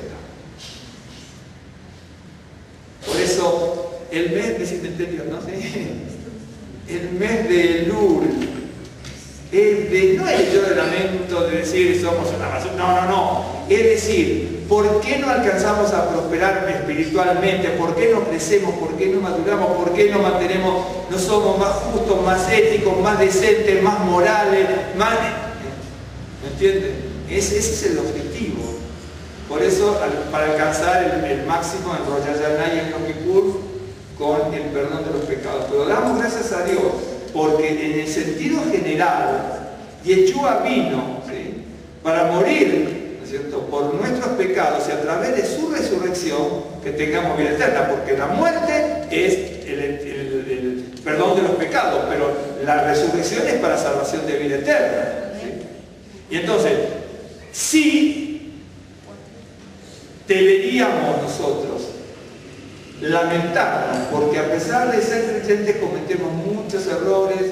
Por eso, el mes de Sinterio, ¿no? ¿Sí? El mes de Elul, no es el lloro de lamento de decir somos una basura, no. Es decir, ¿por qué no alcanzamos a prosperar espiritualmente? ¿Por qué no crecemos? ¿Por qué no maduramos? ¿Por qué no mantenemos, no somos más justos, más éticos, más decentes, más morales, más... ¿Me entienden? Ese es el objetivo. Por eso, para alcanzar el máximo en Rosh Hashanah y en Yom Kippur, con el perdón de los pecados. Pero damos gracias a Dios, porque en el sentido general, Yeshua vino, ¿sí?, para morir, ¿no es cierto?, por nuestros pecados y a través de su resurrección que tengamos vida eterna, porque la muerte es el perdón de los pecados, pero la resurrección es para salvación de vida eterna, ¿sí? Y entonces, sí deberíamos nosotros lamentarnos, porque a pesar de ser creyentes cometemos muchos errores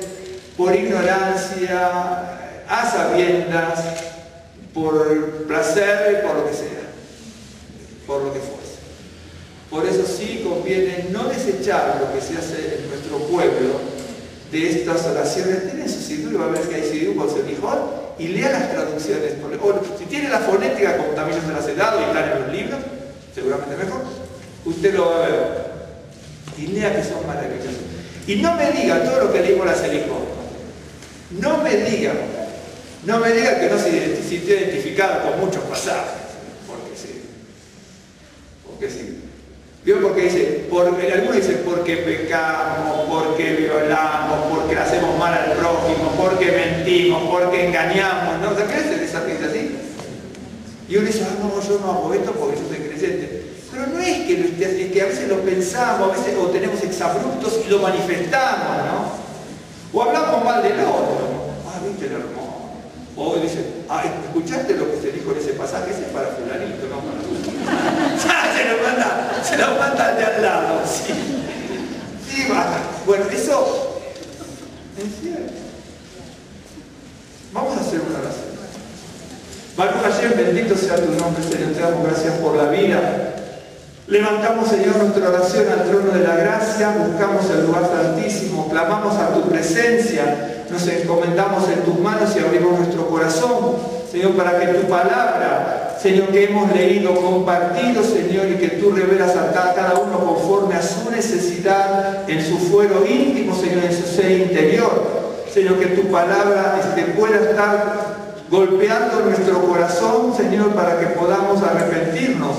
por ignorancia, a sabiendas, por placer, por lo que sea, por lo que fuese. Por eso sí conviene no desechar lo que se hace en nuestro pueblo de estas oraciones. Tienen su sidú, va a ver que hay sidú con Semijón, y lea las traducciones. O si tiene la fonética, como también se las he dado y están en los libros, seguramente mejor, usted lo va a ver. Y lea que son maravillosos. Y no me diga todo lo que leímos la Semijón. No me diga que no se sintió identificada con muchos pasajes. Porque sí. ¿Vio? Porque dice, algunos dicen porque pecamos, porque violamos, porque le hacemos mal al prójimo, porque mentimos, porque engañamos, ¿no? ¿Se creen esa gente así? Y uno dice, no, yo no hago esto porque yo soy creyente. Pero no es que lo esté haciendo, es que a veces lo pensamos, a veces o tenemos exabruptos y lo manifestamos, ¿no? O hablamos mal del otro, ¿no? Viste el hermano. O dice, ¿escuchaste lo que se dijo en ese pasaje? Ese es para fulanito, no para tú. Se lo manda al de al lado, sí. Sí, va. Bueno, eso es cierto. Vamos a hacer una oración. Baruch Hashem, bendito sea tu nombre, Señor, te damos gracias por la vida. Levantamos, Señor, nuestra oración al trono de la gracia, buscamos el lugar santísimo, clamamos a tu presencia, nos encomendamos en tus manos y abrimos nuestro corazón, Señor, para que tu palabra, Señor, que hemos leído, compartido, Señor, y que tú revelas a cada uno conforme a su necesidad, en su fuero íntimo, Señor, en su ser interior. Señor, que tu palabra pueda estar golpeando nuestro corazón, Señor, para que podamos arrepentirnos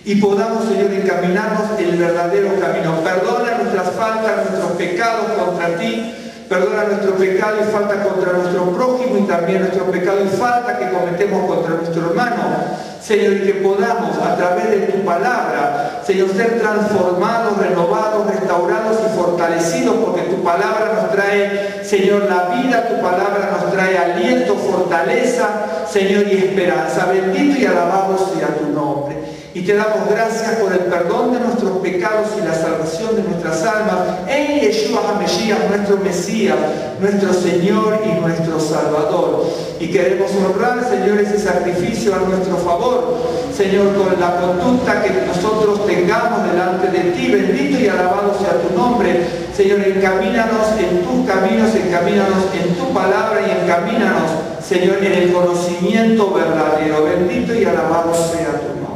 y podamos, Señor, encaminarnos en el verdadero camino. Perdona nuestras faltas, nuestros pecados contra ti. Perdona nuestro pecado y falta contra nuestro prójimo y también nuestro pecado y falta que cometemos contra nuestro hermano. Señor, y que podamos a través de tu palabra, Señor, ser transformados, renovados, restaurados y fortalecidos, porque tu palabra nos trae, Señor, la vida, tu palabra nos trae aliento, fortaleza, Señor, y esperanza. Bendito y alabado sea tu nombre. Y te damos gracias por el perdón de nuestros pecados y la salvación de nuestras almas en Yeshua HaMashiach, nuestro Mesías, nuestro Señor y nuestro Salvador. Y queremos honrar, Señor, ese sacrificio a nuestro favor, Señor, con la conducta que nosotros tengamos delante de ti. Bendito y alabado sea tu nombre. Señor, encamínanos en tus caminos, encamínanos en tu palabra y encamínanos, Señor, en el conocimiento verdadero. Bendito y alabado sea tu nombre.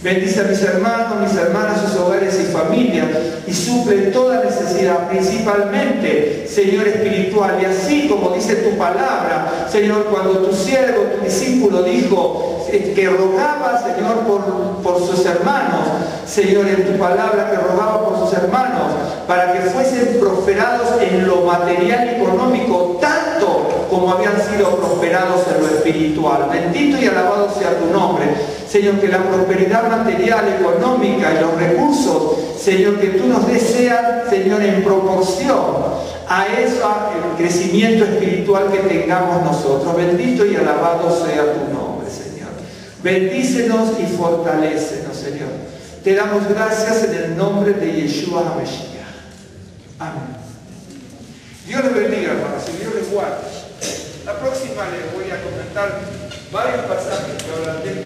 Bendice a mis hermanos, mis hermanas, sus hogares y familias, y suple toda necesidad, principalmente, Señor, espiritual. Y así como dice tu palabra, Señor, cuando tu siervo, tu discípulo dijo que rogaba, Señor, por sus hermanos, Señor, en tu palabra que rogaba por sus hermanos, para que fuesen prosperados en lo material y económico, tanto como habían sido prosperados en lo espiritual. Bendito y alabado sea tu nombre. Señor, que la prosperidad material, económica y los recursos, Señor, que tú nos des sean, Señor, en proporción a ese crecimiento espiritual que tengamos nosotros. Bendito y alabado sea tu nombre, Señor. Bendícenos y fortalécenos, Señor. Te damos gracias en el nombre de Yeshua HaMashiach. Amén. Dios les bendiga, hermanos, y Dios les guarde. La próxima les voy a comentar varios pasajes que hablan de